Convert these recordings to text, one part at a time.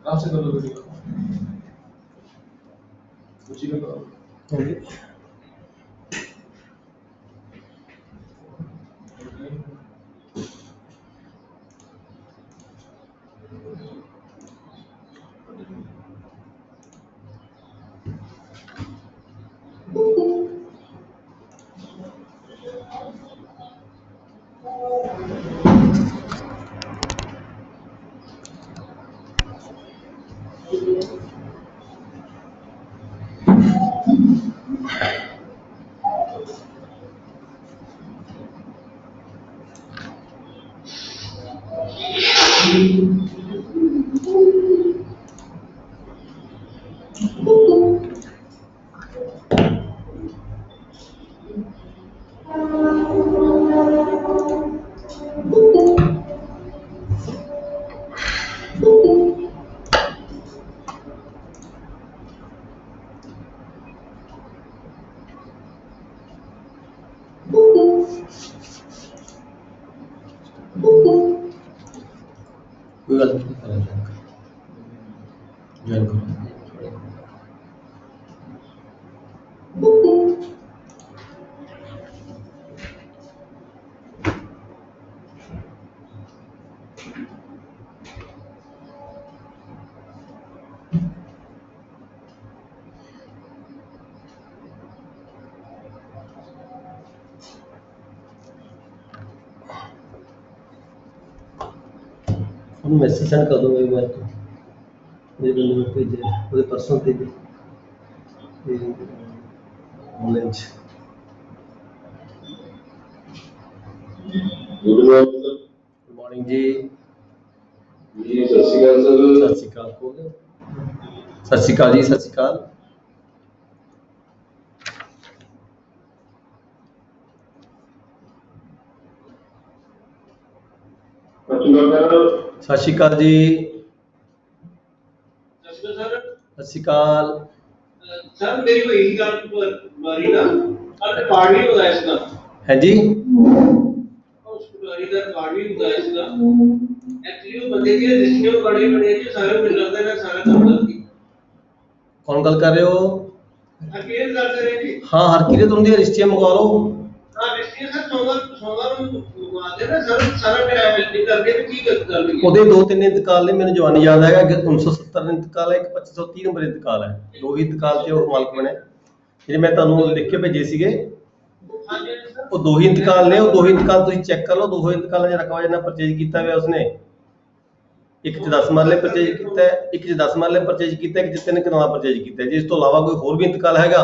कहाँ से कर लो वीडियो? उसी में करो। कोई गलत नहीं कर रहा ज्वाइन करो। हम मैसेज सेंड कर दूंगा एक बार तो मेरे नंबर पे भेजे मुझे पर्सनल भेजे ऑनलाइन। गुड मॉर्निंग जी। सत श्री अकाल सर। सत श्री अकाल सत श्री अकाल जी। सत श्री अकाल। सत श्री अकाल जी। सत श्री अकाल सर। मेरी को यही गल पटवारी ना रिकॉर्ड नहीं होता इसका है जी। उस पटवारी का रिकॉर्ड भी होता इसका एक्चुअली वो बंदे की रजिस्ट्री बड़ी बड़ी है सारे मुझे लगता है सारा काम करती। कौन गल कर रहे हो? हकीकत गल कर रहे जी। हाँ हरकीरत उनकी रजिस्ट्री मंगवा लो। हां रजिस्ट्री सर सोमवार मंगवा दे ना सर सारा टाइम मिलती करके तो की कर रही है। ਉਹਦੇ 2-3 ਇੰਤਕਾਲ ਨੇ ਮੈਨੂੰ ਜਵਾਨੀ ਯਾਦ ਹੈਗਾ ਕਿ 1970 ਇੰਤਕਾਲ ਹੈ, ਇੱਕ 2530 ਨੰਬਰ ਇੰਤਕਾਲ ਹੈ। ਦੋ ਹੀ ਇੰਤਕਾਲ ਤੇ ਉਹ ਮਾਲਕ ਬਣੇ ਜਿਹੜੇ ਮੈਂ ਤੁਹਾਨੂੰ ਲਿਖ ਕੇ ਭੇਜੇ ਸੀਗੇ। ਹਾਂਜੀ ਸਰ ਉਹ ਦੋ ਹੀ ਇੰਤਕਾਲ ਨੇ। ਉਹ ਦੋ ਹੀ ਇੰਤਕਾਲ ਤੁਸੀਂ ਚੈੱਕ ਕਰ ਲਓ। ਦੋ ਹੀ ਇੰਤਕਾਲਾਂ ਦਾ ਰਕਬਾ ਜਿੰਨਾ ਪਰਚੇਜ ਕੀਤਾ ਹੋਇਆ ਉਸਨੇ ਇੱਕ ਚ 10 ਮਰਲੇ ਪਰਚੇਜ ਕੀਤਾ ਹੈ, ਇੱਕ ਚ 10 ਮਰਲੇ ਪਰਚੇਜ ਕੀਤਾ, ਇੱਕ ਚ 3 ਕਨਾਲਾਂ ਪਰਚੇਜ ਕੀਤਾ ਹੈ। ਜੇ ਇਸ ਤੋਂ ਇਲਾਵਾ ਕੋਈ ਹੋਰ ਵੀ ਇੰਤਕਾਲ ਹੈਗਾ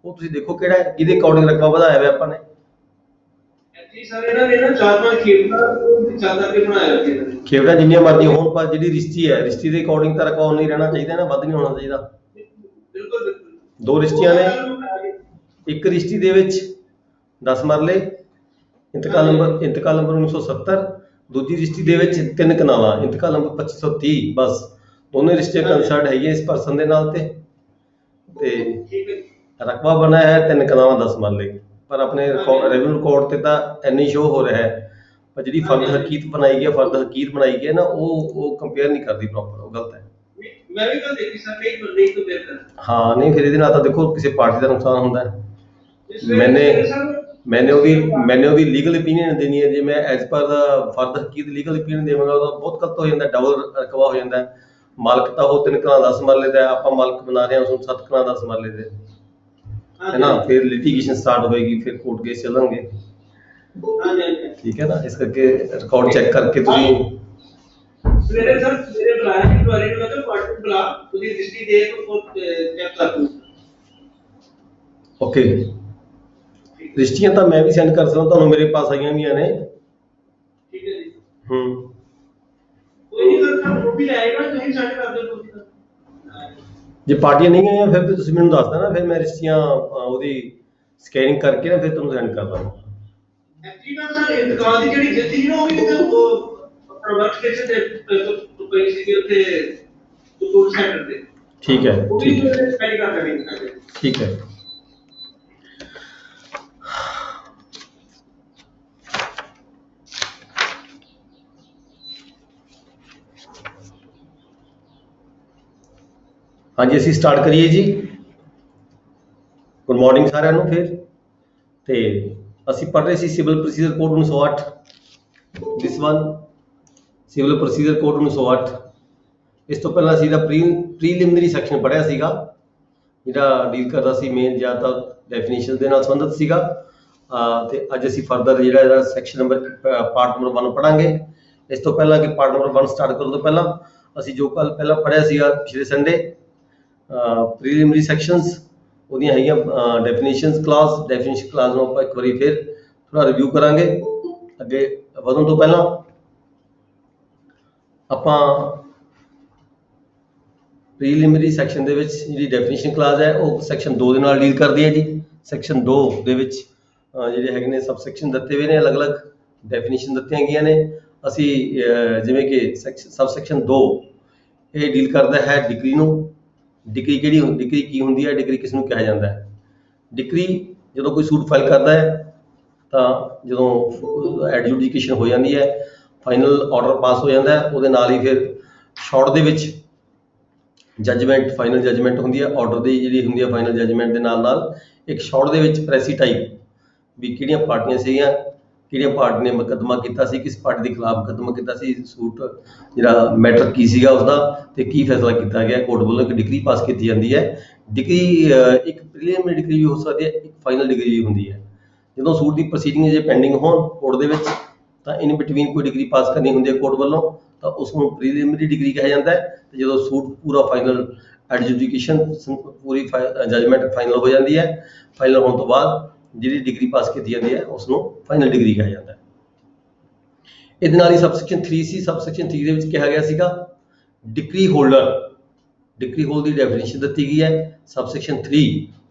ਉਹ ਤੁਸੀਂ ਦੇਖੋ ਕਿਹੜਾ ਹੈ, ਇਹਦੇ ਅਕੋਰਡਿੰਗ ਰਕਬਾ ਵਧਾਇਆ ਹੋਇਆ ਆਪਾਂ ਨੇ। ਜੀ ਸਰ ਇਹਨਾਂ ਨੇ ਨਾ 4-5 ਖੇਤਾਂ ਜ਼ਿਆਦਾ ਕੇ ਬਣਾਇਆ ਜੀ। ਖੇਤਾਂ ਜਿੰਨੀਆਂ ਮਰਜ਼ੀ ਹੋਣ ਪਰ ਜਿਹੜੀ ਰਿਸ਼ਤੀ ਹੈ ਰਿਸ਼ਤੀ ਦੇ ਅਕੋਰਡਿੰਗ ਤਾਂ ਰਕਬਾ ਨਹੀਂ ਰਹਿਣਾ ਚਾਹੀਦਾ ਨਾ, ਵੱਧ ਨਹੀਂ ਹੋਣਾ ਚਾਹੀਦਾ। ਬਿਲਕੁਲ ਬਿਲਕੁਲ। ਦੋ ਰਿਸ਼ਤੀਆਂ ਨੇ, ਇੱਕ ਰਿਸ਼ਤੀ ਦੇ ਵਿੱਚ 10 ਮਰਲੇ ਇੰਤਕਾਲ ਨੰਬਰ 1970, ਦੂਜੀ ਰਿਸ਼ਤੀ ਦੇ ਵਿੱਚ 3 ਕਨਾਲਾਂ ਇੰਤਕਾਲ ਨੰਬਰ 2530। ਬਸ ਦੋਨੇ ਰਿਸ਼ਤੇ ਕੰਸਰਟ ਹੈਗੇ ਇਸ ਪਰਸਨ ਦੇ ਨਾਲ ਤੇ ਰਕਬਾ ਬਣਿਆ ਹੈ 3 ਕਨਾਲਾਂ 10 ਮਰਲੇ। ਪਰ ਆਪਣੇ ਰੈਵਨਿਊ ਰਿਕਾਰਡ ਤੇ ਤਾਂ ਇੰਨੀ ਸ਼ੋ ਹੋ ਰਿਹਾ ਹੈ, ਪਰ ਜਿਹੜੀ ਫਰਦ ਹਕੀਕਤ ਬਣਾਈ ਗਈ ਫਰਦ ਹਕੀਕਤ ਬਣਾਈ ਗਈ ਨਾ ਉਹ ਕੰਪੇਅਰ ਨਹੀਂ ਕਰਦੀ ਪ੍ਰੋਪਰ, ਉਹ ਗਲਤ ਹੈ। ਮੈਂ ਵੀ ਗੱਲ ਦੇਖੀ ਸਰ ਨਹੀਂ ਬੰਦੇ ਤੋਂ ਬਿਹਤਰ। ਹਾਂ ਨਹੀਂ ਫਿਰ ਇਹਦੇ ਨਾਲ ਤਾਂ ਦੇਖੋ ਕਿਸੇ ਪਾਰਟੀ ਦਾ ਨੁਕਸਾਨ ਹੁੰਦਾ ਹੈ। मैंने ਉਹਦੀ ਲੀਗਲ ਓਪੀਨੀਅਨ ਦੇਣੀ ਹੈ। ਜੇ ਮੈਂ ਐਜ਼ ਪਰ ਦਾ ਫਰਦ ਹਕੀਕਤ ਲੀਗਲ ਓਪੀਨੀਅਨ ਦੇਵਾਂਗਾ ਉਹਦਾ ਬਹੁਤ ਗਲਤ ਹੋ ਜਾਂਦਾ, ਡਬਲ ਰਕਬਾ ਹੋ ਜਾਂਦਾ। ਮਾਲਕ ਤਾਂ ਉਹ 3 ਕਨਾਲਾਂ 10 ਮਰਲੇ ਦਾ, ਆਪਾਂ ਮਾਲਕ ਬਣਾ ਰਹੇ ਹਾਂ ਉਸਨੂੰ 7 ਕਨਾਲਾਂ 10 ਮਰਲੇ ਦੇ, है ना। फिर लिटिगेशन स्टार्ट होएगी, फिर कोर्ट केस चलेंगे। ठीक है ना, इस करके रिकॉर्ड चेक करके तुम सवेरे सर मेरे बुलाया कि पटवारी ने मतलब पार्टी बुला पूरी रजिस्ट्री दे तो चेक कर दूं। ओके रजिस्ट्रियां तो मैं भी सेंड कर सकता ਤੁਹਾਨੂੰ ਮੇਰੇ ਪਾਸ ਆਈਆਂ ਵੀ ਨੇ। ठीक है जी। कोई नहीं सर वो भी आएगा तो ही सेंड कर दो ਤੁਸੀਂ। ਜੇ ਪਾਰਟੀਆਂ ਨਹੀਂ ਆਈਆਂ ਫਿਰ ਤੇ ਤੁਸੀਂ ਮੈਨੂੰ ਦੱਸ ਦੇਣਾ, ਫਿਰ ਮੈਂ ਰजिस्ट्रियां ਉਹਦੀ ਸਕੈਨਿੰਗ ਕਰਕੇ ਨਾ ਫਿਰ ਤੁਹਾਨੂੰ ਸੈਂਡ ਕਰ ਦਾਂਗਾ। ਐਕਚੁਅਲੀ ਨਾ ਸਰ ਇੰਤਕਾਲ ਦੀ ਜਿਹੜੀ ਜਿੱਤੀ ਨਾ ਉਹ ਵੀ ਉਹ ਪ੍ਰੋਡਕਟ ਕਿਸੇ ਦੇ ਤੋਂ ਪਈ ਸੀ ਉੱਥੇ ਕੋਡ ਸੈਂਟਰ ਤੇ ठीक है ਉਹ ਵੀ ਸਪੈਲੀ ਕਰ ਰਹੇ ਨੇ ठीक है। हाँ जी, ਅਸੀਂ ਸਟਾਰਟ ਕਰੀਏ ਜੀ। ਗੁੱਡ ਮਾਰਨਿੰਗ ਸਾਰਿਆਂ ਨੂੰ। ਫਿਰ ਤੇ ਅਸੀਂ ਪੜ੍ਹ ਰਹੇ ਸੀ civil procedure code 1908, this one civil procedure code 1908। ਇਸ ਤੋਂ ਪਹਿਲਾਂ ਅਸੀਂ ਇਹਦਾ ਪ੍ਰੀਲਿਮਿਨਰੀ ਸੈਕਸ਼ਨ ਪੜ੍ਹਿਆ ਸੀਗਾ, ਜਿਹੜਾ ਡੀਲ ਕਰਦਾ ਸੀ ਮੇਨ ਜ਼ਿਆਦਾਤਰ ਡੈਫੀਨੇਸ਼ਨ ਦੇ ਨਾਲ ਸੰਬੰਧਿਤ ਸੀਗਾ। ਤੇ ਅੱਜ ਅਸੀਂ ਫਰਦਰ ਜਿਹੜਾ ਇਹਦਾ ਸੈਕਸ਼ਨ ਨੰਬਰ ਪਾਰਟ ਨੰਬਰ 1 ਪੜ੍ਹਾਂਗੇ। ਇਸ ਤੋਂ ਪਹਿਲਾਂ ਕਿ ਪਾਰਟ ਨੰਬਰ 1 ਸਟਾਰਟ ਕਰਨ ਤੋਂ ਪਹਿਲਾਂ ਅਸੀਂ ਜੋ ਕੱਲ ਪਹਿਲਾਂ ਪੜ੍ਹਿਆ ਸੀਗਾ ਪਿਛਲੇ ਸੰਡੇ, ਪ੍ਰੀਲਿਮਿਨਰੀ ਸੈਕਸ਼ਨਸ ਉਹਦੀਆਂ ਹੈਗੀਆਂ ਡੈਫੀਨੇਸ਼ਨਸ ਕਲਾਸ। ਡੈਫੀਨੇਸ਼ਨ ਕਲਾਸ ਨੂੰ ਆਪਾਂ ਇੱਕ ਵਾਰੀ ਫਿਰ ਥੋੜਾ ਰਿਵਿਊ ਕਰਾਂਗੇ। ਅੱਗੇ ਵਧਣ ਤੋਂ ਪਹਿਲਾਂ ਆਪਾਂ ਪ੍ਰੀਲਿਮਿਨਰੀ ਸੈਕਸ਼ਨ ਦੇ ਵਿੱਚ ਜਿਹੜੀ ਡੈਫੀਨੇਸ਼ਨ ਕਲਾਸ ਹੈ ਉਹ ਸੈਕਸ਼ਨ 2 ਦੇ ਨਾਲ ਡੀਲ ਕਰਦੀ ਹੈ ਜੀ। ਸੈਕਸ਼ਨ 2 ਦੇ ਵਿੱਚ ਜਿਹੜੇ ਹੈਗੇ ਨੇ ਸਬ ਸੈਕਸ਼ਨ ਦਿੱਤੇ ਹੋਏ ਨੇ, ਅਲੱਗ-ਅਲੱਗ ਡੈਫੀਨੇਸ਼ਨ ਦਿੱਤੀਆਂ ਗਈਆਂ ਨੇ। ਅਸੀਂ ਜਿਵੇਂ ਕਿ ਸਬ ਸੈਕਸ਼ਨ 2 ਇਹ ਡੀਲ ਕਰਦਾ ਹੈ ਡਿਗਰੀ ਨੂੰ। ਡਿਗਰੀ ਡਿਗਰੀ ਕੀ ਹੁੰਦੀ ਹੈ, ਡਿਗਰੀ ਕਿਸ ਨੂੰ ਕਿਹਾ ਜਾਂਦਾ ਹੈ। ਡਿਗਰੀ ਜਦੋਂ ਕੋਈ ਸੂਟ ਫਾਈਲ ਕਰਦਾ ਹੈ ਤਾਂ ਜਦੋਂ ਐਡਜੂਡੀਕੇਸ਼ਨ ਹੋ ਜਾਂਦੀ ਹੈ, ਫਾਈਨਲ ਆਰਡਰ ਪਾਸ ਹੋ ਜਾਂਦਾ ਹੈ, ਉਹਦੇ ਨਾਲ ਹੀ ਫਿਰ ਸ਼ਾਰਟ ਦੇ ਵਿੱਚ ਜੱਜਮੈਂਟ, ਫਾਈਨਲ ਜੱਜਮੈਂਟ ਹੁੰਦੀ ਹੈ। ਆਰਡਰ ਦੀ ਜਿਹੜੀ ਹੁੰਦੀ ਹੈ ਫਾਈਨਲ ਜੱਜਮੈਂਟ ਦੇ ਨਾਲ ਇੱਕ ਸ਼ਾਰਟ ਦੇ ਵਿੱਚ ਪ੍ਰੈਸੀ ਟਾਈਪ ਵੀ ਕਿਹੜੀਆਂ ਪਾਰਟੀਆਂ ਸੀਗੀਆਂ, ਕਿਹੜੀਆਂ ਪਾਰਟੀ ਨੇ ਮੁਕੱਦਮਾ ਕੀਤਾ ਸੀ, ਕਿਸ ਪਾਰਟੀ ਦੇ ਖਿਲਾਫ ਮੁਕੱਦਮਾ ਕੀਤਾ ਸੀ, ਸੂਟ ਜਿਹੜਾ ਮੈਟਰ ਕੀ ਸੀਗਾ ਉਸਦਾ ਤੇ ਕੀ ਫੈਸਲਾ ਕੀਤਾ ਗਿਆ। ਕੋਰਟ ਵੱਲੋਂ ਇੱਕ ਡਿਗਰੀ ਪਾਸ ਕੀਤੀ ਜਾਂਦੀ ਹੈ। ਡਿਗਰੀ ਇੱਕ ਪ੍ਰੀਲਿਮਿਨਰੀ ਡਿਗਰੀ ਵੀ ਹੋ ਸਕਦੀ ਹੈ, ਇੱਕ ਫਾਈਨਲ ਡਿਗਰੀ ਵੀ ਹੁੰਦੀ ਹੈ। ਜਦੋਂ ਸੂਟ ਦੀ ਪ੍ਰੋਸੀਡਿੰਗ ਜੇ ਪੈਂਡਿੰਗ ਹੋਣ ਕੋਰਟ ਦੇ ਵਿੱਚ ਤਾਂ ਇਨ ਬਿਟਵੀਨ ਕੋਈ ਡਿਗਰੀ ਪਾਸ ਕਰਨੀ ਹੁੰਦੀ ਹੈ ਕੋਰਟ ਵੱਲੋਂ, ਤਾਂ ਉਸ ਨੂੰ ਪ੍ਰੀਲਿਮਿਨਰੀ ਡਿਗਰੀ ਕਿਹਾ ਜਾਂਦਾ ਹੈ। ਤੇ ਜਦੋਂ ਸੂਟ ਪੂਰਾ ਫਾਈਨਲ ਐਡਜੂਡੀਕੇਸ਼ਨ ਪੂਰੀ ਜਜਮੈਂਟ ਫਾਈਨਲ ਹੋ ਜਾਂਦੀ ਹੈ, ਫਾਈਨਲ ਹੋਣ ਤੋਂ ਬਾਅਦ ਜਿਹੜੀ ਡਿਗਰੀ ਪਾਸ ਕੀਤੀ ਜਾਂਦੀ ਹੈ ਉਸ ਨੂੰ ਫਾਈਨਲ ਡਿਗਰੀ ਕਿਹਾ ਜਾਂਦਾ ਹੈ। ਇਹਦੇ ਨਾਲ ਹੀ ਸਬਸੈਕਸ਼ਨ 3 ਸੀ। ਸਬਸੈਕਸ਼ਨ 3 ਦੇ ਵਿੱਚ ਕਿਹਾ ਗਿਆ ਸੀਗਾ ਡਿਗਰੀ ਹੋਲਡਰ। ਡਿਗਰੀ ਹੋਲਡਰ ਦੀ ਡੈਫੀਨੇਸ਼ਨ ਦਿੱਤੀ ਗਈ ਹੈ subsection 3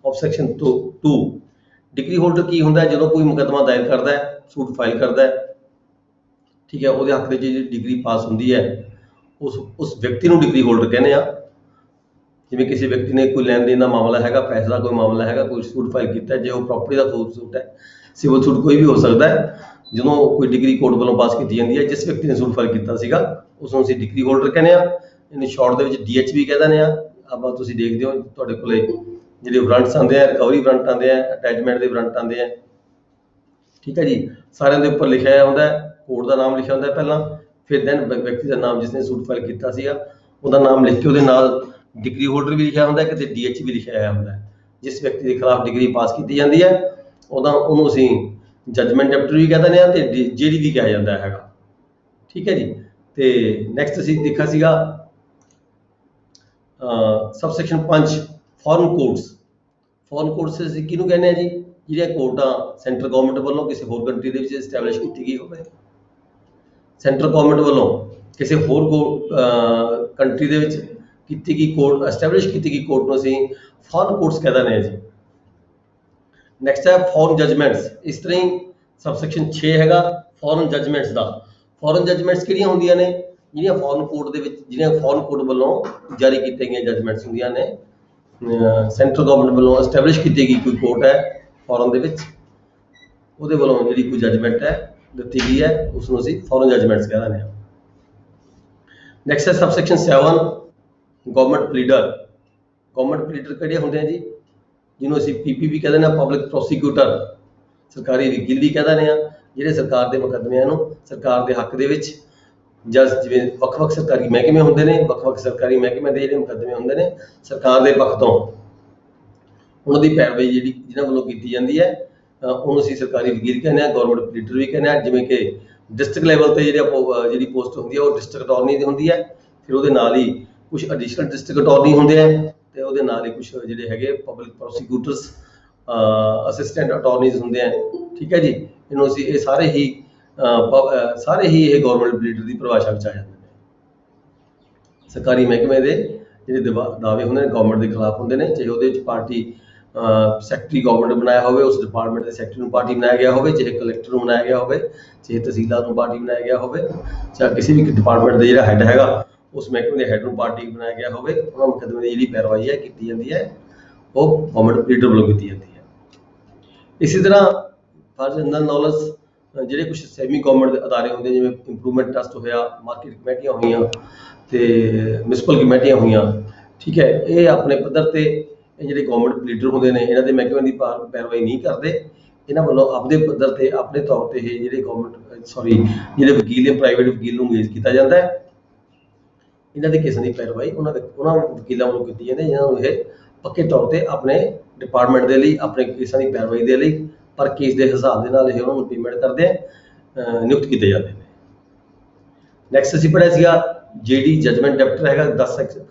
of section 2। Degree holder ਕੀ ਹੁੰਦਾ ਹੈ? ਜਦੋਂ ਕੋਈ ਮੁਕੱਦਮਾ ਦਾਇਰ ਕਰਦਾ ਹੈ, ਸੂਟ ਫਾਈਲ ਕਰਦਾ ਹੈ, ਠੀਕ ਹੈ, ਉਹਦੇ ਹੱਕ ਦੇ ਜਿਹੜੀ ਡਿਗਰੀ ਪਾਸ ਹੁੰਦੀ ਹੈ ਉਸ ਵਿਅਕਤੀ ਨੂੰ ਡਿਗਰੀ ਹੋਲਡਰ ਕਹਿੰਦੇ ਆ। ਜਿਵੇਂ ਕਿਸੇ ਵਿਅਕਤੀ ਨੇ ਕੋਈ ਲੈਣ ਦੇਣ ਦਾ ਮਾਮਲਾ ਹੈਗਾ, ਪੈਸੇ ਦਾ ਕੋਈ ਮਾਮਲਾ ਹੈਗਾ, ਕੋਈ ਸੂਟ ਫਾਈਲ ਕੀਤਾ, ਜੇ ਉਹ ਪ੍ਰਾਪਰਟੀ ਦਾ ਸੂਟ ਹੈ, ਸਿਵਲ ਸੂਟ ਕੋਈ ਵੀ ਹੋ ਸਕਦਾ ਹੈ, ਜਦੋਂ ਕੋਈ ਡਿਗਰੀ ਕੋਰਟ ਵੱਲੋਂ ਪਾਸ ਕੀਤੀ ਜਾਂਦੀ ਹੈ, ਜਿਸ ਵਿਅਕਤੀ ਨੇ ਸੂਟ ਫਾਈਲ ਕੀਤਾ ਸੀਗਾ ਉਸ ਨੂੰ ਅਸੀਂ ਡਿਗਰੀ ਹੋਲਡਰ ਕਹਿੰਦੇ ਆ। ਇਹਨੂੰ ਸ਼ਾਰਟ ਦੇ ਵਿੱਚ DH ਵੀ ਕਹਿ ਦਿੰਦੇ ਆ। ਆਪਾਂ ਤੁਸੀਂ ਦੇਖਦੇ ਹੋ ਤੁਹਾਡੇ ਕੋਲੇ ਜਿਹੜੇ ਵਾਰੰਟਸ ਆਉਂਦੇ ਆ, ਰਿਕਵਰੀ ਵਾਰੰਟ ਆਉਂਦੇ ਆ, ਅਟੈਚਮੈਂਟ ਦੇ ਵਾਰੰਟ ਆਉਂਦੇ ਆ, ਠੀਕ ਹੈ ਜੀ। ਸਾਰਿਆਂ ਦੇ ਉੱਪਰ ਲਿਖਿਆ ਹੁੰਦਾ ਕੋਰਟ ਦਾ ਨਾਮ ਲਿਖਿਆ ਹੁੰਦਾ ਪਹਿਲਾਂ, ਫਿਰ ਦੈਨ ਵਿਅਕਤੀ ਦਾ ਨਾਮ ਜਿਸਨੇ ਸੂਟ ਫਾਈਲ ਕੀਤਾ ਸੀਗਾ ਉਹਦਾ ਨਾਮ ਲਿਖ ਕੇ ਉਹਦੇ ਨਾਲ ਡਿਗਰੀ ਹੋਲਡਰ ਵੀ ਲਿਖਿਆ ਹੁੰਦਾ, ਕਿਤੇ DH ਵੀ ਲਿਖਿਆ ਹੋਇਆ ਹੁੰਦਾ। ਜਿਸ ਵਿਅਕਤੀ ਦੇ ਖਿਲਾਫ ਡਿਗਰੀ ਪਾਸ ਕੀਤੀ ਜਾਂਦੀ ਹੈ ਉਹਨੂੰ ਅਸੀਂ ਜੱਜਮੈਂਟ ਡੈਪਟਰ ਵੀ ਕਹਿ ਦਿੰਦੇ ਹਾਂ ਤੇ ਜਿਹੜੀ ਵੀ ਕਿਹਾ ਜਾਂਦਾ ਹੈਗਾ, ਠੀਕ ਹੈ ਜੀ। ਤੇ ਨੈਕਸਟ ਅਸੀਂ ਦੇਖਿਆ ਸੀਗਾ subsection 5 foreign courts. Foreign courts ਅਸੀਂ ਕਿਹਨੂੰ ਕਹਿੰਦੇ ਆ ਜੀ? ਜਿਹੜੀਆਂ ਕੋਰਟਾਂ ਸੈਂਟਰਲ ਗਵਰਨਮੈਂਟ ਵੱਲੋਂ ਕਿਸੇ ਹੋਰ ਕੰਟਰੀ ਦੇ ਵਿੱਚ ਐਸਟੈਬਲਿਸ਼ ਕੀਤੀ ਗਈ ਹੋਵੇ। ਸੈਂਟਰਲ ਗਵਰਨਮੈਂਟ ਵੱਲੋਂ ਕਿਸੇ ਹੋਰ ਕੰਟਰੀ ਦੇ ਵਿੱਚ ਕੀਤੀ ਗਈ ਕੋਰਟ, ਐਸਟੈਬਲਿਸ਼ ਕੀਤੀ ਗਈ ਕੋਰਟ ਨੂੰ ਅਸੀਂ ਫੋਰਨ ਕੋਰਟਸ ਕਹਿ ਦਿੰਦੇ ਹਾਂ ਜੀ। ਨੈਕਸਟ ਹੈ ਫੋਰਨ ਜਜਮੈਂਟਸ। ਇਸ ਤਰ੍ਹਾਂ ਹੀ ਸਬਸੈਕਸ਼ਨ 6 ਹੈਗਾ ਫੋਰਨ ਜਜਮੈਂਟਸ ਦਾ। ਫੋਰਨ ਜਜਮੈਂਟਸ ਕਿਹੜੀਆਂ ਹੁੰਦੀਆਂ ਨੇ? ਜਿਹੜੀਆਂ ਫੋਰਨ ਕੋਰਟ ਦੇ ਵਿੱਚ, ਜਿਹੜੀਆਂ ਫੋਰਨ ਕੋਰਟ ਵੱਲੋਂ ਜਾਰੀ ਕੀਤੀਆਂ ਗਈਆਂ ਜਜਮੈਂਟਸ ਹੁੰਦੀਆਂ ਨੇ। ਸੈਂਟਰਲ ਗਵਰਨਮੈਂਟ ਵੱਲੋਂ ਐਸਟੈਬਲਿਸ਼ ਕੀਤੀ ਗਈ ਕੋਈ ਕੋਰਟ ਹੈ ਫੋਰਨ ਦੇ ਵਿੱਚ, ਉਹਦੇ ਵੱਲੋਂ ਜਿਹੜੀ ਕੋਈ ਜਜਮੈਂਟ ਹੈ ਦਿੱਤੀ ਗਈ ਹੈ ਉਸ ਨੂੰ ਅਸੀਂ ਫੋਰਨ ਜਜਮੈਂਟਸ ਕਹਿ ਦਿੰਦੇ ਹਾਂ। ਨੈਕਸਟ ਹੈ ਸਬਸੈਕਸ਼ਨ 7 ਗਵਰਨਮੈਂਟ ਪਲੀਡਰ। ਗਵਰਨਮੈਂਟ ਪਲੀਡਰ ਕਿਹੜੇ ਹੁੰਦੇ ਆ ਜੀ? ਜਿਹਨੂੰ ਅਸੀਂ PP ਵੀ ਕਹਿ ਦਿੰਦੇ ਹਾਂ, ਪਬਲਿਕ ਪ੍ਰੋਸੀਕਿਊਟਰ, ਸਰਕਾਰੀ ਵਕੀਲ ਵੀ ਕਹਿ ਦਿੰਦੇ ਹਾਂ। ਜਿਹੜੇ ਸਰਕਾਰ ਦੇ ਮੁਕੱਦਮਿਆਂ ਨੂੰ ਸਰਕਾਰ ਦੇ ਹੱਕ ਦੇ ਵਿੱਚ ਜਾਂ ਜਿਵੇਂ ਵੱਖ-ਵੱਖ ਸਰਕਾਰੀ ਮਹਿਕਮੇ ਹੁੰਦੇ ਨੇ, ਵੱਖ-ਵੱਖ ਸਰਕਾਰੀ ਮਹਿਕਮਿਆਂ ਦੇ ਜਿਹੜੇ ਮੁਕੱਦਮੇ ਹੁੰਦੇ ਨੇ ਸਰਕਾਰ ਦੇ ਪੱਖ ਤੋਂ, ਉਹਨਾਂ ਦੀ ਪੈਰਵਾਈ ਜਿਹੜੀ ਜਿਹਨਾਂ ਵੱਲੋਂ ਕੀਤੀ ਜਾਂਦੀ ਹੈ ਉਹਨੂੰ ਅਸੀਂ ਸਰਕਾਰੀ ਵਕੀਲ ਕਹਿੰਦੇ ਹਾਂ, ਗਵਰਨਮੈਂਟ ਪਲੀਡਰ ਵੀ ਕਹਿੰਦੇ ਹਾਂ। ਜਿਵੇਂ ਕਿ ਡਿਸਟ੍ਰਿਕਟ ਲੈਵਲ 'ਤੇ ਜਿਹੜੀ ਪੋਸਟ ਹੁੰਦੀ ਹੈ ਉਹ ਡਿਸਟ੍ਰਿਕਟ ਅਟਾਰਨੀ ਦੀ ਹੁੰਦੀ ਹੈ। ਫਿਰ ਉਹਦੇ ਨਾਲ ਹੀ ਕੁਛ ਐਡੀਸ਼ਨਲ ਡਿਸਟ੍ਰਿਕਟ ਅਟਾਰਨੀ ਹੁੰਦੇ ਆ ਤੇ ਉਹਦੇ ਨਾਲ ਹੀ ਕੁਛ ਜਿਹੜੇ ਹੈਗੇ ਪਬਲਿਕ ਪ੍ਰੋਸੀਕਿਊਟਰਸ, ਅਸਿਸਟੈਂਟ ਅਟਾਰਨੀਜ਼ ਹੁੰਦੇ ਆ, ਠੀਕ ਹੈ ਜੀ। ਇਹਨੂੰ ਅਸੀਂ ਇਹ ਸਾਰੇ ਹੀ ਇਹ ਗਵਰਨਮੈਂਟ ਪਲੀਡਰ ਦੀ ਪਰਿਭਾਸ਼ਾ ਵਿੱਚ ਆ ਜਾਂਦੇ ਨੇ। ਸਰਕਾਰੀ ਮਹਿਕਮੇ ਦੇ ਜਿਹੜੇ ਦਾਅਵੇ ਹੁੰਦੇ ਨੇ ਗਵਰਨਮੈਂਟ ਦੇ ਖਿਲਾਫ ਹੁੰਦੇ ਨੇ, ਚਾਹੇ ਉਹਦੇ ਵਿੱਚ ਪਾਰਟੀ ਸੈਕਟਰੀ ਗਵਰਨਮੈਂਟ ਬਣਾਇਆ ਹੋਵੇ, ਉਸ ਡਿਪਾਰਟਮੈਂਟ ਦੇ ਸੈਕਟਰੀ ਨੂੰ ਪਾਰਟੀ ਬਣਾਇਆ ਗਿਆ ਹੋਵੇ, ਚਾਹੇ ਕਲੈਕਟਰ ਨੂੰ ਬਣਾਇਆ ਗਿਆ ਹੋਵੇ, ਚਾਹੇ ਤਹਿਸੀਲਦਾਰ ਨੂੰ ਪਾਰਟੀ ਬਣਾਇਆ ਗਿਆ ਹੋਵੇ, ਚਾਹੇ ਕਿਸੇ ਵੀ ਡਿਪਾਰਟਮੈਂਟ ਦਾ ਜਿਹੜਾ ਹੈੱਡ ਹੈਗਾ ਉਸ ਮਹਿਕਮੇ ਦੇ ਹੈੱਡ ਨੂੰ ਪਾਰਟੀ ਬਣਾਇਆ ਗਿਆ ਹੋਵੇ, ਉਹਨਾਂ ਮੁਕੱਦਮੇ ਦੀ ਜਿਹੜੀ ਪੈਰਵਾਈ ਹੈ ਕੀਤੀ ਜਾਂਦੀ ਹੈ ਉਹ ਗਵਰਨਮੈਂਟ ਲੀਡਰ ਵੱਲੋਂ ਕੀਤੀ ਜਾਂਦੀ ਹੈ। ਇਸੇ ਤਰ੍ਹਾਂ ਫਾਰ ਜਨਰਲ ਨੌਲੇਜ ਜਿਹੜੇ ਕੁਛ ਸੈਮੀ ਗਵਰਨਮੈਂਟ ਦੇ ਅਦਾਰੇ ਹੁੰਦੇ ਜਿਵੇਂ ਇੰਪਰੂਵਮੈਂਟ ਟਰਸਟ ਹੋਇਆ, ਮਾਰਕੀਟ ਕਮੇਟੀਆਂ ਹੋਈਆਂ ਤੇ ਮਿਊਨਿਸਪਲ ਕਮੇਟੀਆਂ ਹੋਈਆਂ, ਠੀਕ ਹੈ, ਇਹ ਆਪਣੇ ਪੱਧਰ ਤੇ ਇਹ ਜਿਹੜੇ ਗਵਰਨਮੈਂਟ ਲੀਡਰ ਹੁੰਦੇ ਨੇ ਇਹਨਾਂ ਦੇ ਮਹਿਕਮੇ ਦੀ ਪੈਰਵਾਈ ਨਹੀਂ ਕਰਦੇ, ਇਹਨਾਂ ਵੱਲੋਂ ਆਪਣੇ ਪੱਧਰ ਤੇ ਆਪਣੇ ਤੌਰ ਤੇ ਇਹ ਜਿਹੜੇ ਜਿਹੜੇ ਵਕੀਲ ਨੇ ਪ੍ਰਾਈਵੇਟ ਵਕੀਲ ਨੂੰ ਅੰਗੇਜ ਕੀਤਾ ਜਾਂਦਾ ਹੈ, ਇਹਨਾਂ ਦੇ ਕੇਸਾਂ ਦੀ ਪੈਰਵਾਈ ਉਹਨਾਂ ਵਕੀਲਾਂ ਵੱਲੋਂ ਕੀਤੀ ਜਾਂਦੀ ਹੈ ਜਿਹਨਾਂ ਨੂੰ ਇਹ ਪੱਕੇ ਤੌਰ ਤੇ ਆਪਣੇ ਡਿਪਾਰਟਮੈਂਟ ਦੇ ਲਈ ਆਪਣੇ ਕੇਸਾਂ ਦੀ ਪੈਰਵਾਈ ਦੇ ਲਈ ਪਰ ਕੇਸ ਦੇ ਹਿਸਾਬ ਦੇ ਨਾਲ ਇਹ ਉਹਨਾਂ ਨੂੰ ਪੇਮੈਂਟ ਕਰਦੇ ਨਿਯੁਕਤ ਕੀਤੇ ਜਾਂਦੇ ਨੇ। ਨੈਕਸਟ ਅਸੀਂ ਪੜ੍ਹਿਆ ਸੀਗਾ ਜਿਹੜੀ ਜਜਮੈਂਟ ਡੈਪਟਰ ਹੈਗਾ 10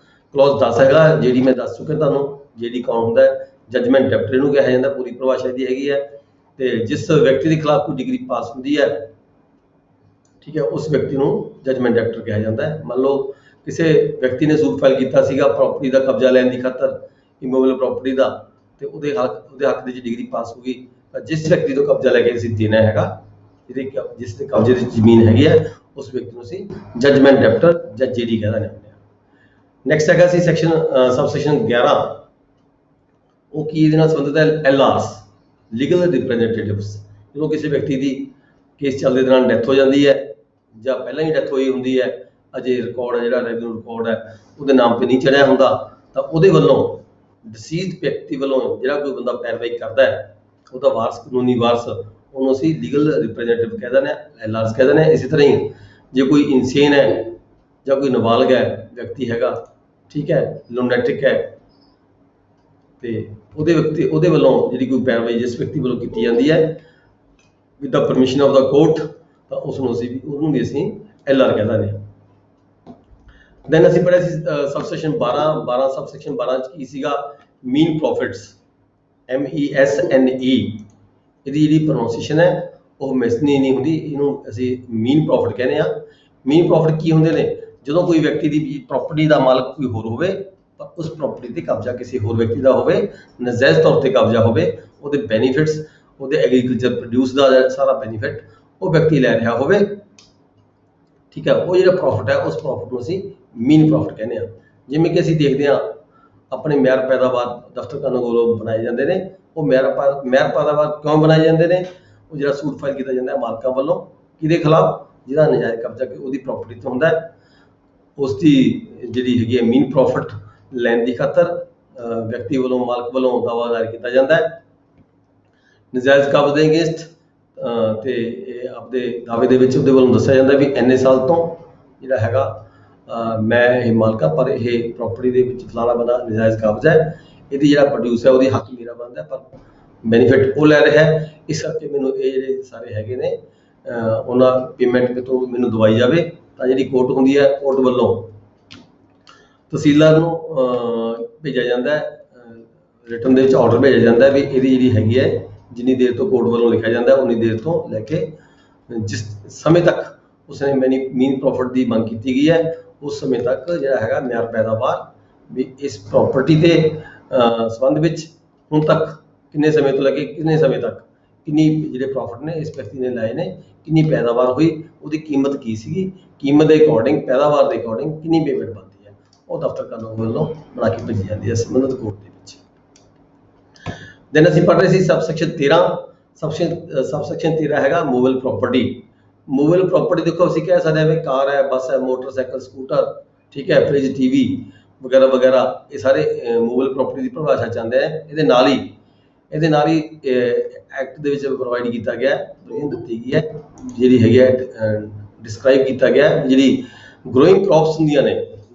ਕਲੌਜ਼ 10 ਹੈਗਾ, ਜਿਹੜੀ ਮੈਂ ਦੱਸ ਚੁੱਕਿਆ ਤੁਹਾਨੂੰ, ਜਿਹੜੀ ਕੌਣ ਹੁੰਦਾ ਹੈ ਜਜਮੈਂਟ ਡੈਪਟਰ ਇਹਨੂੰ ਕਿਹਾ ਜਾਂਦਾ, ਪੂਰੀ ਪਰਿਭਾਸ਼ਾ ਦੀ ਹੈਗੀ ਹੈ। ਤੇ ਜਿਸ ਵਿਅਕਤੀ ਦੇ ਖਿਲਾਫ ਕੋਈ ਡਿਗਰੀ ਪਾਸ ਹੁੰਦੀ ਹੈ, ਠੀਕ ਹੈ, ਉਸ ਵਿਅਕਤੀ ਨੂੰ ਜਜਮੈਂਟ ਡੈਪਟਰ ਕਿਹਾ ਜਾਂਦਾ ਹੈ। ਮੰਨ ਲਓ ਕਿਸੇ ਵਿਅਕਤੀ ਨੇ ਸੂਟ ਫਾਈਲ ਕੀਤਾ ਸੀਗਾ ਪ੍ਰਾਪਰਟੀ ਦਾ ਕਬਜ਼ਾ ਲੈਣ ਦੀ ਖਾਤਰ, ਇਮੂਵੇਬਲ ਪ੍ਰਾਪਰਟੀ ਦਾ, ਤੇ ਉਹਦੇ ਹੱਕ ਦੇ ਵਿੱਚ ਡਿਗਰੀ ਪਾਸ ਹੋ ਗਈ ਤਾਂ ਜਿਸ ਵਿਅਕਤੀ ਤੋਂ ਕਬਜ਼ਾ ਲੈ ਕੇ ਅਸੀਂ ਦੇਣਾ ਹੈਗਾ, ਜਿਸ ਦੇ ਕਬਜ਼ੇ ਦੀ ਜ਼ਮੀਨ ਹੈਗੀ ਹੈ, ਉਸ ਵਿਅਕਤੀ ਨੂੰ ਅਸੀਂ ਜਜਮੈਂਟ ਡੈਪਟਰ ਜਾਂ ਜੇਡੀ ਕਹਿ ਦਿੰਦੇ ਹਾਂ। ਨੈਕਸਟ ਹੈਗਾ ਸੀ ਸਬਸੈਕਸ਼ਨ 11, ਉਹ ਕੀ ਇਹਦੇ ਨਾਲ ਸੰਬੰਧਿਤ ਹੈ, LRs ਲੀਗਲ ਰਿਪਰੈਜ਼ੈਂਟੇਟਿਵਸ। ਜਦੋਂ ਕਿਸੇ ਵਿਅਕਤੀ ਦੀ ਕੇਸ ਚੱਲਦੇ ਦੌਰਾਨ ਡੈਥ ਹੋ ਜਾਂਦੀ ਹੈ ਜਾਂ ਪਹਿਲਾਂ ਹੀ ਡੈਥ ਹੋਈ ਹੁੰਦੀ ਹੈ, ਅਜੇ ਰਿਕਾਰਡ ਜਿਹੜਾ ਰੈਵਨਿਊ ਰਿਕਾਰਡ ਹੈ ਉਹਦੇ ਨਾਮ ਤੇ ਨਹੀਂ ਚੜਿਆ ਹੁੰਦਾ, ਤਾਂ ਉਹਦੇ ਵੱਲੋਂ ਡਿਸੀਜ਼ਡ ਵਿਅਕਤੀ ਵੱਲੋਂ ਜਿਹੜਾ ਕੋਈ ਬੰਦਾ ਪੈਰਵਾਈ ਕਰਦਾ ਹੈ, ਉਹਦਾ ਵਾਰਸ, ਕਾਨੂੰਨੀ ਵਾਰਸ, ਉਹਨੂੰ ਅਸੀਂ ਲੀਗਲ ਰਿਪਰੈਜ਼ੈਂਟੇਟਿਵ ਕਹਿ ਦਿੰਦੇ ਹਾਂ, LRs ਕਹਿ ਦਿੰਦੇ ਹਾਂ। ਇਸੇ ਤਰ੍ਹਾਂ ਹੀ ਜੇ ਕੋਈ ਇਨਸੇਨ ਹੈ ਜਾਂ ਕੋਈ ਨਾਬਾਲਗ ਹੈ ਵਿਅਕਤੀ ਹੈਗਾ, ਠੀਕ ਹੈ, ਲੂਨੈਟਿਕ ਹੈ, ਤੇ ਉਹਦੇ ਵੱਲੋਂ ਜਿਹੜੀ ਕੋਈ ਪੈਰਵਾਈ ਜਿਸ ਵਿਅਕਤੀ ਵੱਲੋਂ ਕੀਤੀ ਜਾਂਦੀ ਹੈ with the permission of the court, ਤਾਂ ਉਹਨੂੰ ਵੀ ਅਸੀਂ LR ਕਹਿ ਦਿੰਦੇ ਹਾਂ। ਦੈਨ ਅਸੀਂ ਪੜ੍ਹਿਆ ਸੀ ਸਬਸੈਕਸ਼ਨ 12 ਸਬਸੈਕਸ਼ਨ 12 ਚ ਕੀ ਸੀਗਾ, ਮੀਨ ਪ੍ਰੋਫਿਟਸ, MESNE। ਇਹਦੀ ਜਿਹੜੀ ਪ੍ਰੋਨਾਂਸੀਏਸ਼ਨ ਹੈ ਉਹ ਮੈਸਨੀ ਨਹੀਂ ਹੁੰਦੀ, ਇਹਨੂੰ ਅਸੀਂ ਮੀਨ ਪ੍ਰੋਫਿਟ ਕਹਿੰਦੇ ਹਾਂ। ਮੀਨ ਪ੍ਰੋਫਿਟ ਕੀ ਹੁੰਦੇ ਨੇ, ਜਦੋਂ ਕੋਈ ਵਿਅਕਤੀ ਦੀ ਪ੍ਰਾਪਰਟੀ ਦਾ ਮਾਲਕ ਕੋਈ ਹੋਰ ਹੋਵੇ ਤਾਂ ਉਸ ਪ੍ਰਾਪਰਟੀ ਤੇ ਕਬਜ਼ਾ ਕਿਸੇ ਹੋਰ ਵਿਅਕਤੀ ਦਾ ਹੋਵੇ, ਨਜਾਇਜ਼ ਤੌਰ ਤੇ ਕਬਜ਼ਾ ਹੋਵੇ, ਉਹਦੇ ਬੈਨੀਫਿਟਸ, ਉਹਦੇ ਐਗਰੀਕਲਚਰ ਪ੍ਰੋਡਿਊਸ ਦਾ ਸਾਰਾ ਬੈਨੀਫਿਟ ਉਹ ਵਿਅਕਤੀ ਲੈ ਰਿਹਾ ਹੋਵੇ, ਠੀਕ ਹੈ, ਉਹ ਜਿਹੜਾ ਪ੍ਰੋਫਿਟ ਹੈ ਉਸ ਪ੍ਰੋਫਿਟ ਨੂੰ ਅਸੀਂ ਮੀਨ ਪ੍ਰੋਫਿਟ ਕਹਿੰਦੇ ਹਾਂ। ਜਿਵੇਂ ਕਿ ਅਸੀਂ ਦੇਖਦੇ ਹਾਂ ਆਪਣੇ ਮਿਆਰ ਪੈਦਾਵਾਰ ਦਫ਼ਤਰਖਾਨੇ ਵੱਲੋਂ ਬਣਾਏ ਜਾਂਦੇ ਨੇ, ਉਹ ਮਿਆਰ ਪੈਦਾਵਾਰ ਕਿਉਂ ਬਣਾਏ ਜਾਂਦੇ ਨੇ, ਉਹ ਜਿਹੜਾ ਸੂਟ ਫਾਈਲ ਕੀਤਾ ਜਾਂਦਾ ਮਾਲਕਾਂ ਵੱਲੋਂ ਕਿਹਦੇ ਖਿਲਾਫ, ਜਿਹਦਾ ਨਜਾਇਜ਼ ਕਬਜ਼ਾ ਉਹਦੀ ਪ੍ਰਾਪਰਟੀ ਤੇ ਹੁੰਦਾ ਹੈ, ਉਸ ਦੀ ਜਿਹੜੀ ਹੈਗੀ ਹੈ ਮੀਨ ਪ੍ਰੋਫਿਟ ਲੈਣ ਦੀ ਖਾਤਰ ਵਿਅਕਤੀ ਵੱਲੋਂ ਮਾਲਕ ਵੱਲੋਂ ਦਾਅਵਾ ਦਾਇਰ ਕੀਤਾ ਜਾਂਦਾ ਹੈ ਨਜਾਇਜ਼ ਕਬਜ਼ੇ ਦੇ ਅਗੇਂਸਟ, ਤੇ ਇਹ ਆਪਦੇ ਦਾਅਵੇ ਦੇ ਵਿੱਚ ਉਹਦੇ ਵੱਲੋਂ ਦੱਸਿਆ ਜਾਂਦਾ ਵੀ ਇੰਨੇ ਸਾਲ ਤੋਂ ਜਿਹੜਾ ਹੈਗਾ ਮੈਂ ਇਹ ਮਾਲਕ ਹਾਂ, ਪਰ ਇਹ ਪ੍ਰਾਪਰਟੀ ਦੇ ਵਿੱਚ ਫਲਾਣਾ ਬੰਦਾ ਨਜਾਇਜ਼ ਕਬਜ਼ਾ ਹੈ, ਇਹਦੀ ਜਿਹੜਾ ਪ੍ਰੋਡਿਊਸ ਹੈ ਉਹਦੀ ਹੱਕ ਮੇਰਾ ਬਣਦਾ, ਪਰ ਬੈਨੀਫਿਟ ਉਹ ਲੈ ਰਿਹਾ ਹੈ, ਇਸ ਕਰਕੇ ਮੈਨੂੰ ਇਹ ਜਿਹੜੇ ਸਾਰੇ ਹੈਗੇ ਨੇ ਉਹਨਾਂ ਪੇਮੈਂਟ ਤੋਂ ਮੈਨੂੰ ਦਵਾਈ ਜਾਵੇ। ਤਾਂ ਜਿਹੜੀ ਕੋਰਟ ਹੁੰਦੀ ਹੈ, ਕੋਰਟ ਵੱਲੋਂ ਤਹਿਸੀਲਦਾਰ ਨੂੰ ਭੇਜਿਆ ਜਾਂਦਾ ਹੈ, ਰਿਟਨ ਦੇ ਵਿੱਚ ਆਰਡਰ ਭੇਜਿਆ ਜਾਂਦਾ ਵੀ ਇਹਦੀ ਜਿਹੜੀ ਹੈਗੀ ਹੈ ਜਿੰਨੀ ਦੇਰ ਤੋਂ ਕੋਰਟ ਵੱਲੋਂ ਲਿਖਿਆ ਜਾਂਦਾ ਉਨੀ ਦੇਰ ਤੋਂ ਲੈ ਕੇ ਜਿਸ ਸਮੇਂ ਤੱਕ ਉਸਨੇ ਮੀਨ ਪ੍ਰੋਫਿਟ ਦੀ ਮੰਗ ਕੀਤੀ ਗਈ ਹੈ ਉਸ ਸਮੇਂ ਤੱਕ ਜਿਹੜਾ ਹੈਗਾ ਮਿਆਰ ਪੈਦਾਵਾਰ ਵੀ ਇਸ ਪ੍ਰਾਪਰਟੀ ਦੇ ਸੰਬੰਧ ਵਿੱਚ ਹੁਣ ਤੱਕ ਕਿੰਨੇ ਸਮੇਂ ਤੋਂ ਲੈ ਕੇ ਕਿੰਨੇ ਸਮੇਂ ਤੱਕ ਕਿੰਨੀ ਜਿਹੜੇ ਪ੍ਰੋਫਿਟ ਨੇ ਇਸ ਵਿਅਕਤੀ ਨੇ ਲਾਏ ਨੇ, ਕਿੰਨੀ ਪੈਦਾਵਾਰ ਹੋਈ, ਉਹਦੀ ਕੀਮਤ ਕੀ ਸੀਗੀ, ਕੀਮਤ ਦੇ ਅਕੋਰਡਿੰਗ ਪੈਦਾਵਾਰ ਦੇ ਅਕੋਰਡਿੰਗ ਕਿੰਨੀ ਪੇਮੈਂਟ ਬਣਦੀ ਹੈ, ਉਹ ਦਫ਼ਤਰਖਾਨੇ ਵੱਲੋਂ ਬਣਾ ਕੇ ਭੇਜੀ ਜਾਂਦੀ ਹੈ ਸੰਬੰਧਿਤ ਕੋਰਟ ਦੇ ਵਿੱਚ। ਦੈਨ ਅਸੀਂ ਪੜ੍ਹ ਰਹੇ ਸੀ ਸਬਸੈਕਸ਼ਨ 13। ਸਬਸੈਕਸ਼ਨ 13 ਹੈਗਾ ਮੂਵੇਬਲ ਪ੍ਰਾਪਰਟੀ। ਮੂਵੇਬਲ ਪ੍ਰਾਪਰਟੀ ਦੇਖੋ ਅਸੀਂ ਕਹਿ ਸਕਦੇ ਹਾਂ ਵੀ ਕਾਰ ਹੈ, ਬੱਸ ਹੈ, ਮੋਟਰਸਾਈਕਲ, ਸਕੂਟਰ, ਠੀਕ ਹੈ, ਫ੍ਰਿਜ, TV ਵਗੈਰਾ ਵਗੈਰਾ, ਇਹ ਸਾਰੇ ਮੂਵੇਬਲ ਪ੍ਰਾਪਰਟੀ ਦੀ ਪਰਿਭਾਸ਼ਾ ਚ ਆਉਂਦੇ ਹੈ। ਇਹਦੇ ਨਾਲ ਹੀ ਐਕਟ ਦੇ ਵਿੱਚ ਪ੍ਰੋਵਾਈਡ ਕੀਤਾ ਗਿਆ, ਦਿੱਤੀ ਗਈ ਹੈ, ਜਿਹੜੀ ਹੈਗੀ ਹੈ ਡਿਸਕ੍ਰਾਈਬ ਕੀਤਾ ਗਿਆ ਜਿਹੜੀ ਗਰੋਇੰਗ ਕ੍ਰੌਪਸ ਹੁੰਦੀਆਂ ਨੇ,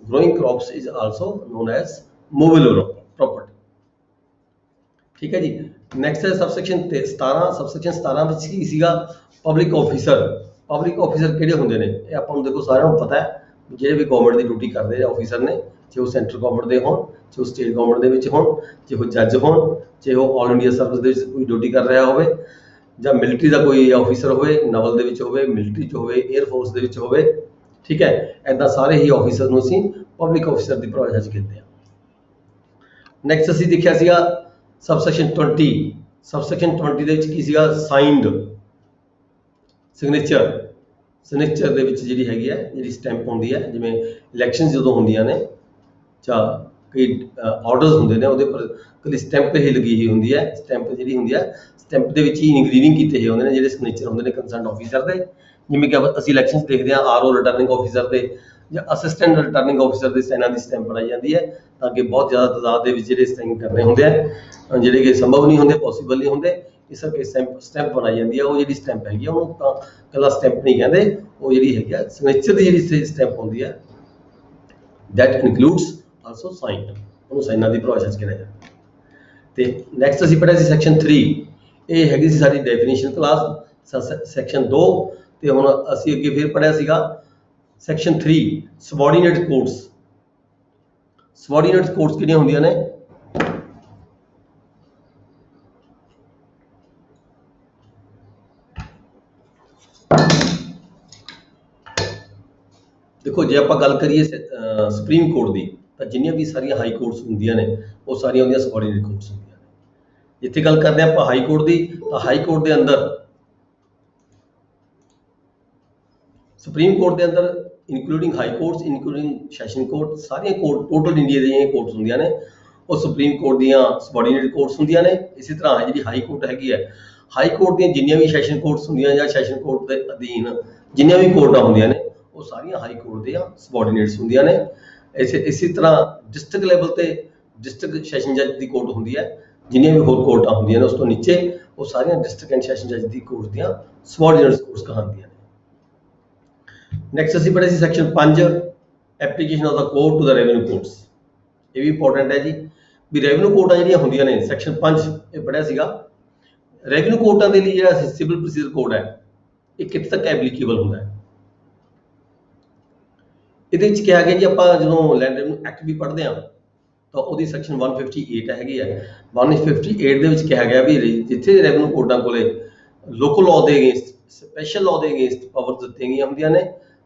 growing crops is also non as movable property, ਠੀਕ ਹੈ ਜੀ। ਨੈਕਸਟ ਹੈ ਸਬਸੈਕਸ਼ਨ 17। ਸਬਸੈਕਸ਼ਨ 17 ਵਿੱਚ ਕੀ ਸੀਗਾ, ਪਬਲਿਕ ਆਫਿਸਰ। ਪਬਲਿਕ ਆਫਿਸਰ ਕਿਹੜੇ ਹੁੰਦੇ ਨੇ, ਇਹ ਆਪਾਂ ਨੂੰ ਦੇਖੋ ਸਾਰਿਆਂ ਨੂੰ ਪਤਾ ਹੈ, ਜਿਹੜੇ ਵੀ ਗਵਰਨਮੈਂਟ ਦੀ ਡਿਊਟੀ ਕਰਦੇ ਆਫਿਸਰ ਨੇ, ਚਾਹੇ ਉਹ ਸੈਂਟਰਲ ਗਵਰਨਮੈਂਟ ਦੇ ਹੋਣ, ਚਾਹੇ ਉਹ ਸਟੇਟ ਗਵਰਨਮੈਂਟ ਦੇ ਵਿੱਚ ਹੋਣ, ਚਾਹੇ ਉਹ ਜੱਜ ਹੋਣ, ਚਾਹੇ ਉਹ ਆਲ ਇੰਡੀਆ ਸਰਵਿਸ ਦੇ ਵਿੱਚ ਕੋਈ ਡਿਊਟੀ ਕਰ ਰਿਹਾ ਹੋਵੇ, ਜਾਂ ਮਿਲਟਰੀ ਦਾ ਕੋਈ ਆਫਿਸਰ ਹੋਵੇ, ਨਵਲ ਦੇ ਵਿੱਚ ਹੋਵੇ, ਮਿਲਟਰੀ 'ਚ ਹੋਵੇ, 에ਅਰ ਫੋਰਸ ਦੇ ਵਿੱਚ ਹੋਵੇ, ਠੀਕ ਹੈ, ਇੱਦਾਂ ਸਾਰੇ ਹੀ ਆਫਿਸਰ ਨੂੰ ਅਸੀਂ ਪਬਲਿਕ ਆਫਿਸਰ ਦੀ ਪਰਿਭਾਸ਼ਾ 'ਚ ਕਹਿੰਦੇ ਹਾਂ। ਨੈਕਸਟ ਅਸੀਂ ਦੇਖਿਆ ਸੀਗਾ सबसੈਕਸ਼ਨ 20 ਦੇ ਵਿੱਚ ਕੀ ਸੀਗਾ, ਸਾਈਨਡ ਸਿਗਨੇਚਰ ਦੇ ਵਿੱਚ ਜਿਹੜੀ ਹੈਗੀ ਹੈ, ਜਿਹੜੀ ਸਟੈਂਪ ਹੁੰਦੀ ਹੈ, ਜਿਵੇਂ ਇਲੈਕਸ਼ਨ ਜਦੋਂ ਹੁੰਦੀਆਂ ਨੇ ਜਾਂ ਕਈ ਆਰਡਰਸ ਹੁੰਦੇ ਨੇ, ਉਹਦੇ ਉੱਪਰ ਕੱਲੀ ਸਟੈਂਪ ਹੀ ਲੱਗੀ ਹੋਈ ਹੁੰਦੀ ਹੈ। ਸਟੈਂਪ ਜਿਹੜੀ ਹੁੰਦੀ ਹੈ, ਸਟੈਂਪ ਦੇ ਵਿੱਚ ਹੀ ਇਨਗਰੀਵਿੰਗ ਕੀਤੇ ਹੋਏ ਹੁੰਦੇ ਨੇ ਜਿਹੜੇ ਸਿਗਨੇਚਰ ਹੁੰਦੇ ਨੇ ਕੰਸਰਨਡ ਆਫੀਸਰ ਦੇ। ਜਿਵੇਂ ਕਿ ਅਸੀਂ ਇਲੈਕਸ਼ਨ ਦੇਖਦੇ ਹਾਂ, ਆਰਓ ਰਿਟਰਨਿੰਗ ਆਫੀਸਰ ਦੇ ਜਾਂ ਅਸਿਸਟੈਂਟ ਰਿਟਰਨਿੰਗ ਆਫੀਸਰ ਦੇ ਸਾਈਨਾਂ ਦੀ ਸਟੈਂਪ ਬਣਾਈ ਜਾਂਦੀ ਹੈ, ਤਾਂ ਕਿ ਬਹੁਤ ਜ਼ਿਆਦਾ ਤਾਦਾਦ ਦੇ ਵਿੱਚ ਜਿਹੜੇ ਸਾਈਨ ਕਰਨੇ ਹੁੰਦੇ ਆ, ਜਿਹੜੇ ਕਿ ਸੰਭਵ ਨਹੀਂ ਹੁੰਦੇ, ਪੋਸੀਬਲ ਨਹੀਂ ਹੁੰਦੇ, ਇਸ ਕਰਕੇ ਸਟੈਂਪ ਬਣਾਈ ਜਾਂਦੀ ਹੈ। ਉਹ ਜਿਹੜੀ ਸਟੈਂਪ ਹੈਗੀ ਆ, ਉਹਨੂੰ ਤਾਂ ਇਕੱਲਾ ਸਟੈਂਪ ਨਹੀਂ ਕਹਿੰਦੇ, ਉਹ ਜਿਹੜੀ ਹੈਗੀ ਆ ਸਿਗਨੇਚਰ ਦੀ ਜਿਹੜੀ ਸਟੈਂਪ ਹੁੰਦੀ ਹੈ, ਦੈਟ ਇਨਕਲੂਡਸ ਆਲਸੋ ਸਾਈਨ, ਉਹਨੂੰ ਸਾਈਨਾਂ ਦੀ ਪਰਿਭਾਸ਼ਾ 'ਚ ਕਿਹਾ ਜਾਂਦਾ। ਤੇ ਨੈਕਸਟ ਅਸੀਂ ਪੜ੍ਹਿਆ ਸੀ ਸੈਕਸ਼ਨ 3, ਇਹ ਹੈਗੀ ਸੀ ਸਾਡੀ ਡੈਫੀਨੇਸ਼ਨ ਕਲਾਸ ਸੈਕਸ਼ਨ 2। ਤੇ ਹੁਣ ਅਸੀਂ ਅੱਗੇ ਫਿਰ ਪੜ੍ਹਿਆ ਸੀਗਾ section 3 subordinate codes. Subordinate codes ਕਿਹੜੀਆਂ ਹੁੰਦੀਆਂ ਨੇ? ਦੇਖੋ, ਜੇ ਆਪਾਂ ਗੱਲ ਕਰੀਏ ਸੁਪਰੀਮ ਕੋਰਟ ਦੀ, ਤਾਂ ਜਿੰਨੀਆਂ ਵੀ ਸਾਰੀਆਂ ਹਾਈ ਕੋਰਟਸ ਹੁੰਦੀਆਂ ਨੇ, ਉਹ ਸਾਰੀਆਂ ਹੁੰਦੀਆਂ ਸਬਆਰਡੀਨੇਟ ਕੋਰਟਸ ਹੁੰਦੀਆਂ ਨੇ। ਜਿੱਥੇ ਗੱਲ ਕਰਦੇ ਹਾਂ ਆਪਾਂ ਹਾਈ ਕੋਰਟ ਦੀ, ਤਾਂ ਹਾਈ ਕੋਰਟ ਦੇ ਅੰਦਰ, ਸੁਪਰੀਮ ਕੋਰਟ ਦੇ ਅੰਦਰ including high courts, including session court, ਸਾਰੀਆਂ ਕੋਰਟ ਟੋਟਲ ਇੰਡੀਆ ਦੀਆਂ ਕੋਰਟਸ ਹੁੰਦੀਆਂ ਨੇ, ਉਹ ਸੁਪਰੀਮ ਕੋਰਟ ਦੀਆਂ ਸਬਆਰਡੀਨੇਟ ਕੋਰਟਸ ਹੁੰਦੀਆਂ ਨੇ। ਇਸੇ ਤਰ੍ਹਾਂ ਜਿਹੜੀ ਹਾਈ ਕੋਰਟ ਹੈਗੀ ਹੈ, ਹਾਈ ਕੋਰਟ ਦੀਆਂ ਜਿੰਨੀਆਂ ਵੀ ਸੈਸ਼ਨ ਕੋਰਟਸ ਹੁੰਦੀਆਂ ਜਾਂ ਸੈਸ਼ਨ ਕੋਰਟ ਦੇ ਅਧੀਨ ਜਿੰਨੀਆਂ ਵੀ ਕੋਰਟਾਂ ਹੁੰਦੀਆਂ ਨੇ, ਉਹ ਸਾਰੀਆਂ ਹਾਈ ਕੋਰਟ ਦੀਆਂ ਸਬਆਰਡੀਨੇਟਸ ਹੁੰਦੀਆਂ ਨੇ। ਇਸੇ ਤਰ੍ਹਾਂ ਡਿਸਟ੍ਰਿਕਟ ਲੈਵਲ ਤੇ ਡਿਸਟ੍ਰਿਕਟ ਸੈਸ਼ਨ ਜੱਜ ਦੀ ਕੋਰਟ ਹੁੰਦੀ ਹੈ। ਜਿੰਨੀਆਂ ਵੀ ਹੋਰ ਕੋਰਟਾਂ ਹੁੰਦੀਆਂ ਨੇ ਉਸ ਤੋਂ ਨੀਚੇ, ਉਹ ਸਾਰੀਆਂ ਡਿਸਟ੍ਰਿਕਟ ਐਂਡ ਸੈਸ਼ਨ ਜੱਜ ਦੀ ਕੋਰਟ ਦੀਆਂ ਸਬਆਰਡੀਨੇਟ ਕੋਰਟਸ ਕਹਾਉਂਦੀਆਂ ਨੇ। ਨੈਕਸਟ ਅਸੀਂ ਪੜ੍ਹਿਆ ਸੀ section 5 application of the code to the revenue courts. ਇਹ ਵੀ ਇੰਪੋਰਟੈਂਟ ਹੈ ਜੀ, ਵੀ ਰੈਵਨਿਊ ਕੋਰਟਾਂ ਜਿਹੜੀਆਂ ਹੁੰਦੀਆਂ ਨੇ, ਸੈਕਸ਼ਨ 5 ਇਹ ਪੜ੍ਹਿਆ ਸੀਗਾ। ਰੈਵਨਿਊ ਕੋਰਟਾਂ ਦੇ ਲਈ ਜਿਹੜਾ ਸਿਵਲ ਪ੍ਰੋਸੀਜਰ ਕੋਡ ਹੈ, ਇਹ ਕਿੱਥੇ ਤੱਕ ਐਪਲੀਕੇਬਲ ਹੁੰਦਾ ਹੈ? ਇਹਦੇ ਵਿੱਚ ਕਿਹਾ ਗਿਆ ਜੀ, ਆਪਾਂ ਜਦੋਂ ਲੈਂਡ ਰੈਵਨਿਊ ਐਕਟ ਵੀ ਪੜ੍ਹਦੇ ਹਾਂ, ਤਾਂ ਉਹਦੀ ਸੈਕਸ਼ਨ 158 ਹੈਗੀ ਹੈ। 158 ਦੇ ਵਿੱਚ ਕਿਹਾ ਗਿਆ ਵੀ ਜਿੱਥੇ ਰੈਵਨਿਊ ਕੋਰਟਾਂ ਕੋਲੇ ਲੋਕਲ ਲਾਅ ਦੇ ਅਗੇਂਸਟ, ਸਪੈਸ਼ਲ ਲਾਅ ਦੇ ਅਗੇਂਸਟ ਪਾਵਰ ਦਿੱਤੀਆਂ ਗਈਆਂ ਹੁੰਦੀਆਂ ਨੇ,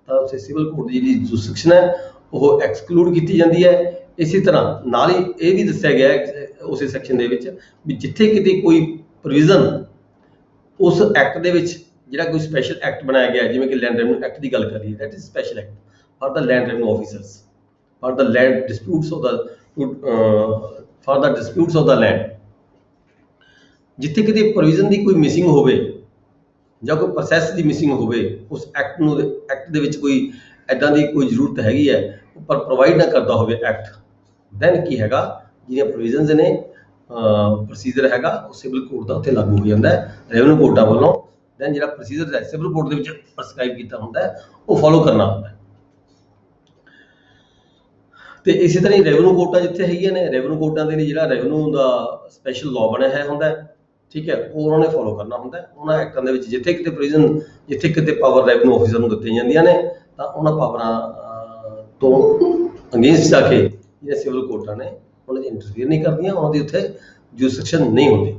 ਤਾਂ ਉੱਥੇ ਸਿਵਲ ਕੋਰਟ ਦੀ ਜਿਹੜੀ ਜੁਰਿਸਡਿਕਸ਼ਨ ਹੈ ਉਹ ਐਕਸਕਲੂਡ ਕੀਤੀ ਜਾਂਦੀ ਹੈ। ਇਸੇ ਤਰ੍ਹਾਂ ਨਾਲ ਹੀ ਇਹ ਵੀ ਦੱਸਿਆ ਗਿਆ ਹੈ ਉਸੇ ਸੈਕਸ਼ਨ ਦੇ ਵਿੱਚ ਵੀ ਜਿੱਥੇ ਕਿਤੇ ਕੋਈ ਪ੍ਰੋਵੀਜ਼ਨ ਉਸ ਐਕਟ ਦੇ ਵਿੱਚ, ਜਿਹੜਾ ਕੋਈ ਸਪੈਸ਼ਲ ਐਕਟ ਬਣਾਇਆ ਗਿਆ, ਜਿਵੇਂ ਕਿ ਲੈਂਡ ਰੈਵਨਿਊ ਐਕਟ ਦੀ ਗੱਲ ਕਰੀਏ, that is special act for the land revenue officers, for the land disputes of the for the disputes of the land। ਜਿੱਥੇ ਕਿਤੇ ਪ੍ਰੋਵੀਜ਼ਨ ਦੀ ਕੋਈ ਮਿਸਿੰਗ ਹੋਵੇ ਜਾਂ ਕੋਈ ਪ੍ਰੋਸੈਸ ਦੀ ਮਿਸਿੰਗ ਹੋਵੇ, ਉਸ ਐਕਟ ਦੇ ਵਿੱਚ ਕੋਈ ਐਦਾਂ ਦੀ ਕੋਈ ਜ਼ਰੂਰਤ ਹੈਗੀ ਹੈ, ਪਰ ਪ੍ਰੋਵਾਈਡ ਨਾ ਕਰਦਾ ਹੋਵੇ ਐਕਟ, ਦੈਨ ਕੀ ਹੈਗਾ, ਜਿਹੜੀਆਂ ਪ੍ਰੋਵੀਜ਼ਨਸ ਨੇ, ਪ੍ਰੋਸੀਜਰ ਹੈਗਾ, ਉਹ ਸਿਵਲ ਕੋਰਟ ਦਾ ਉੱਥੇ ਲਾਗੂ ਹੋ ਜਾਂਦਾ ਹੈ ਰੈਵਨਿਊ ਕੋਰਟਾਂ ਵੱਲੋਂ। ਦੈਨ ਜਿਹੜਾ ਪ੍ਰੋਸੀਜਰ ਹੈ ਸਿਵਲ ਕੋਰਟ ਦੇ ਵਿੱਚ ਪ੍ਰਸਕ੍ਰਾਈਬ ਕੀਤਾ ਹੁੰਦਾ ਹੈ, ਉਹ ਫੋਲੋ ਕਰਨਾ ਹੁੰਦਾ ਹੈ। ਤੇ ਇਸੇ ਤਰ੍ਹਾਂ ਹੀ ਰੈਵਨਿਊ ਕੋਰਟਾਂ ਜਿੱਥੇ ਹੈਗੀਆਂ ਨੇ, ਰੈਵਨਿਊ ਕੋਰਟਾਂ ਦੇ ਲਈ ਜਿਹੜਾ ਰੈਵਨਿਊ ਦਾ ਸਪੈਸ਼ਲ ਲਾਅ ਬਣਿਆ ਹੈ ਹੁੰਦਾ ਹੈ, ਠੀਕ ਹੈ, ਉਹ ਉਹਨਾਂ ਨੇ ਫੋਲੋ ਕਰਨਾ ਹੁੰਦਾ ਹੈ। ਉਹਨਾਂ ਐਕਟਾਂ ਦੇ ਵਿੱਚ ਜਿੱਥੇ ਕਿਤੇ ਪ੍ਰੋਵੀਜ਼ਨ, ਜਿੱਥੇ ਕਿਤੇ ਪਾਵਰ ਰੈਵਨਿਊ ਆਫੀਸਰ ਨੂੰ ਦਿੱਤੀਆਂ ਜਾਂਦੀਆਂ ਨੇ, ਤਾਂ ਉਹਨਾਂ ਪਾਵਰਾਂ ਤੋਂ ਅਗੇਂਸਟ ਜਾ ਕੇ ਜਿਹੜੇ ਸਿਵਲ ਕੋਰਟਾਂ ਨੇ ਉਹਨਾਂ 'ਚ ਇੰਟਰਫੀਅਰ ਨਹੀਂ ਕਰਦੀਆਂ, ਉਹਨਾਂ ਦੀ ਉੱਥੇ ਜੁਰਿਸਡਿਕਸ਼ਨ ਨਹੀਂ ਹੁੰਦੀ।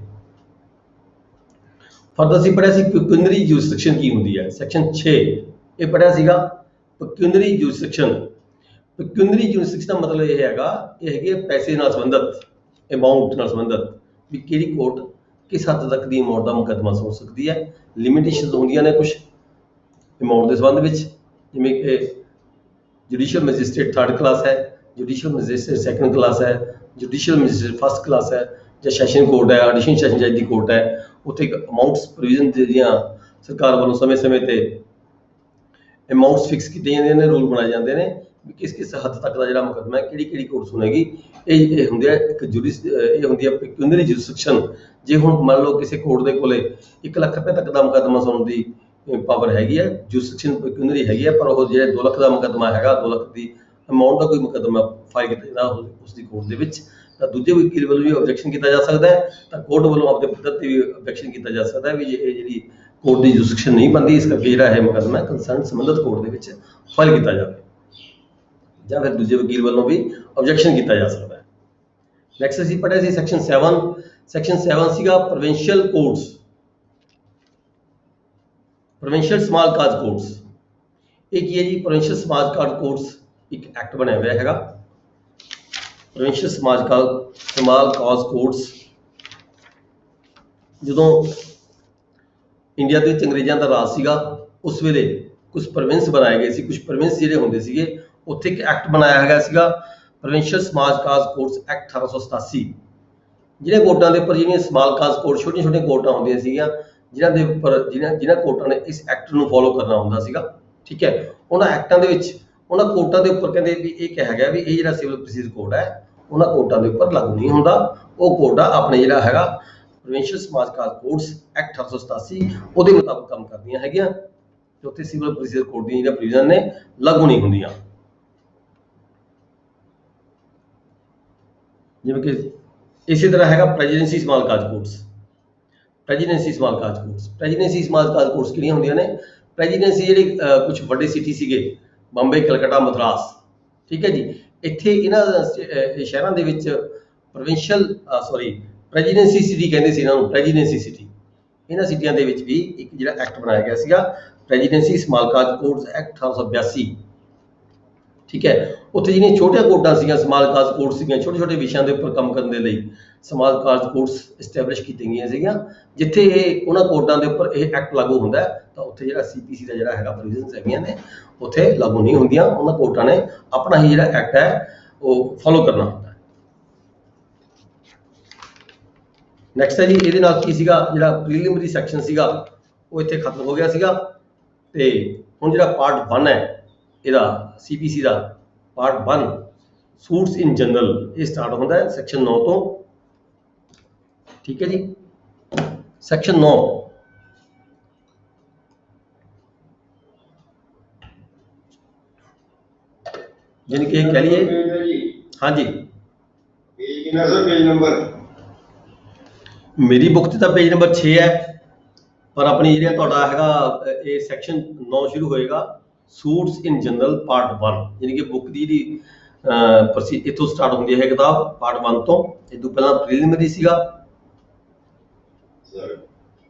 ਫਰਦਰ ਅਸੀਂ ਪੜ੍ਹਿਆ ਸੀ ਪੈਕੂਨਰੀ ਜੁਰਿਸਡਿਕਸ਼ਨ ਕੀ ਹੁੰਦੀ ਹੈ, ਸੈਕਸ਼ਨ 6 ਇਹ ਪੜ੍ਹਿਆ ਸੀਗਾ ਪੈਕੂਨਰੀ ਜੁਰਿਸਡਿਕਸ਼ਨ। ਪੈਕੂਨਰੀ ਜੁਰਿਸਡਿਕਸ਼ਨ ਦਾ ਮਤਲਬ ਇਹ ਹੈਗਾ, ਇਹ ਹੈਗੀ ਹੈ ਪੈਸੇ ਨਾਲ ਸੰਬੰਧਿਤ, ਅਮਾਊਂਟ ਨਾਲ ਸੰਬੰਧਿਤ, ਵੀ ਕਿਹੜੀ ਕੋਰਟ ਕਿਸ ਹੱਦ ਤੱਕ ਦੀ ਅਮਾਊਂਟ ਦਾ ਮੁਕੱਦਮਾ ਸੁਣ ਸਕਦੀ ਹੈ। ਲਿਮਿਟੇਸ਼ਨਸ ਹੁੰਦੀਆਂ ਨੇ ਕੁਝ ਅਮਾਊਂਟ ਦੇ ਸੰਬੰਧ ਵਿੱਚ, ਜਿਵੇਂ ਕਿ ਜੁਡੀਸ਼ੀਅਲ ਮੈਜਿਸਟ੍ਰੇਟ 3rd ਕਲਾਸ ਹੈ, ਜੁਡੀਸ਼ੀਅਲ ਮੈਜਿਸਟ੍ਰੇਟ 2nd ਕਲਾਸ ਹੈ, ਜੁਡੀਸ਼ੀਅਲ ਮੈਜਿਸਟ੍ਰੇਟ 1st ਕਲਾਸ ਹੈ, ਜਾਂ ਸੈਸ਼ਨ ਕੋਰਟ ਹੈ, ਐਡੀਸ਼ਨਲ ਸੈਸ਼ਨ ਜੱਜ ਦੀ ਕੋਰਟ ਹੈ। ਉੱਥੇ ਇੱਕ ਅਮਾਊਂਟਸ ਪ੍ਰੋਵੀਜ਼ਨ ਜਿਹੜੀਆਂ ਸਰਕਾਰ ਵੱਲੋਂ ਸਮੇਂ-ਸਮੇਂ ਤੇ ਅਮਾਊਂਟਸ ਫਿਕਸ ਕੀਤੇ ਜਾਂਦੇ ਨੇ, ਰੂਲ ਬਣਾਏ ਜਾਂਦੇ ਨੇ ਵੀ ਕਿਸ ਹੱਦ ਤੱਕ ਦਾ ਜਿਹੜਾ ਮੁਕੱਦਮਾ ਹੈ, ਕਿਹੜੀ ਕੋਰਟ ਸੁਣੇਗੀ। ਇਹ ਹੁੰਦੀ ਹੈ ਇੱਕ ਇਹ ਹੁੰਦੀ ਹੈ ਪੈਕੂਨਰੀ ਜੁਰਿਸਡਿਕਸ਼ਨ। ਜੇ ਹੁਣ ਮੰਨ ਲਓ ਕਿਸੇ ਕੋਰਟ ਦੇ ਕੋਲੇ 1 ਲੱਖ ਰੁਪਏ ਤੱਕ ਦਾ ਮੁਕੱਦਮਾ ਸੁਣਨ ਦੀ ਪਾਵਰ ਹੈਗੀ ਹੈ, ਜੁਰਿਸਡਿਕਸ਼ਨ ਪੈਕੂਨਰੀ ਹੈਗੀ ਹੈ, ਪਰ ਉਹ ਜਿਹੜੇ 2 ਲੱਖ ਦਾ ਮੁਕੱਦਮਾ ਹੈਗਾ, 2 ਲੱਖ ਦੀ ਅਮਾਊਂਟ ਦਾ ਕੋਈ ਮੁਕੱਦਮਾ ਫਾਈਲ ਕੀਤਾ ਜਾਂਦਾ ਉਸ ਦੀ ਕੋਰਟ ਦੇ ਵਿੱਚ, ਤਾਂ ਦੂਜੇ ਵਕੀਲ ਵੱਲੋਂ ਵੀ ਆਬਜੈਕਸ਼ਨ ਕੀਤਾ ਜਾ ਸਕਦਾ ਹੈ, ਤਾਂ ਕੋਰਟ ਵੱਲੋਂ ਆਪਣੇ ਪੱਧਰ ਤੇ ਵੀ ਆਬਜੈਕਸ਼ਨ ਕੀਤਾ ਜਾ ਸਕਦਾ ਹੈ ਵੀ ਇਹ ਜਿਹੜੀ ਕੋਰਟ ਦੀ ਜੁਰਿਸਡਿਕਸ਼ਨ ਨਹੀਂ ਬਣਦੀ, ਇਸ ਕਰਕੇ ਜਿਹੜਾ ਇਹ ਮੁਕੱਦਮਾ ਕੰਸਰਨ ਸੰਬੰਧਿਤ ਕੋਰਟ ਦੇ ਵਿੱਚ ਫਾਈਲ ਕੀਤਾ ਜਾਵੇ, ਜਾਂ ਫਿਰ ਦੂਜੇ ਵਕੀਲ ਵੱਲੋਂ ਵੀ ਆਬਜੈਕਸ਼ਨ ਕੀਤਾ ਜਾ ਸਕਦਾ ਹੈ। ਨੈਕਸਟ ਅਸੀਂ ਪੜ੍ਹਿਆ ਸੀ ਸੈਕਸ਼ਨ 7। ਸੈਕਸ਼ਨ 7 ਸੀਗਾ ਪ੍ਰੋਵਿੰਸ਼ੀਅਲ ਕੋਰਟਸ, ਪ੍ਰੋਵਿੰਸ਼ੀਅਲ ਸਮਾਲ ਕਾਜ਼ ਕੋਰਟਸ। ਇਹ ਕੀ ਹੈ ਜੀ? ਪ੍ਰੋਵਿੰਸ਼ੀਅਲ ਸਮਾਲ ਕਾਜ਼ ਕੋਰਟਸ ਇੱਕ ਐਕਟ ਬਣਿਆ ਹੋਇਆ ਹੈਗਾ, ਪ੍ਰੋਵਿੰਸ਼ੀਅਲ ਸਮਾਲ ਕਾਜ਼ ਕੋਰਟਸ ਜਦੋਂ ਇੰਡੀਆ ਦੇ ਵਿੱਚ ਅੰਗਰੇਜ਼ਾਂ ਦਾ ਰਾਜ ਸੀਗਾ ਉਸ ਵੇਲੇ ਕੁਝ ਪ੍ਰੋਵਿੰਸ ਬਣਾਏ ਗਏ ਸੀ, ਕੁਝ ਪ੍ਰੋਵਿੰਸ ਜਿਹੜੇ ਹੁੰਦੇ ਸੀਗੇ ਉੱਥੇ ਇੱਕ ਐਕਟ ਬਣਾਇਆ ਹੈਗਾ ਸੀਗਾ ਪ੍ਰੋਵਿੰਸ਼ੀਅਲ ਸਮਾਜ ਕਾਜ਼ ਕੋਰਟਸ ਐਕਟ 1887। ਜਿਹੜੇ ਕੋਰਟਾਂ ਦੇ ਉੱਪਰ ਜਿਹੜੀਆਂ ਸਮਾਲ ਕਾਜ਼ ਕੋਰਟ ਛੋਟੀਆਂ ਛੋਟੀਆਂ ਕੋਰਟਾਂ ਹੁੰਦੀਆਂ ਸੀਗੀਆਂ ਜਿਨ੍ਹਾਂ ਦੇ ਉੱਪਰ ਜਿਨ੍ਹਾਂ ਕੋਰਟਾਂ ਨੇ ਇਸ ਐਕਟ ਨੂੰ ਫੋਲੋ ਕਰਨਾ ਹੁੰਦਾ ਸੀਗਾ, ਠੀਕ ਹੈ, ਉਹਨਾਂ ਐਕਟਾਂ ਦੇ ਵਿੱਚ ਉਹਨਾਂ ਕੋਰਟਾਂ ਦੇ ਉੱਪਰ ਕਹਿੰਦੇ ਵੀ ਇਹ ਕਿਹਾ ਗਿਆ ਵੀ ਇਹ ਜਿਹੜਾ ਸਿਵਲ ਪ੍ਰੋਸੀਜਰ ਕੋਡ ਹੈ ਉਹਨਾਂ ਕੋਰਟਾਂ ਦੇ ਉੱਪਰ ਲਾਗੂ ਨਹੀਂ ਹੁੰਦਾ। ਉਹ ਕੋਰਟਾਂ ਆਪਣੇ ਜਿਹੜਾ ਹੈਗਾ ਪ੍ਰੋਵਿੰਸ਼ੀਅਲ ਸਮਾਜ ਕਾਜ਼ ਕੋਰਟਸ ਐਕਟ 1887 ਉਹਦੇ ਮੁਤਾਬਕ ਕੰਮ ਕਰਦੀਆਂ ਹੈਗੀਆਂ ਤੇ ਉੱਥੇ ਸਿਵਲ ਪ੍ਰੋਸੀਜਰ ਕੋਡ ਦੀਆਂ ਜਿਹੜੀਆਂ ਪ੍ਰੋਵੀਜ਼ਨ ਨੇ ਲਾਗੂ ਨਹੀਂ ਹੁੰਦੀਆਂ। ਜਿਵੇਂ ਕਿ ਇਸੇ ਤਰ੍ਹਾਂ ਹੈਗਾ ਪ੍ਰੈਜ਼ੀਡੈਂਸੀ ਸਮਾਲ ਕਾਜ਼ ਕੋਰਟਸ। ਪ੍ਰੈਜ਼ੀਡੈਂਸੀ ਸਮਾਲ ਕਾਜ਼ ਕੋਰਟਸ ਕਿਹੜੀਆਂ ਹੁੰਦੀਆਂ ਨੇ? ਪ੍ਰੈਜ਼ੀਡੈਂਸੀ ਜਿਹੜੇ ਕੁਝ ਵੱਡੇ ਸਿਟੀ ਸੀਗੇ ਬੰਬੇ, ਕਲਕੱਤਾ, ਮਦਰਾਸ, ਠੀਕ ਹੈ ਜੀ, ਇੱਥੇ ਇਹਨਾਂ ਸ਼ਹਿਰਾਂ ਦੇ ਵਿੱਚ ਪ੍ਰੈਜ਼ੀਡੈਂਸੀ ਸਿਟੀ ਕਹਿੰਦੇ ਸੀ ਇਹਨਾਂ ਨੂੰ, ਪ੍ਰੈਜ਼ੀਡੈਂਸੀ ਸਿਟੀ। ਇਹਨਾਂ ਸਿਟੀਆਂ ਦੇ ਵਿੱਚ ਵੀ ਇੱਕ ਜਿਹੜਾ ਐਕਟ ਬਣਾਇਆ ਗਿਆ ਸੀਗਾ ਪ੍ਰੈਜ਼ੀਡੈਂਸੀ ਸਮਾਲ ਕਾਜ਼ ਕੋਰਟਸ ਐਕਟ 1882, ਠੀਕ ਹੈ। ਉੱਥੇ ਜਿਹੜੀਆਂ ਛੋਟੀਆਂ ਕੋਰਟਾਂ ਸੀਗੀਆਂ ਸਮਾਲ ਕਾਜ਼ ਕੋਰਟ ਸੀਗੀਆਂ, ਛੋਟੇ ਛੋਟੇ ਵਿਸ਼ਿਆਂ ਦੇ ਉੱਪਰ ਕੰਮ ਕਰਨ ਦੇ ਲਈ ਸਮਾਲ ਕਾਜ਼ ਕੋਰਟਸ ਐਸਟੈਬਲਿਸ਼ ਕੀਤੀਆਂ ਗਈਆਂ ਸੀਗੀਆਂ। ਜਿੱਥੇ ਇਹ ਉਹਨਾਂ ਕੋਰਟਾਂ ਦੇ ਉੱਪਰ ਇਹ ਐਕਟ ਲਾਗੂ ਹੁੰਦਾ ਤਾਂ ਉੱਥੇ ਜਿਹੜਾ CPC ਦਾ ਜਿਹੜਾ ਹੈਗਾ ਪ੍ਰੋਵੀਜ਼ਨਸ ਹੈਗੀਆਂ ਨੇ ਉੱਥੇ ਲਾਗੂ ਨਹੀਂ ਹੁੰਦੀਆਂ। ਉਹਨਾਂ ਕੋਰਟਾਂ ਨੇ ਆਪਣਾ ਹੀ ਜਿਹੜਾ ਐਕਟ ਹੈ ਉਹ ਫੋਲੋ ਕਰਨਾ ਹੁੰਦਾ। ਨੈਕਸਟ ਹੈ ਜੀ, ਇਹਦੇ ਨਾਲ ਕੀ ਸੀਗਾ, ਜਿਹੜਾ ਪ੍ਰੀਲਿਮਿਨਰੀ ਸੈਕਸ਼ਨ ਸੀਗਾ ਉਹ ਇੱਥੇ ਖਤਮ ਹੋ ਗਿਆ ਸੀਗਾ ਤੇ ਹੁਣ ਜਿਹੜਾ ਪਾਰਟ 1 ਹੈ ਇਹਦਾ CPC the part 1 suits in general, ਇਹ ਸਟਾਰਟ ਹੁੰਦਾ ਹੈ ਸੈਕਸ਼ਨ 9 ਤੋਂ, ਠੀਕ ਹੈ ਜੀ। ਸੈਕਸ਼ਨ 9 यानी कि कह लिए, हाँ जी, पेज नंबर मेरी बुक का पेज नंबर 6 है पर अपनी जो है ये सैक्शन 9 शुरू होएगा सूट्स इन जनरल पार्ट 1, यानी कि बुक की इतों स्टार्ट होती है किताब पार्ट 1 तो। इस तो पहला प्रीलिमिनरी सीगा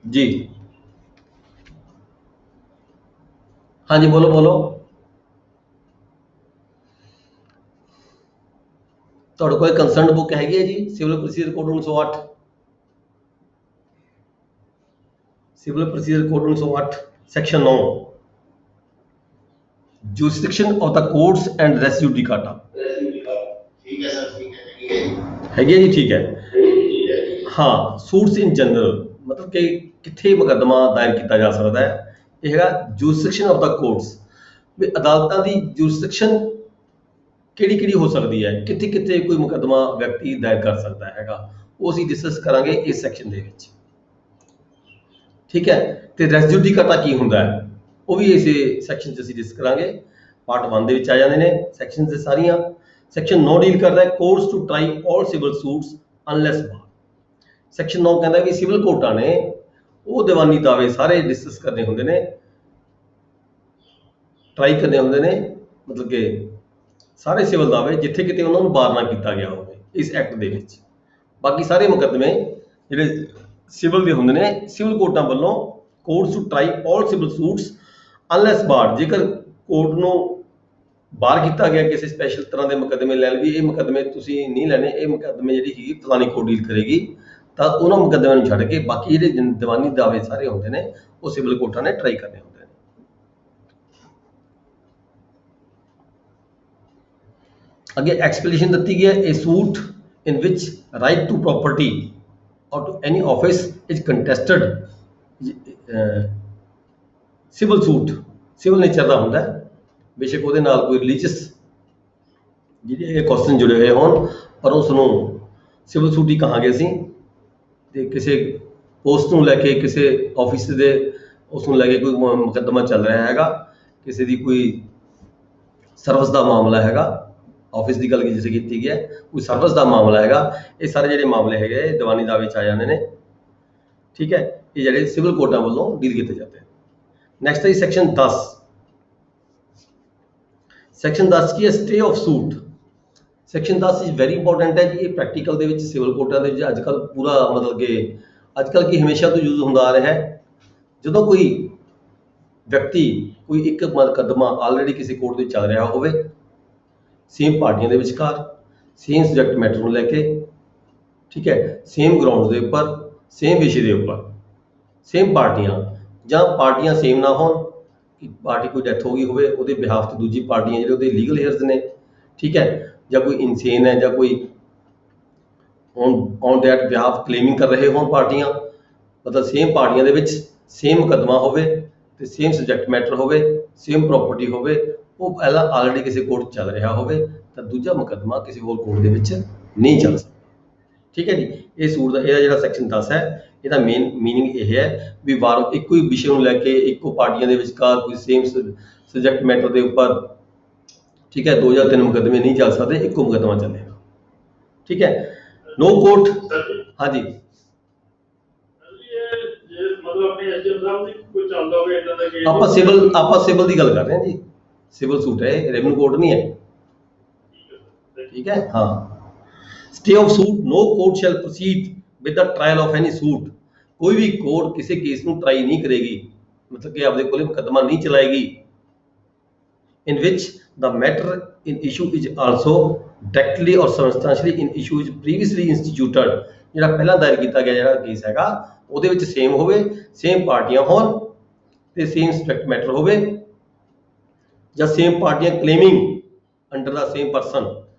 जी। हाँ जी, बोलो बोलो। ਤੁਹਾਡੇ ਕੋਲ ਕੰਸਰਨਡ ਬੁੱਕ ਹੈਗੀ ਹੈ ਜੀ civil procedure code 1908, civil procedure code 1908 section 9 jurisdiction of the courts and res judicata. ठीक है सर, ठीक है ਹੈਗੀ ਹੈ ਜੀ, ਠੀਕ ਹੈ। ਹਾਂ, ਸੂਟਸ ਇਨ ਜਨਰਲ ਮਤਲਬ ਕਿ ਕਿੱਥੇ ਮੁਕੱਦਮਾ ਦਾਇਰ ਕੀਤਾ ਜਾ ਸਕਦਾ ਹੈ। ਇਹ ਹੈਗਾ ਜੁਰਿਸਡਿਕਸ਼ਨ ਆਫ ਦਾ ਕੋਰਟਸ, ਵੀ ਅਦਾਲਤਾਂ ਦੀ ਜੁਰਿਸਡਿਕਸ਼ਨ ਕਿਹੜੀ ਕਿਹੜੀ ਹੋ ਸਕਦੀ ਹੈ, ਕਿੱਥੇ ਕਿੱਥੇ ਕੋਈ ਮੁਕੱਦਮਾ ਵਿਅਕਤੀ ਦਾਇਰ ਕਰ ਸਕਦਾ ਹੈਗਾ, ਉਹ ਅਸੀਂ ਡਿਸਕਸ ਕਰਾਂਗੇ ਇਸ ਸੈਕਸ਼ਨ ਦੇ ਵਿੱਚ, ਠੀਕ ਹੈ। ਤੇ ਰੈਸ ਜੁਡੀਕਾਟਾ ਕੀ ਹੁੰਦਾ ਹੈ ਉਹ ਵੀ ਇਸੇ ਸੈਕਸ਼ਨ 'ਚ ਅਸੀਂ ਡਿਸਕਸ ਕਰਾਂਗੇ। ਪਾਰਟ 1 ਦੇ ਵਿੱਚ ਆ ਜਾਂਦੇ ਨੇ ਸੈਕਸ਼ਨ ਦੇ ਸਾਰੀਆਂ। ਸੈਕਸ਼ਨ 9 ਡੀਲ ਕਰਦਾ ਹੈ courts to try all civil suits unless bar. Section 9 ਕਹਿੰਦਾ ਵੀ ਸਿਵਲ ਕੋਰਟਾਂ ਨੇ ਉਹ ਦੀਵਾਨੀ ਦਾਅਵੇ ਸਾਰੇ ਡਿਸਕਸ ਕਰਨੇ ਹੁੰਦੇ ਨੇ, ਟਰਾਈ ਕਰਨੇ ਹੁੰਦੇ ਨੇ, ਮਤਲਬ ਕਿ ਸਾਰੇ ਸਿਵਲ ਦਾਅਵੇ ਜਿੱਥੇ ਕਿਤੇ ਉਹਨਾਂ ਨੂੰ ਬਾਰ ਨਾ ਕੀਤਾ ਗਿਆ ਹੋਵੇ ਇਸ ਐਕਟ ਦੇ ਵਿੱਚ। ਬਾਕੀ ਸਾਰੇ ਮੁਕੱਦਮੇ ਜਿਹੜੇ ਸਿਵਲ ਦੇ ਹੁੰਦੇ ਨੇ ਸਿਵਲ ਕੋਰਟਾਂ ਵੱਲੋਂ courts to try all civil suits unless bar, ਜੇਕਰ ਕੋਰਟ ਨੂੰ ਬਾਹਰ ਕੀਤਾ ਗਿਆ ਕਿਸੇ ਸਪੈਸ਼ਲ ਤਰ੍ਹਾਂ ਦੇ ਮੁਕੱਦਮੇ ਲੈਣ ਵੀ ਇਹ ਮੁਕੱਦਮੇ ਤੁਸੀਂ ਨਹੀਂ ਲੈਣੇ, ਇਹ ਮੁਕੱਦਮੇ ਜਿਹੜੀ ਹੈਗੀ ਫਲਾਣੀ ਕੋਰਟ ਡੀਲ ਕਰੇਗੀ, ਤਾਂ ਉਹਨਾਂ ਮੁਕੱਦਮਿਆਂ ਨੂੰ ਛੱਡ ਕੇ ਬਾਕੀ ਜਿਹੜੇ ਦੀਵਾਨੀ ਦਾਅਵੇ ਸਾਰੇ ਹੁੰਦੇ ਨੇ ਉਹ ਸਿਵਲ ਕੋਰਟਾਂ ਨੇ ਟਰਾਈ ਕਰਨੇ ਹੁੰਦੇ ਨੇ। ਅੱਗੇ ਐਕਸਪਲੇਨੇਸ਼ਨ ਦਿੱਤੀ ਗਈ ਹੈ, ਇਹ suit in which right to property or to any office is contested. Civil suit civil nature ਦਾ ਹੁੰਦਾ ਹੈ, ਬੇਸ਼ੱਕ ਉਹਦੇ ਨਾਲ ਕੋਈ ਰਿਲੀਜੀਅਸ ਜਿਹੜੇ ਇਹ ਕੁਐਸਚਨ ਜੁੜੇ ਹੋਏ ਹੋਣ, ਪਰ ਉਸ ਨੂੰ ਸਿਵਲ ਸੂਟ ਹੀ ਕਹਾਂਗੇ ਅਸੀਂ। ਤੇ ਕਿਸੇ ਪੋਸਟ ਨੂੰ ਲੈ ਕੇ ਕਿਸੇ ਆਫਿਸ ਦੇ ਉਸ ਨੂੰ ਲੈ ਕੇ ਕੋਈ ਮੁਕੱਦਮਾ ਚੱਲ ਰਿਹਾ ਹੈਗਾ, ਕਿਸੇ ਦੀ ਕੋਈ ਸਰਵਿਸ ਦਾ ਮਾਮਲਾ ਹੈਗਾ, ਆਫਿਸ ਦੀ ਗੱਲ ਜਿਵੇਂ ਕੀਤੀ ਹੈ, ਕੋਈ ਸਰਵਿਸ ਦਾ ਮਾਮਲਾ ਹੈਗਾ, ਇਹ ਸਾਰੇ ਜਿਹੜੇ ਮਾਮਲੇ ਹੈਗੇ ਇਹ ਦੀਵਾਨੀ ਦਾਅਵੇ 'ਚ ਆ ਜਾਂਦੇ ਨੇ, ਠੀਕ ਹੈ। ਇਹ ਜਿਹੜੇ ਸਿਵਲ ਕੋਰਟਾਂ ਵੱਲੋਂ ਡੀਲ ਕੀਤੇ ਜਾਂਦੇ ਨੇ। ਨੈਕਸਟ ਹੈ ਸੈਕਸ਼ਨ 10। ਸੈਕਸ਼ਨ 10 ਕੀ ਹੈ, stay of suit. Section 10 is very important ਹੈ ਜੀ। ਇਹ ਪ੍ਰੈਕਟੀਕਲ ਦੇ ਵਿੱਚ ਸਿਵਲ ਕੋਰਟਾਂ ਦੇ ਵਿੱਚ ਅੱਜ ਕੱਲ੍ਹ ਪੂਰਾ ਮਤਲਬ ਕਿ ਅੱਜ ਕੱਲ੍ਹ ਕੀ ਹਮੇਸ਼ਾ ਤੋਂ ਯੂਜ਼ ਹੁੰਦਾ ਆ ਰਿਹਾ ਹੈ। ਜਦੋਂ ਕੋਈ ਵਿਅਕਤੀ ਕੋਈ ਇੱਕ ਮੁਕੱਦਮਾ ਆਲਰੇਡੀ ਕਿਸੇ ਕੋਰਟ ਦੇ ਚੱਲ ਰਿਹਾ ਹੋਵੇ, ਸੇਮ ਪਾਰਟੀਆਂ ਦੇ ਵਿਚਕਾਰ, ਸੇਮ ਸਬਜੈਕਟ ਮੈਟਰ ਨੂੰ ਲੈ ਕੇ, ਠੀਕ ਹੈ, ਸੇਮ ਗਰਾਊਂਡ ਦੇ ਉੱਪਰ, ਸੇਮ ਵਿਸ਼ੇ ਦੇ ਉੱਪਰ ਸੇਮ ਪਾਰਟੀਆਂ ਜਾਂ ਪਾਰਟੀਆਂ ਸੇਮ ਨਾ ਹੋਣ ਕਿ ਪਾਰਟੀ ਕੋਈ ਡੈਥ ਹੋ ਗਈ ਹੋਵੇ ਉਹਦੇ ਬਿਹਾਫ ਤੇ ਦੂਜੀ ਪਾਰਟੀਆਂ ਜਿਹੜੇ ਉਹਦੇ ਲੀਗਲ ਹੇਅਰਸ ਨੇ, ਠੀਕ ਹੈ, ਜਾਂ ਕੋਈ ਇਨਸੇਨ ਹੈ ਜਾਂ ਕੋਈ ਔਨ ਦੈਟ ਬਿਹਾਫ ਕਲੇਮਿੰਗ ਕਰ ਰਹੇ ਹੋਣ ਪਾਰਟੀਆਂ, ਮਤਲਬ ਸੇਮ ਪਾਰਟੀਆਂ ਦੇ ਵਿੱਚ ਸੇਮ ਮੁਕੱਦਮਾ ਹੋਵੇ ਤੇ ਸੇਮ ਸਬਜੈਕਟ ਮੈਟਰ ਹੋਵੇ, ਸੇਮ ਪ੍ਰੋਪਰਟੀ ਹੋਵੇ, ਉਹ ਪਹਿਲਾਂ ਆਲਰੇਡੀ ਕਿਸੇ ਕੋਰਟ 'ਚ ਚੱਲ ਰਿਹਾ ਹੋਵੇ ਤਾਂ ਦੂਜਾ ਮੁਕੱਦਮਾ ਕਿਸੇ ਹੋਰ ਕੋਰਟ ਦੇ ਵਿੱਚ ਨਹੀਂ ਚੱਲ ਸਕਦਾ। ਠੀਕ ਹੈ ਜੀ, ਇਹ ਸੂਟ ਦਾ ਇਹਦਾ ਜਿਹੜਾ ਸੈਕਸ਼ਨ 10 ਹੈ ਇਹਦਾ ਮੇਨ ਮੀਨਿੰਗ ਇਹ ਹੈ ਵੀ ਵਾਰ ਇੱਕੋ ਹੀ ਵਿਸ਼ੇ ਨੂੰ ਲੈ ਕੇ ਇੱਕੋ ਪਾਰਟੀਆਂ ਦੇ ਵਿਚਕਾਰ ਕੋਈ ਸੇਮ ਸਬਜੈਕਟ ਮੈਟਰ ਦੇ ਉੱਪਰ, ਠੀਕ ਹੈ, 2 ਜਾਂ 3 ਮੁਕੱਦਮੇ ਨਹੀਂ ਚੱਲ ਸਕਦੇ, ਇੱਕੋ ਮੁਕੱਦਮਾ ਚੱਲੇਗਾ। ਠੀਕ ਹੈ, नो कोर्ट। हाँ जी, ਆਪਾਂ ਸਿਵਲ ਦੀ ਗੱਲ ਕਰ ਰਹੇ ਹਾਂ ਜੀ, ਸਿਵਲ ਸੂਟ ਹੈ, ਰੈਵਨਿਊ ਕੋਰਟ ਨਹੀਂ ਹੈ। ਠੀਕ ਹੈ, ਹਾਂ। Stay of suit, no court shall proceed with the trial of any suit, कोई भी कोर्ट किसी केस ਨੂੰ ट्राई नहीं करेगी, मतलब कि आपके कोल मुकदमा नहीं चलाएगी, in which the matter in issue is also directly or substantially in issue is previously instituted, ਜਿਹੜਾ ਪਹਿਲਾਂ ਦਾਇਰ ਕੀਤਾ ਗਿਆ ਜਿਹੜਾ ਕੇਸ ਹੈਗਾ ਉਹਦੇ ਵਿੱਚ ਸੇਮ ਹੋਵੇ, ਸੇਮ ਪਾਰਟੀਆਂ ਹੋਣ ਤੇ ਸੇਮ ਸਬਜੈਕਟ ਮੈਟਰ ਹੋਵੇ, ਜਾਂ ਸੇਮ ਪਾਰਟੀਆਂ ਕਲੇਮਿੰਗ ਅੰਡਰ ਦਾ ਸੇਮ ਪਰਸਨ,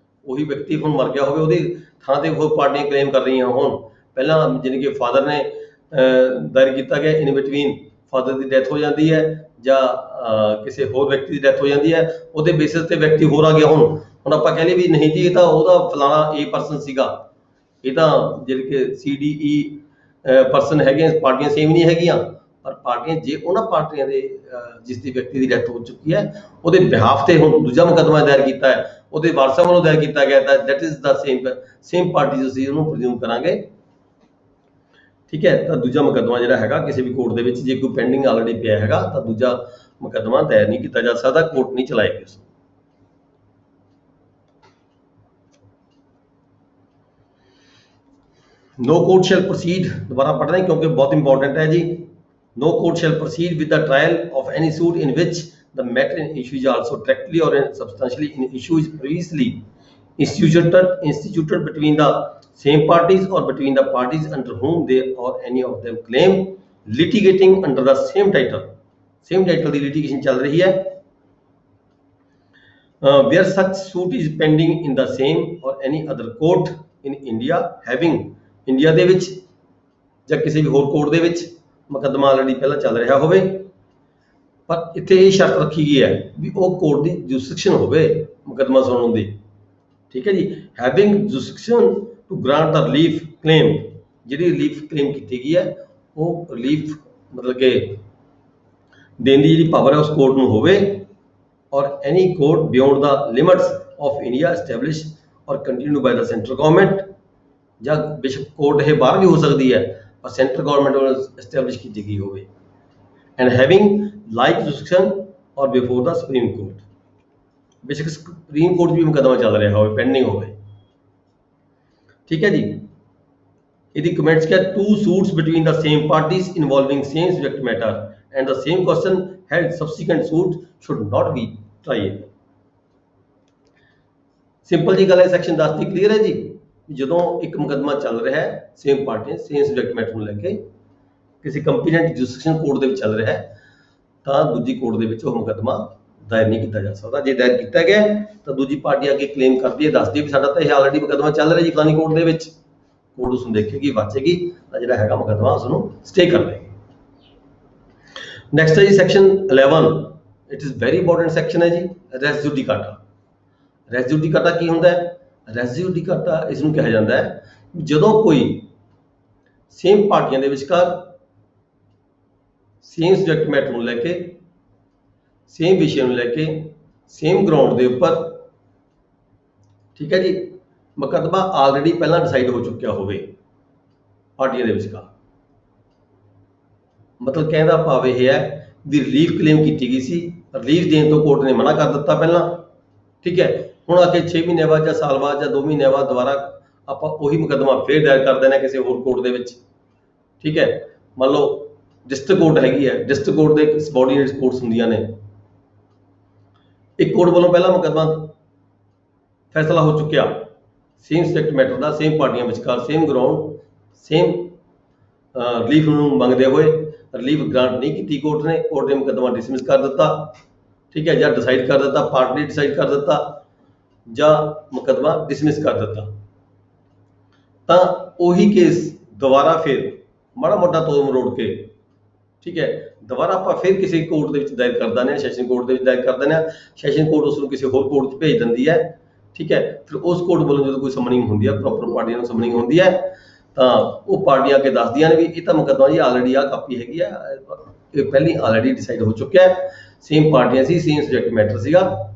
ਉਹੀ ਵਿਅਕਤੀ ਹੁਣ ਮਰ ਗਿਆ ਹੋਵੇ ਉਹਦੀ ਥਾਂ ਤੇ ਹੋਰ ਪਾਰਟੀਆਂ ਕਲੇਮ ਕਰ ਰਹੀਆਂ ਹੋਣ। ਪਹਿਲਾਂ ਜਾਣੀ ਕਿ ਫਾਦਰ ਨੇ ਦਾਇਰ ਕੀਤਾ ਗਿਆ, in between father the death ਹੋ ਜਾਂਦੀ ਹੈ ਜਾਂ ਕਿਸੇ ਹੋਰ ਵਿਅਕਤੀ ਦੀ ਡੈਥ ਹੋ ਜਾਂਦੀ ਹੈ, ਉਹਦੇ ਬੇਸਿਸ ਤੇ ਵਿਅਕਤੀ ਹੋਰ ਆ ਗਿਆ। ਹੁਣ ਆਪਾਂ ਕਹਿ ਲਈਏ ਵੀ ਨਹੀਂ ਜੀ ਇਹ ਤਾਂ ਉਹਦਾ ਫਲਾਣਾ ਏ ਪਰਸਨ ਸੀਗਾ, ਇਹ ਤਾਂ ਜਿਹੜੇ ਕਿ CDE ਪਰਸਨ ਹੈਗੇ, ਪਾਰਟੀਆਂ ਸੇਮ ਨਹੀਂ ਹੈਗੀਆਂ, ਪਰ ਪਾਰਟੀਆਂ ਜੇ ਉਹਨਾਂ ਪਾਰਟੀਆਂ ਦੇ ਜਿਸ ਦੀ ਵਿਅਕਤੀ ਦੀ ਡੈਥ ਹੋ ਚੁੱਕੀ ਹੈ ਉਹਦੇ ਬਿਹਾਫ ਤੇ ਹੁਣ ਦੂਜਾ ਮੁਕੱਦਮਾ ਦਾਇਰ ਕੀਤਾ ਹੈ, ਉਹਦੇ ਵਾਰਸਾਂ ਵੱਲੋਂ ਦਾਇਰ ਕੀਤਾ ਗਿਆ ਤਾਂ that is the same party ਅਸੀਂ ਉਹਨੂੰ ਪ੍ਰਜ਼ਿਊਮ ਕਰਾਂਗੇ। ਠੀਕ ਹੈ, ਤਾਂ ਦੂਜਾ ਮੁਕੱਦਮਾ ਜਿਹੜਾ ਹੈਗਾ ਕਿਸੇ ਵੀ ਕੋਰਟ ਦੇ ਵਿੱਚ ਜੇ ਕੋਈ ਪੈਂਡਿੰਗ ਆਲਰੇਡੀ ਪਿਆ ਹੈਗਾ ਤਾਂ ਦੂਜਾ ਮੁਕੱਦਮਾ ਦਾਇਰ ਨਹੀਂ ਕੀਤਾ ਜਾ ਸਕਦਾ, ਕੋਰਟ ਨਹੀਂ ਚਲਾਏਗੀ ਉਸ। नो कोर्ट शैल प्रोसीड, दोबारा पढ़ रहे हैं क्योंकि बहुत इंपॉर्टेंट है जी। No court shall proceed with the trial of any suit in which the matter in issue is also directly और substantially in issue is previously instituted between the same parties or between the parties under whom they or any of them claim litigating under the same title the litigation ਚੱਲ ਰਹੀ ਹੈ, where such suit is pending in the same or any other court in India having India ਦੇ ਵਿੱਚ ਜਾਂ ਕਿਸੇ ਵੀ ਹੋਰ court ਦੇ ਵਿੱਚ ਮੁਕੱਦਮਾ ਆਲਰੇਡੀ ਪਹਿਲਾਂ ਚੱਲ ਰਿਹਾ ਹੋਵੇ, ਪਰ ਇੱਥੇ ਇਹ ਸ਼ਰਤ ਰੱਖੀ ਗਈ ਹੈ ਵੀ ਉਹ ਕੋਰਟ ਦੀ ਜੁਰਿਸਡਿਕਸ਼ਨ ਹੋਵੇ ਮੁਕੱਦਮਾ ਸੁਣਨ ਦੀ। ਠੀਕ ਹੈ ਜੀ, having jurisdiction to grant the relief claim, ਜਿਹੜੀ ਰਿਲੀਫ ਕਲੇਮ ਕੀਤੀ ਗਈ ਹੈ ਉਹ ਰਿਲੀਫ ਮਤਲਬ ਕਿ ਦੇਣ ਦੀ ਜਿਹੜੀ ਪਾਵਰ ਹੈ ਉਸ ਕੋਰਟ ਨੂੰ ਹੋਵੇ, or any court beyond the limits of India established or continued by the central government, ਜਾਂ ਬੇਸ਼ੱਕ ਕੋਰਟ ਇਹ ਬਾਹਰ ਵੀ ਹੋ ਸਕਦੀ ਹੈ ਪਰ ਸੈਂਟਰਲ ਗਵਰਨਮੈਂਟ ਵੱਲੋਂ ਐਸਟੈਬਲਿਸ਼ ਕੀਤੀ ਗਈ ਹੋਵੇ, ਐਂਡ ਹੈਵਿੰਗ ਲਾਈਕ ਜੁਰਿਸਡਿਕਸ਼ਨ ਔਰ ਬਿਫੋਰ ਦਾ ਸੁਪਰੀਮ ਕੋਰਟ, ਬੇਸ਼ੱਕ ਸੁਪਰੀਮ ਕੋਰਟ ਵੀ ਮੁਕੱਦਮਾ ਚੱਲ ਰਿਹਾ ਹੋਵੇ, ਪੈਂਡਿੰਗ ਹੋਵੇ। ਠੀਕ ਹੈ ਜੀ, ਇਹਦੀ ਕਮੈਂਟਸ ਕਿਹਾ, two suits between the same parties involving same subject matter and the same question had subsequent suit should not be tried. Simple ਜੀ ਗੱਲ ਹੈ, ਸੈਕਸ਼ਨ 10 ਦੀ ਕਲੀਅਰ ਹੈ ਜੀ। ਜਦੋਂ ਇੱਕ ਮੁਕੱਦਮਾ ਚੱਲ ਰਿਹਾ ਹੈ ਸੇਮ ਪਾਰਟੀਆਂ ਸੇਮ ਸਬਜੈਕਟ ਮੈਟਰ ਨੂੰ ਲੈ ਕੇ ਕਿਸੇ ਕੰਪੀਟੈਂਟ ਜੁਰਿਸਡਿਕਸ਼ਨ ਕੋਰਟ ਦੇ ਵਿੱਚ ਚੱਲ ਰਿਹਾ ਹੈ ਤਾਂ ਦੂਜੀ ਕੋਰਟ ਦੇ ਵਿੱਚ ਉਹ ਮੁਕੱਦਮਾ ਦਾਇਰ ਨਹੀਂ ਕੀਤਾ ਜਾ ਸਕਦਾ। ਜੇ ਦਾਇਰ ਕੀਤਾ ਗਿਆ ਤਾਂ ਦੂਜੀ ਪਾਰਟੀ ਅੱਗੇ ਕਲੇਮ ਕਰਦੀ ਹੈ, ਦੱਸਦੀ ਹੈ ਵੀ ਸਾਡਾ ਤਾਂ ਇਹ ਆਲਰੇਡੀ ਮੁਕੱਦਮਾ ਚੱਲ ਰਿਹਾ ਜੀ ਫਲਾਨੀ ਕੋਰਟ ਦੇ ਵਿੱਚ, ਕੋਰਟ ਉਸ ਨੂੰ ਦੇਖੇਗੀ, ਵਾਚੇਗੀ ਤਾਂ ਜਿਹੜਾ ਹੈਗਾ ਮੁਕੱਦਮਾ ਉਸ ਨੂੰ ਸਟੇ ਕਰ ਲਏਗੀ। ਨੈਕਸਟ ਹੈ ਜੀ section 11, it is very important section ਹੈ ਜੀ, ਰੈਸ ਜੁਡੀਕਾਟਾ। ਰੈਸ ਜੁਡੀਕਾਟਾ ਕੀ ਹੁੰਦਾ ਹੈ? ਰੈਸ ਜੁਡੀਕਾਟਾ ਇਸ ਨੂੰ ਕਿਹਾ ਜਾਂਦਾ ਹੈ ਜਦੋਂ ਕੋਈ ਸੇਮ ਪਾਰਟੀਆਂ ਦੇ ਵਿਚਕਾਰ ਸੇਮ ਸਬਜੈਕਟ ਮੈਟਰ ਨੂੰ ਲੈ ਕੇ, ਸੇਮ ਵਿਸ਼ੇ ਨੂੰ ਲੈ ਕੇ, ਸੇਮ ਗਰਾਊਂਡ ਦੇ ਉੱਪਰ, ਠੀਕ ਹੈ ਜੀ, ਮੁਕੱਦਮਾ ਆਲਰੇਡੀ ਪਹਿਲਾਂ ਡਿਸਾਈਡ ਹੋ ਚੁੱਕਿਆ ਹੋਵੇ ਪਾਰਟੀਆਂ ਦੇ ਵਿਚਕਾਰ। ਮਤਲਬ ਕਹਿਣ ਦਾ ਭਾਵ ਇਹ ਹੈ ਵੀ ਰਿਲੀਫ ਕਲੇਮ ਕੀਤੀ ਗਈ ਸੀ, ਰਿਲੀਫ ਦੇਣ ਤੋਂ ਕੋਰਟ ਨੇ ਮਨਾ ਕਰ ਦਿੱਤਾ ਪਹਿਲਾਂ, ਠੀਕ ਹੈ, ਹੁਣ ਆ ਕੇ 6 ਮਹੀਨੇ ਬਾਅਦ ਜਾਂ ਸਾਲ ਬਾਅਦ ਜਾਂ 2 ਮਹੀਨੇ ਬਾਅਦ ਦੁਬਾਰਾ ਆਪਾਂ ਉਹੀ ਮੁਕੱਦਮਾ ਫੇਰ ਦਾਇਰ ਕਰ ਦੇਣਾ ਕਿਸੇ ਹੋਰ ਕੋਰਟ ਦੇ ਵਿੱਚ। ਠੀਕ ਹੈ, ਮੰਨ ਲਓ ਡਿਸਟ੍ਰਿਕਟ ਕੋਰਟ ਹੈਗੀ ਹੈ, ਡਿਸਟ੍ਰਿਕਟ ਕੋਰਟ ਦੇ ਸਬਆਰਡੀਨੇਟ ਕੋਰਟਸ ਹੁੰਦੀਆਂ ਨੇ, ਇੱਕ ਕੋਰਟ ਵੱਲੋਂ ਪਹਿਲਾਂ ਮੁਕੱਦਮਾ ਫੈਸਲਾ ਹੋ ਚੁੱਕਿਆ ਸੇਮ ਸਬਜੈਕਟ ਮੈਟਰ ਦਾ, ਸੇਮ ਪਾਰਟੀਆਂ ਵਿਚਕਾਰ, ਸੇਮ ਗਰਾਊਂਡ, ਸੇਮ ਰਿਲੀਫ ਨੂੰ ਮੰਗਦੇ ਹੋਏ ਰਿਲੀਫ ਗ੍ਰਾਂਟ ਨਹੀਂ ਕੀਤੀ ਕੋਰਟ ਨੇ ਮੁਕੱਦਮਾ ਡਿਸਮਿਸ ਕਰ ਦਿੱਤਾ, ਠੀਕ ਹੈ, ਜਾਂ ਡਿਸਾਈਡ ਕਰ ਦਿੱਤਾ, ਪਾਰਟ ਨੇ ਡਿਸਾਈਡ ਕਰ ਦਿੱਤਾ ਜਾਂ ਮੁਕੱਦਮਾ ਡਿਸਮਿਸ ਕਰ ਦਿੱਤਾ, ਤਾਂ ਉਹੀ ਕੇਸ ਦੁਬਾਰਾ ਫਿਰ ਮਾੜਾ ਮੋਟਾ ਤੋੜ ਮਰੋੜ ਕੇ, ਠੀਕ ਹੈ, ਦੁਬਾਰਾ ਆਪਾਂ ਫਿਰ ਕਿਸੇ ਕੋਰਟ ਦੇ ਵਿੱਚ ਦਾਇਰ ਕਰ ਦਿੰਦੇ ਹਾਂ, ਸੈਸ਼ਨ ਕੋਰਟ ਦੇ ਵਿੱਚ ਦਾਇਰ ਕਰ ਦਿੰਦੇ ਹਾਂ, ਸੈਸ਼ਨ ਕੋਰਟ ਉਸ ਨੂੰ ਕਿਸੇ ਹੋਰ ਕੋਰਟ 'ਚ ਭੇਜ ਦਿੰਦੀ ਹੈ, ਠੀਕ ਹੈ। ਫਿਰ ਉਸ ਕੋਰਟ ਵੱਲੋਂ ਜਦੋਂ ਕੋਈ ਸਮਨਿੰਗ ਹੁੰਦੀ ਹੈ, ਪ੍ਰੋਪਰ ਪਾਰਟੀਆਂ ਨੂੰ ਸਮਨਿੰਗ ਹੁੰਦੀ ਹੈ, ਤਾਂ ਉਹ ਪਾਰਟੀਆਂ ਅੱਗੇ ਦੱਸਦੀਆਂ ਨੇ ਵੀ ਇਹ ਤਾਂ ਮੁਕੱਦਮਾ ਜੀ ਆਲਰੇਡੀ ਆਹ ਕਾਪੀ ਹੈਗੀ ਆ, ਇਹ ਪਹਿਲੀ ਆਲਰੇਡੀ ਡਿਸਾਈਡ ਹੋ ਚੁੱਕਿਆ ਹੈ, ਸੇਮ ਪਾਰਟੀਆਂ ਸੀ, ਸੇਮ ਸਬਜੈਕਟ ਮੈਟਰ ਸੀਗਾ,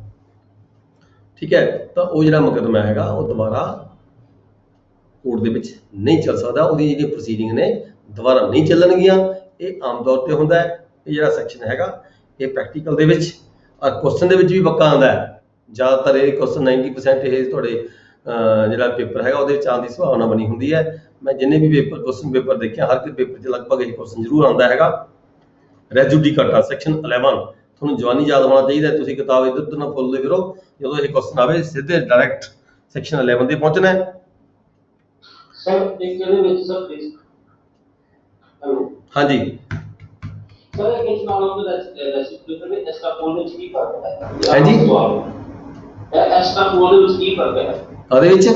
ਠੀਕ ਹੈ। ਤਾਂ ਉਹ ਜਿਹੜਾ ਮੁਕੱਦਮਾ ਹੈਗਾ ਉਹ ਦੁਬਾਰਾ ਕੋਰਟ ਦੇ ਵਿੱਚ ਨਹੀਂ ਚੱਲ ਸਕਦਾ, ਉਹਦੀ ਜਿਹੜੀ ਪ੍ਰੋਸੀਡਿੰਗ ਨੇ ਦੁਬਾਰਾ ਨਹੀਂ ਚੱਲਣਗੀਆਂ। ਇਹ ਆਮ ਤੌਰ ਤੇ ਹੁੰਦਾ ਹੈ। ਇਹ ਜਿਹੜਾ ਸੈਕਸ਼ਨ ਹੈਗਾ ਇਹ ਪ੍ਰੈਕਟੀਕਲ ਦੇ ਵਿੱਚ ਔਰ ਕੁਐਸਚਨ ਦੇ ਵਿੱਚ ਵੀ ਪੱਕਾ ਆਉਂਦਾ ਹੈ। ਜ਼ਿਆਦਾਤਰ ਇਹ ਕੁਐਸਚਨ 90% ਇਹ ਤੁਹਾਡੇ ਜਿਹੜਾ ਪੇਪਰ ਹੈਗਾ ਉਹਦੇ ਵਿੱਚ ਆਉਣ ਦੀ ਸੰਭਾਵਨਾ ਬਣੀ ਹੁੰਦੀ ਹੈ। ਮੈਂ ਜਿੰਨੇ ਵੀ ਕੁਐਸਚਨ ਪੇਪਰ ਦੇਖਿਆ ਹਰ ਇੱਕ ਪੇਪਰ 'ਚ ਲਗਭਗ ਇਹ ਕੁਐਸਚਨ ਜ਼ਰੂਰ ਆਉਂਦਾ ਹੈਗਾ। ਰੈਜੂਡੀਕਾਟਾ ਸੈਕਸ਼ਨ 11 ਤੁਹਾਨੂੰ ਜਵਾਨੀ ਯਾਦ ਹੋਣਾ ਚਾਹੀਦਾ, ਤੁਸੀਂ ਕਿਤਾਬ ਇੱਧਰ ਉੱਧਰ ਨਾ ਫੁੱਲਦੇ ਫਿਰੋ, ਜਦੋਂ ਇਹ ਕੁਐਸਚਨ ਆਵੇ ਸਿੱਧੇ ਡਾਇਰੈਕਟ ਸੈਕਸ਼ਨ 11 ਤੇ ਪਹੁੰਚਣਾ ਹੈ। ਸਰ ਇੱਕ ਇਹਦੇ ਵਿੱਚ ਸਰ ਪਲੀਜ਼ ਹੈਲੋ ਹਾਂਜੀ ਸਰ ਇਹ ਕਿਸ ਨਾਲ ਉਹਦਾ ਰੈਸਿਪੀਟਰ ਵਿੱਚ ਐਸਟਾਪੋਲ ਵਿੱਚ ਕੀ ਫਰਕ ਹੈ? ਹਾਂਜੀ ਐਸਟਾਪੋਲ ਵਿੱਚ ਕੀ ਫਰਕ ਹੈ? ਉਹਦੇ ਵਿੱਚ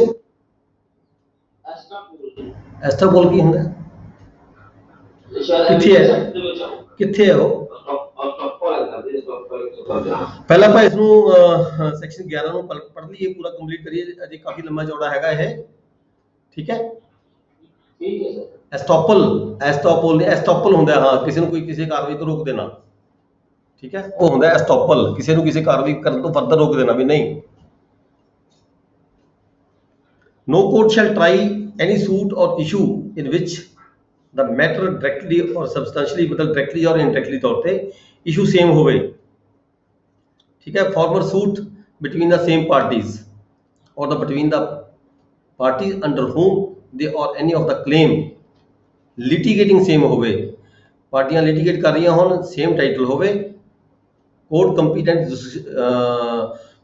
ਐਸਟਾਪੋਲ ਕੀ ਹੁੰਦਾ? ਕਿੱਥੇ ਹੈ? ਕਿੱਥੇ ਹੈ ਉਹ? ਪਹਿਲਾਂ ਆਪਾਂ ਇਸ ਨੂੰ ਸੈਕਸ਼ਨ 11 ਨੂੰ ਪੜ੍ਹ ਲਈਏ, ਪੂਰਾ ਕੰਪਲੀਟ ਕਰੀਏ, ਅਜੇ ਕਾਫੀ ਲੰਮਾ ਚੌੜਾ ਹੈਗਾ ਇਹ, ਠੀਕ ਹੈ। ਠੀਕ ਹੈ ਸਰ। ਐਸਟੋਪਲ ਹੁੰਦਾ, ਹਾਂ, ਕਿਸੇ ਨੂੰ ਕੋਈ ਕਿਸੇ ਕਾਰਵਾਈ ਤੋਂ ਰੋਕ ਦੇਣਾ, ਠੀਕ ਹੈ, ਉਹ ਹੁੰਦਾ ਐਸਟੋਪਲ, ਕਿਸੇ ਨੂੰ ਕਿਸੇ ਕਾਰਵਾਈ ਕਰਨ ਤੋਂ ਫਰਦਰ ਰੋਕ ਦੇਣਾ ਵੀ ਨਹੀਂ। No court shall try any suit or issue in which the matter directly or substantially, मतलब directly और indirectly तौर पे issue same होवे, ठीक है। Former suit between the same parties or the between the parties under whom they or any of the claim litigating same होवे, पार्टियां litigate कर रही होन, same title होवे, court competent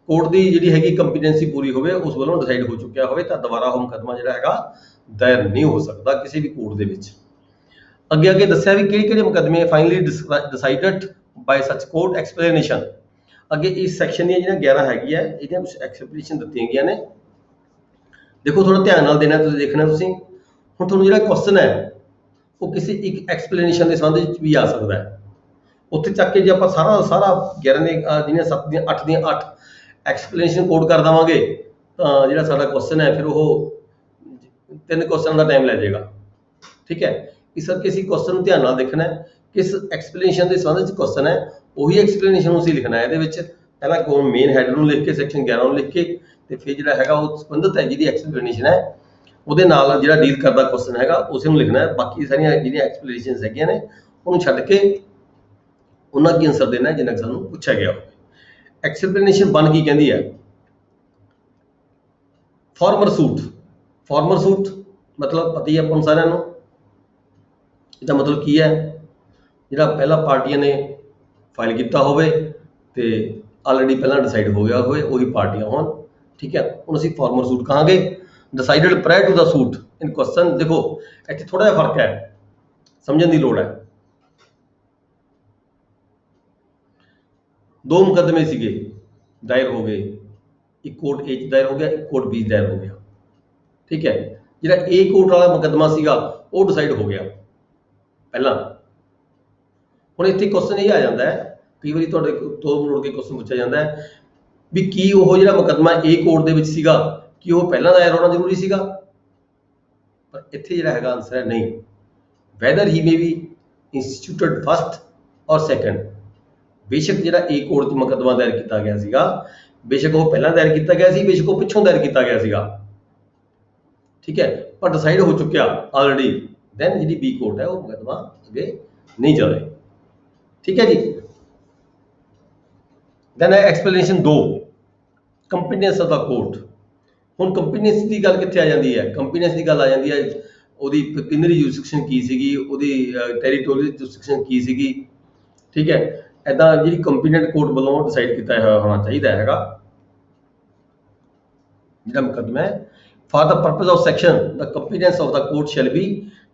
ਕੋਰਟ ਦੀ ਜਿਹੜੀ ਹੈਗੀ ਕੰਪੀਟੈਂਸੀ ਪੂਰੀ ਹੋਵੇ, ਉਸ ਵੱਲੋਂ ਡਿਸਾਈਡ ਹੋ ਚੁੱਕਿਆ ਹੋਵੇ, ਤਾਂ ਦੁਬਾਰਾ ਉਹ ਮੁਕੱਦਮਾ ਜਿਹੜਾ ਹੈਗਾ ਦਾਇਰ ਨਹੀਂ ਹੋ ਸਕਦਾ ਕਿਸੇ ਵੀ ਕੋਰਟ ਦੇ ਵਿੱਚ। ਅੱਗੇ ਦੱਸਿਆ ਵੀ ਕਿਹੜੇ ਕਿਹੜੇ ਮੁਕੱਦਮੇ ਫਾਈਨਲੀ ਡਿਸਾਈਡਡ ਬਾਈ ਸੱਚ ਕੋਰਟ ਐਕਸਪਲੇਨੇਸ਼ਨ। ਅੱਗੇ ਇਸ ਸੈਕਸ਼ਨ ਦੀਆਂ ਜਿਹੜੀਆਂ 11 ਹੈਗੀ ਹੈ, ਇਹਦੀਆਂ ਕੁਝ ਐਕਸਪਲੇਨੇਸ਼ਨ ਦਿੱਤੀਆਂ ਗਈਆਂ ਨੇ। ਦੇਖੋ ਥੋੜਾ ਧਿਆਨ ਨਾਲ ਦੇਣਾ, ਤੁਸੀਂ ਦੇਖਣਾ, ਤੁਸੀਂ ਹੁਣ ਤੁਹਾਨੂੰ ਜਿਹੜਾ ਕੁਐਸਚਨ ਹੈ ਉਹ ਕਿਸੇ ਇੱਕ ਐਕਸਪਲੇਨੇਸ਼ਨ ਦੇ ਸੰਬੰਧ ਵਿੱਚ ਵੀ ਆ ਸਕਦਾ ਹੈ। ਉੱਥੇ ਚੱਕ ਕੇ ਜੇ ਆਪਾਂ ਸਾਰਾ 11 ਦੇ ਜਿਹੜੀਆਂ 7 ਦੀਆਂ 8 ਦੀਆਂ 8 ਐਕਸਪਲੇਨੇਸ਼ਨ ਕੋਡ ਕਰ ਦੇਵਾਂਗੇ, ਤਾਂ ਜਿਹੜਾ ਸਾਡਾ ਕੁਐਸਚਨ ਹੈ ਫਿਰ ਉਹ 3 ਕੁਐਸਚਨ ਦਾ ਟਾਈਮ ਲੈ ਜਾਏਗਾ, ਠੀਕ ਹੈ। ਇਸ ਕਰਕੇ ਅਸੀਂ ਕੁਐਸਚਨ ਨੂੰ ਧਿਆਨ ਨਾਲ ਦੇਖਣਾ ਹੈ, ਕਿਸ ਐਕਸਪਲੇਨੇਸ਼ਨ ਦੇ ਸੰਬੰਧ ਵਿੱਚ ਕੁਐਸਚਨ ਹੈ, ਉਹੀ ਐਕਸਪਲੇਨੇਸ਼ਨ ਨੂੰ ਅਸੀਂ ਲਿਖਣਾ ਹੈ। ਇਹਦੇ ਵਿੱਚ ਪਹਿਲਾਂ ਕੋਣ ਮੇਨ ਹੈਡ ਨੂੰ ਲਿਖ ਕੇ ਸੈਕਸ਼ਨ 11 ਨੂੰ ਲਿਖ ਕੇ, ਤੇ ਫਿਰ ਜਿਹੜਾ ਹੈਗਾ ਉਹ ਸੰਬੰਧਿਤ ਹੈ ਜਿਹੜੀ ਐਕਸਪਲੇਨੇਸ਼ਨ ਹੈ ਉਹਦੇ ਨਾਲ ਜਿਹੜਾ ਡੀਲ ਕਰਦਾ ਕੁਐਸਚਨ ਹੈਗਾ ਉਸੇ ਨੂੰ ਲਿਖਣਾ ਹੈ। ਬਾਕੀ ਸਾਰੀਆਂ ਜਿਹੜੀਆਂ ਐਕਸਪਲੇਨੇਸ਼ਨਸ ਹੈਗੀਆਂ ਨੇ ਉਹਨੂੰ ਛੱਡ ਕੇ ਉਹਨਾਂ ਕੀ ਆਨਸਰ ਦੇਣਾ ਜਿੰਨਾ ਸਾਨੂੰ ਪੁੱਛਿਆ ਗਿਆ ਹੋਵੇ। ਐਕਸਪਲੇਨੇਸ਼ਨ 1 ਕੀ ਕਹਿੰਦੀ ਹੈ? ਫਾਰਮਰ ਸੂਟ ਮਤਲਬ ਪਤਾ ਹੀ ਆਪਾਂ ਨੂੰ ਸਾਰਿਆਂ ਨੂੰ, ਇਹਦਾ ਮਤਲਬ ਕੀ ਹੈ? ਜਿਹੜਾ ਪਹਿਲਾਂ ਪਾਰਟੀਆਂ ਨੇ ਫਾਈਲ ਕੀਤਾ ਹੋਵੇ ਤੇ ਆਲਰੇਡੀ ਪਹਿਲਾਂ ਡਿਸਾਈਡ ਹੋ ਗਿਆ ਹੋਵੇ, ਉਹੀ ਪਾਰਟੀਆਂ ਹੋਣ, ਠੀਕ ਹੈ। ਹੁਣ ਅਸੀਂ ਫਾਰਮਰ ਸੂਟ ਕਹਾਂਗੇ। Decided prior to the suit in question. ਦੇਖੋ ਇੱਥੇ ਥੋੜਾ ਜਿਹਾ ਫਰਕ ਹੈ, ਸਮਝਣ ਦੀ ਲੋੜ ਹੈ। 2 ਮੁਕੱਦਮੇ ਸੀਗੇ, ਦਾਇਰ ਹੋ ਗਏ, ਇੱਕ ਕੋਰਟ A 'ਚ ਦਾਇਰ ਹੋ ਗਿਆ, ਇੱਕ ਕੋਰਟ B 'ਚ ਦਾਇਰ ਹੋ ਗਿਆ, ਠੀਕ ਹੈ। ਜਿਹੜਾ A ਕੋਰਟ ਵਾਲਾ ਮੁਕੱਦਮਾ ਸੀਗਾ ਉਹ ਡਿਸਾਈਡ ਹੋ ਗਿਆ ਪਹਿਲਾਂ। ਹੁਣ ਇੱਥੇ ਕੁਐਸਚਨ ਇਹ ਆ ਜਾਂਦਾ ਹੈ, ਕਈ ਵਾਰੀ ਤੁਹਾਡੇ ਤੋਂ ਮੋੜ ਕੇ ਕੁਐਸਚਨ ਪੁੱਛਿਆ ਜਾਂਦਾ ਹੈ ਵੀ ਕੀ ਉਹ ਜਿਹੜਾ ਮੁਕੱਦਮਾ A ਕੋਰਟ ਦੇ ਵਿੱਚ ਸੀਗਾ ਕੀ ਉਹ ਪਹਿਲਾਂ ਦਾਇਰ ਹੋਣਾ ਜ਼ਰੂਰੀ ਸੀਗਾ? ਪਰ ਇੱਥੇ ਜਿਹੜਾ ਹੈਗਾ ਆਨਸਰ ਹੈ ਨਹੀਂ। Whether he may be instituted first or second, ਬੇਸ਼ੱਕ ਜਿਹੜਾ A ਕੋਰਟ 'ਚ ਮੁਕੱਦਮਾ ਦਾਇਰ ਕੀਤਾ ਗਿਆ ਸੀਗਾ, ਬੇਸ਼ੱਕ ਉਹ ਪਹਿਲਾਂ ਦਾਇਰ ਕੀਤਾ ਗਿਆ ਸੀ, ਬੇਸ਼ੱਕ ਉਹ ਪਿੱਛੋਂ ਦਾਇਰ ਕੀਤਾ ਗਿਆ ਸੀਗਾ, ਠੀਕ ਹੈ, ਪਰ ਡਿਸਾਈਡ ਹੋ ਚੁੱਕਿਆ ਆਲਰੇਡੀ, ਦੈਨ ਜਿਹੜੀ B ਕੋਰਟ ਹੈ ਉਹ ਮੁਕੱਦਮਾ ਅੱਗੇ ਨਹੀਂ ਚੱਲੇ, ਠੀਕ ਹੈ ਜੀ। Then explanation 2 competence of the court. ਹੁਣ ਕੰਪੀਟੈਂਸ ਦੀ ਗੱਲ ਕਿੱਥੇ ਆ ਜਾਂਦੀ ਹੈ? ਕੰਪੀਟੈਂਸ ਦੀ ਗੱਲ ਆ ਜਾਂਦੀ ਹੈ ਉਹਦੀ ਪਿਨਰੀ ਜੁਰਿਸਡਿਕਸ਼ਨ ਕੀ ਸੀਗੀ, ਉਹਦੀ ਟੈਰੀਟੋਰੀਅਲ ਜੁਰਿਸਡਿਕਸ਼ਨ ਕੀ ਸੀਗੀ, ਠੀਕ ਹੈ। ਇੱਦਾਂ ਜਿਹੜੀ ਕੰਪੀਟੈਂਟ ਕੋਰਟ ਵੱਲੋਂ ਡਿਸਾਈਡ ਕੀਤਾ ਹੋਣਾ ਚਾਹੀਦਾ ਹੈਗਾ ਜਿਹੜਾ ਮੁਕੱਦਮਾ ਹੈ। For the purpose of section the competence of the court shall be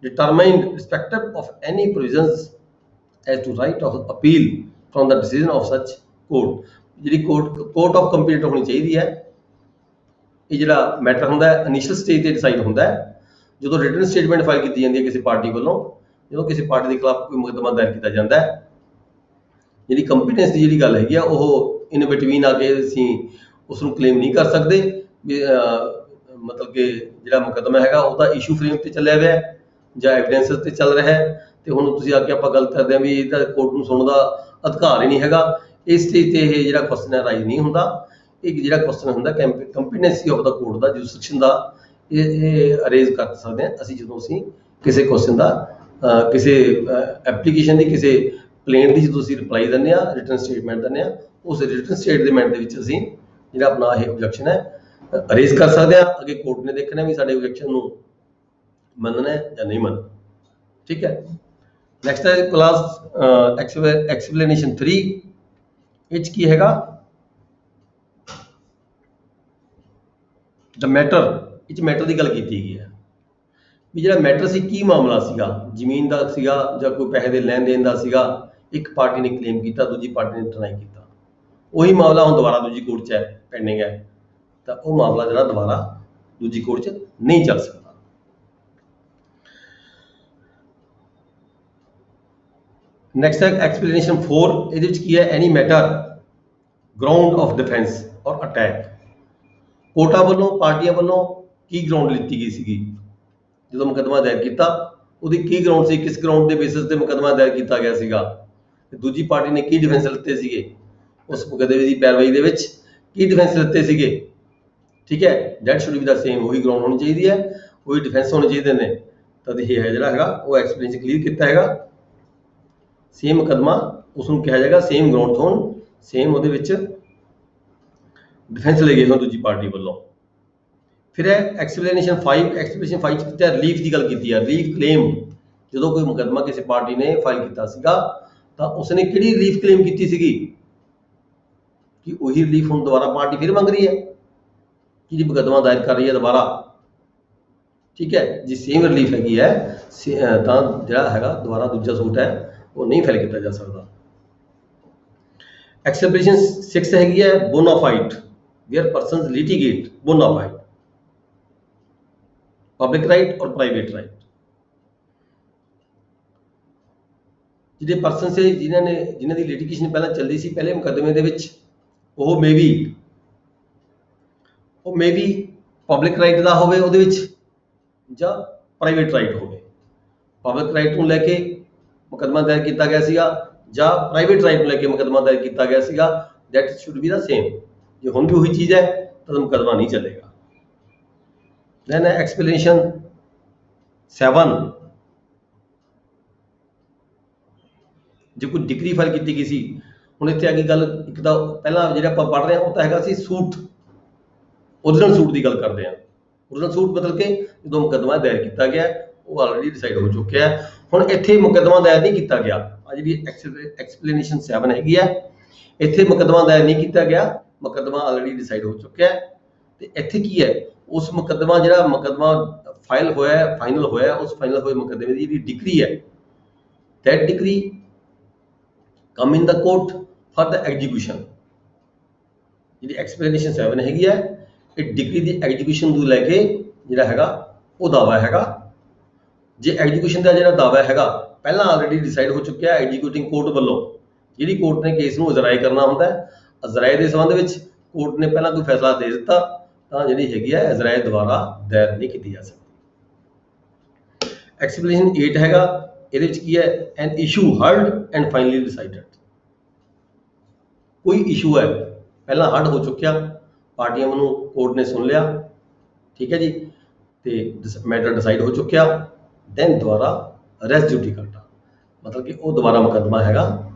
determined irrespective of any provisions as to right of appeal from the decision of such court। ਜਿਹੜੀ court of competent ਹੋਣੀ ਚਾਹੀਦੀ ਹੈ। ਇਹ ਜਿਹੜਾ matter ਹੁੰਦਾ ਹੈ initial stage ਤੇ decide ਹੁੰਦਾ ਹੈ ਜਦੋਂ ਰਿਟਨ ਸਟੇਟਮੈਂਟ ਫਾਈਲ ਕੀਤੀ ਜਾਂਦੀ ਹੈ ਕਿਸੇ ਪਾਰਟੀ ਵੱਲੋਂ, ਜਦੋਂ ਕਿਸੇ ਪਾਰਟੀ ਦੇ ਖਿਲਾਫ ਕੋਈ ਮੁਕੱਦਮਾ ਦਾਇਰ ਕੀਤਾ ਜਾਂਦਾ ਹੈ। ਜਿਹੜੀ ਕੰਪੀਟੈਂਸ ਦੀ ਜਿਹੜੀ ਗੱਲ ਹੈਗੀ ਆ ਉਹ ਇਨ ਬਿਟਵੀਨ ਆ ਕੇ ਅਸੀਂ ਉਸ ਨੂੰ ਕਲੇਮ ਨਹੀਂ ਕਰ ਸਕਦੇ ਵੀ ਮਤਲਬ ਕਿ ਜਿਹੜਾ ਮੁਕੱਦਮਾ ਹੈਗਾ ਉਹਦਾ ਇਸ਼ੂ ਫਰੇਮ ਤੇ ਚੱਲਿਆ ਹੋਇਆ ਜਾਂ ਐਵੀਡੈਂਸਸ ਤੇ ਚੱਲ ਰਿਹਾ ਹੈ ਤੇ ਹੁਣ ਤੁਸੀਂ ਆ ਕੇ ਆਪਾਂ ਗੱਲ ਕਰਦੇ ਹਾਂ ਵੀ ਇਹ ਤਾਂ ਕੋਰਟ ਨੂੰ ਸੁਣਨ ਦਾ ਅਧਿਕਾਰ ਹੀ ਨਹੀਂ ਹੈਗਾ। ਇਸ ਸਟੇਜ ਤੇ ਇਹ ਜਿਹੜਾ ਕੁਐਸਚਨ ਹੈ ਰਾਈਜ਼ ਨਹੀਂ ਹੁੰਦਾ। ਇਹ ਜਿਹੜਾ ਕੁਐਸਚਨ ਹੁੰਦਾ ਕੰਪੀਟੈਂਸੀ ਆਫ ਦਾ ਕੋਰਟ ਦਾ ਜੁਰਿਸਡਿਕਸ਼ਨ ਦਾ ਇਹ ਅਰੇਜ਼ ਕਰ ਸਕਦੇ ਹਾਂ ਅਸੀਂ ਜਦੋਂ ਅਸੀਂ ਕਿਸੇ ਕੁਐਸਚਨ ਦਾ ਕਿਸੇ ਐਪਲੀਕੇਸ਼ਨ ਦੀ ਕਿਸੇ ਪਲੇਨ ਦੀ ਜਦੋਂ ਅਸੀਂ ਰਿਪਲਾਈ ਦਿੰਦੇ ਹਾਂ ਰਿਟਨ ਸਟੇਟਮੈਂਟ ਦਿੰਦੇ ਹਾਂ ਉਸ ਰਿਟਨ ਸਟੇਟਮੈਂਟ ਦੇ ਵਿੱਚ ਅਸੀਂ ਜਿਹੜਾ ਆਪਣਾ ਇਹ ਓਬਜੈਕਸ਼ਨ ਹੈ ਅਰੇਜ਼ ਕਰ ਸਕਦੇ ਹਾਂ। ਅੱਗੇ ਕੋਰਟ ਨੇ ਦੇਖਣਾ ਵੀ ਸਾਡੇ ਓਬਜੈਕਸ਼ਨ ਨੂੰ ਮੰਨਣਾ ਹੈ ਜਾਂ ਨਹੀਂ ਮੰਨਣਾ। ਠੀਕ ਹੈ। ਨੈਕਸਟ ਹੈ ਕਲਾਸ ਐਕਸਪਲੇਨੇਸ਼ਨ 3। ਇਹ 'ਚ ਕੀ ਹੈਗਾ ਦ ਮੈਟਰ। ਇਹ 'ਚ ਮੈਟਰ ਦੀ ਗੱਲ ਕੀਤੀ ਗਈ ਹੈ ਵੀ ਜਿਹੜਾ ਮੈਟਰ ਸੀ ਕੀ ਮਾਮਲਾ ਸੀਗਾ, ਜ਼ਮੀਨ ਦਾ ਸੀਗਾ ਜਾਂ ਕੋਈ ਪੈਸੇ ਦੇ ਲੈਣ ਦੇਣ ਦਾ ਸੀਗਾ। ਇੱਕ ਪਾਰਟੀ ਨੇ ਕਲੇਮ ਕੀਤਾ, ਦੂਜੀ ਪਾਰਟੀ ਨੇ ਡਿਨਾਈ ਕੀਤਾ। ਉਹੀ ਮਾਮਲਾ ਹੁਣ ਦੁਬਾਰਾ ਦੂਜੀ ਕੋਰਟ 'ਚ ਹੈ, ਪੈਂਡਿੰਗ ਹੈ, ਤਾਂ ਉਹ ਮਾਮਲਾ ਜਿਹੜਾ ਦੁਬਾਰਾ ਦੂਜੀ ਕੋਰਟ 'ਚ ਨਹੀਂ ਚੱਲ ਸਕਦਾ। ਨੈਕਸਟ ਹੈ ਐਕਸਪਲੇਨੇਸ਼ਨ 4। ਇਹਦੇ ਵਿੱਚ ਕੀ ਹੈ ਐਨੀ ਮੈਟਰ ਗਰਾਊਂਡ ਆਫ ਡਿਫੈਂਸ ਔਰ ਅਟੈਕ। ਕੋਰਟਾਂ ਵੱਲੋਂ ਪਾਰਟੀਆਂ ਵੱਲੋਂ ਕੀ ਗਰਾਊਂਡ ਲਿੱਤੀ ਗਈ ਸੀਗੀ ਜਦੋਂ ਮੁਕੱਦਮਾ ਦਾਇਰ ਕੀਤਾ, ਉਹਦੀ ਕੀ ਗਰਾਊਂਡ ਸੀ, ਕਿਸ ਗਰਾਊਂਡ ਦੇ ਬੇਸਿਸ ਤੇ ਮੁਕੱਦਮਾ ਦਾਇਰ ਕੀਤਾ ਗਿਆ ਸੀਗਾ ਤੇ ਦੂਜੀ ਪਾਰਟੀ ਨੇ ਕੀ ਡਿਫੈਂਸ ਲਿੱਤੇ ਸੀਗੇ ਉਸ ਮੁਕੱਦਮੇ ਦੀ ਪੈਰਵਾਈ ਦੇ ਵਿੱਚ ਕੀ ਡਿਫੈਂਸ ਲਿੱਤੇ ਸੀਗੇ। ਠੀਕ ਹੈ। That should be the same. ਉਹੀ ਗਰਾਊਂਡ ਹੋਣੀ ਚਾਹੀਦੀ ਹੈ, ਉਹੀ ਡਿਫੈਂਸ ਹੋਣੇ ਚਾਹੀਦੇ ਨੇ। ਤਦ ਇਹ ਹੈ ਜਿਹੜਾ ਹੈਗਾ ਉਹ ਐਕਸਪਲੇਨੇਸ਼ਨ ਕਲੀਅਰ ਕੀਤਾ ਹੈਗਾ। ਸੇਮ ਮੁਕੱਦਮਾ ਉਸ ਨੂੰ ਕਿਹਾ ਜਾਏਗਾ ਸੇਮ ਗਰਾਊਂਡ ਹੋਣ, ਸੇਮ ਉਹਦੇ ਵਿੱਚ ਡਿਫੈਂਸ ਲਏ ਗਏ ਹੋਣ ਦੂਜੀ ਪਾਰਟੀ ਵੱਲੋਂ। ਫਿਰ ਹੈ ਐਕਸਪਲੇਨੇਸ਼ਨ 5। ਐਕਸਪਲੇਨੇਸ਼ਨ 5 'ਚ ਕੀਤਾ ਰਿਲੀਫ ਦੀ ਗੱਲ ਕੀਤੀ ਹੈ। ਰਿਲੀਫ ਕਲੇਮ ਜਦੋਂ ਕੋਈ ਮੁਕੱਦਮਾ ਕਿਸੇ ਪਾਰਟੀ ਨੇ ਫਾਈਲ ਕੀਤਾ ਸੀਗਾ ਤਾਂ ਉਸਨੇ ਕਿਹੜੀ ਰਿਲੀਫ ਕਲੇਮ ਕੀਤੀ ਸੀਗੀ ਕਿ ਉਹੀ ਰਿਲੀਫ ਹੁਣ ਦੁਬਾਰਾ ਪਾਰਟੀ ਫਿਰ ਮੰਗ ਰਹੀ ਹੈ ਕਿ ਜੀ ਮੁਕੱਦਮਾ ਦਾਇਰ ਕਰ ਰਹੀ ਹੈ ਦੁਬਾਰਾ। ਠੀਕ ਹੈ। ਜੇ ਸੇਮ ਰਿਲੀਫ ਹੈਗੀ ਹੈ ਤਾਂ ਜਿਹੜਾ ਹੈਗਾ ਦੁਬਾਰਾ ਦੂਜਾ ਸੂਟ ਹੈ ਉਹ ਨਹੀਂ ਫਾਈਲ ਕੀਤਾ ਜਾ ਸਕਦਾ। ਐਕਸਪਲੇਨੇਸ਼ਨ 6 ਹੈਗੀ ਹੈ bona fide where persons litigate bona fide public right or private right. ਜਿਹੜੇ ਪਰਸਨ ਸੇ ਜਿਨ੍ਹਾਂ ਦੀ ਲਿਟੀਗੇਸ਼ਨ ਪਹਿਲਾਂ ਚੱਲਦੀ ਸੀ ਪਹਿਲੇ ਮੁਕੱਦਮੇ ਦੇ ਵਿੱਚ ਉਹ ਮੇ ਵੀ ਪਬਲਿਕ ਰਾਈਟ ਦਾ ਹੋਵੇ ਉਹਦੇ ਵਿੱਚ ਜਾਂ ਪ੍ਰਾਈਵੇਟ ਰਾਈਟ ਹੋਵੇ। ਪਬਲਿਕ ਰਾਈਟ ਨੂੰ ਲੈ ਕੇ ਮੁਕੱਦਮਾ ਦਾਇਰ ਕੀਤਾ ਗਿਆ ਸੀਗਾ ਜਾਂ ਪ੍ਰਾਈਵੇਟ ਰਾਈਟ ਨੂੰ ਲੈ ਕੇ ਮੁਕੱਦਮਾ ਦਾਇਰ ਕੀਤਾ ਗਿਆ ਸੀਗਾ। That should be the same. ਜੇ ਹੁਣ ਵੀ ਉਹੀ ਚੀਜ਼ ਹੈ ਤਾਂ ਮੁਕੱਦਮਾ ਨਹੀਂ ਚੱਲੇਗਾ। Then explanation 7। ਜੇ ਕੋਈ ਡਿਗਰੀ ਫਾਈਲ ਕੀਤੀ ਗਈ ਸੀ, ਹੁਣ ਇੱਥੇ ਆ ਗਈ ਗੱਲ ਇੱਕ ਤਾਂ ਪਹਿਲਾਂ ਜਿਹੜਾ ਆਪਾਂ ਪੜ੍ਹ ਰਹੇ ਹਾਂ ਉਹ ਤਾਂ ਹੈਗਾ ਸੀ ਸੂਟ, ਓਰੀਜਨਲ ਸੂਟ ਦੀ ਗੱਲ ਕਰਦੇ ਹਾਂ। ਓਰੀਜਨਲ ਸੂਟ ਮਤਲਬ ਕਿ ਜਦੋਂ ਮੁਕੱਦਮਾ ਦਾਇਰ ਕੀਤਾ ਗਿਆ ਉਹ ਆਲਰੇਡੀ ਡਿਸਾਈਡ ਹੋ ਚੁੱਕਿਆ ਹੈ। ਹੁਣ ਇੱਥੇ ਮੁਕੱਦਮਾ ਦਾਇਰ ਨਹੀਂ ਕੀਤਾ ਗਿਆ। ਆ ਜਿਹੜੀ ਐਕਸਪਲੇਨੇਸ਼ਨ 7 ਹੈਗੀ ਹੈ ਇੱਥੇ ਮੁਕੱਦਮਾ ਦਾਇਰ ਨਹੀਂ ਕੀਤਾ ਗਿਆ, ਮੁਕੱਦਮਾ ਆਲਰੇਡੀ ਡਿਸਾਈਡ ਹੋ ਚੁੱਕਿਆ ਹੈ। ਤੇ ਇੱਥੇ ਕੀ ਹੈ ਉਸ ਮੁਕੱਦਮਾ ਜਿਹੜਾ ਮੁਕੱਦਮਾ ਫਾਈਨਲ ਹੋਇਆ ਉਸ ਫਾਈਨਲ ਹੋਏ ਮੁਕੱਦਮੇ ਦੀ ਜਿਹੜੀ ਡਿਗਰੀ ਹੈ that decree come in the court for the execution। ਜਿਹੜੀ ਐਕਸਪਲੇਨੇਸ਼ਨ 7 ਹੈਗੀ ਹੈ ਇਹ ਡਿਗਰੀ ਦੀ ਐਗਜੀਕਿਊਸ਼ਨ ਨੂੰ ਲੈ ਕੇ ਜਿਹੜਾ ਹੈਗਾ ਉਹ ਦਾਵਾ ਹੈਗਾ। ਜੇ ਐਗਜੀਕਿਊਸ਼ਨ ਦਾ ਜਿਹੜਾ ਦਾਵਾ ਹੈਗਾ ਪਹਿਲਾਂ ਆਲਰੇਡੀ ਡਿਸਾਈਡ ਹੋ ਚੁੱਕਿਆ ਐਗਜੀਕਿਊਟਿੰਗ ਕੋਰਟ ਵੱਲੋਂ, ਜਿਹੜੀ ਕੋਰਟ ਨੇ ਕੇਸ ਨੂੰ ਅਜ਼ਰਾਏ ਕਰਨਾ ਹੁੰਦਾ ਹੈ। ਅਜ਼ਰਾਏ ਦੇ ਸੰਬੰਧ ਵਿੱਚ ਕੋਰਟ ਨੇ ਪਹਿਲਾਂ ਕੋਈ ਫੈਸਲਾ ਦੇ ਦਿੱਤਾ ਤਾਂ ਜਿਹੜੀ ਹੈਗੀ ਹੈ ਅਜ਼ਰਾਏ ਦੁਬਾਰਾ ਦਾਇਰ ਨਹੀਂ ਕੀਤੀ ਜਾ ਸਕਦੀ। ਐਕਸਪਲੇਨੇਸ਼ਨ 8 ਹੈਗਾ ਇਹਦੇ ਵਿੱਚ ਕੀ ਹੈ an issue heard and finally decided. ਕੋਈ ਇਸ਼ੂ ਹੈ ਪਹਿਲਾਂ ਹਰਡ ਹੋ ਚੁੱਕਿਆ, ਪਾਰਟੀਆਂ ਨੂੰ ਕੋਰਟ ਨੇ ਸੁਣ ਲਿਆ, ਠੀਕ ਹੈ ਜੀ, ਤੇ ਮੈਟਰ ਡਿਸਾਈਡ ਹੋ ਚੁੱਕਿਆ, ਦੈਨ ਦੁਬਾਰਾ ਰੈਸਟ ਡਿਊਟੀ ਕਰਦਾ ਮਤਲਬ ਕਿ ਉਹ ਦੁਬਾਰਾ ਮੁਕੱਦਮਾ ਹੈਗਾ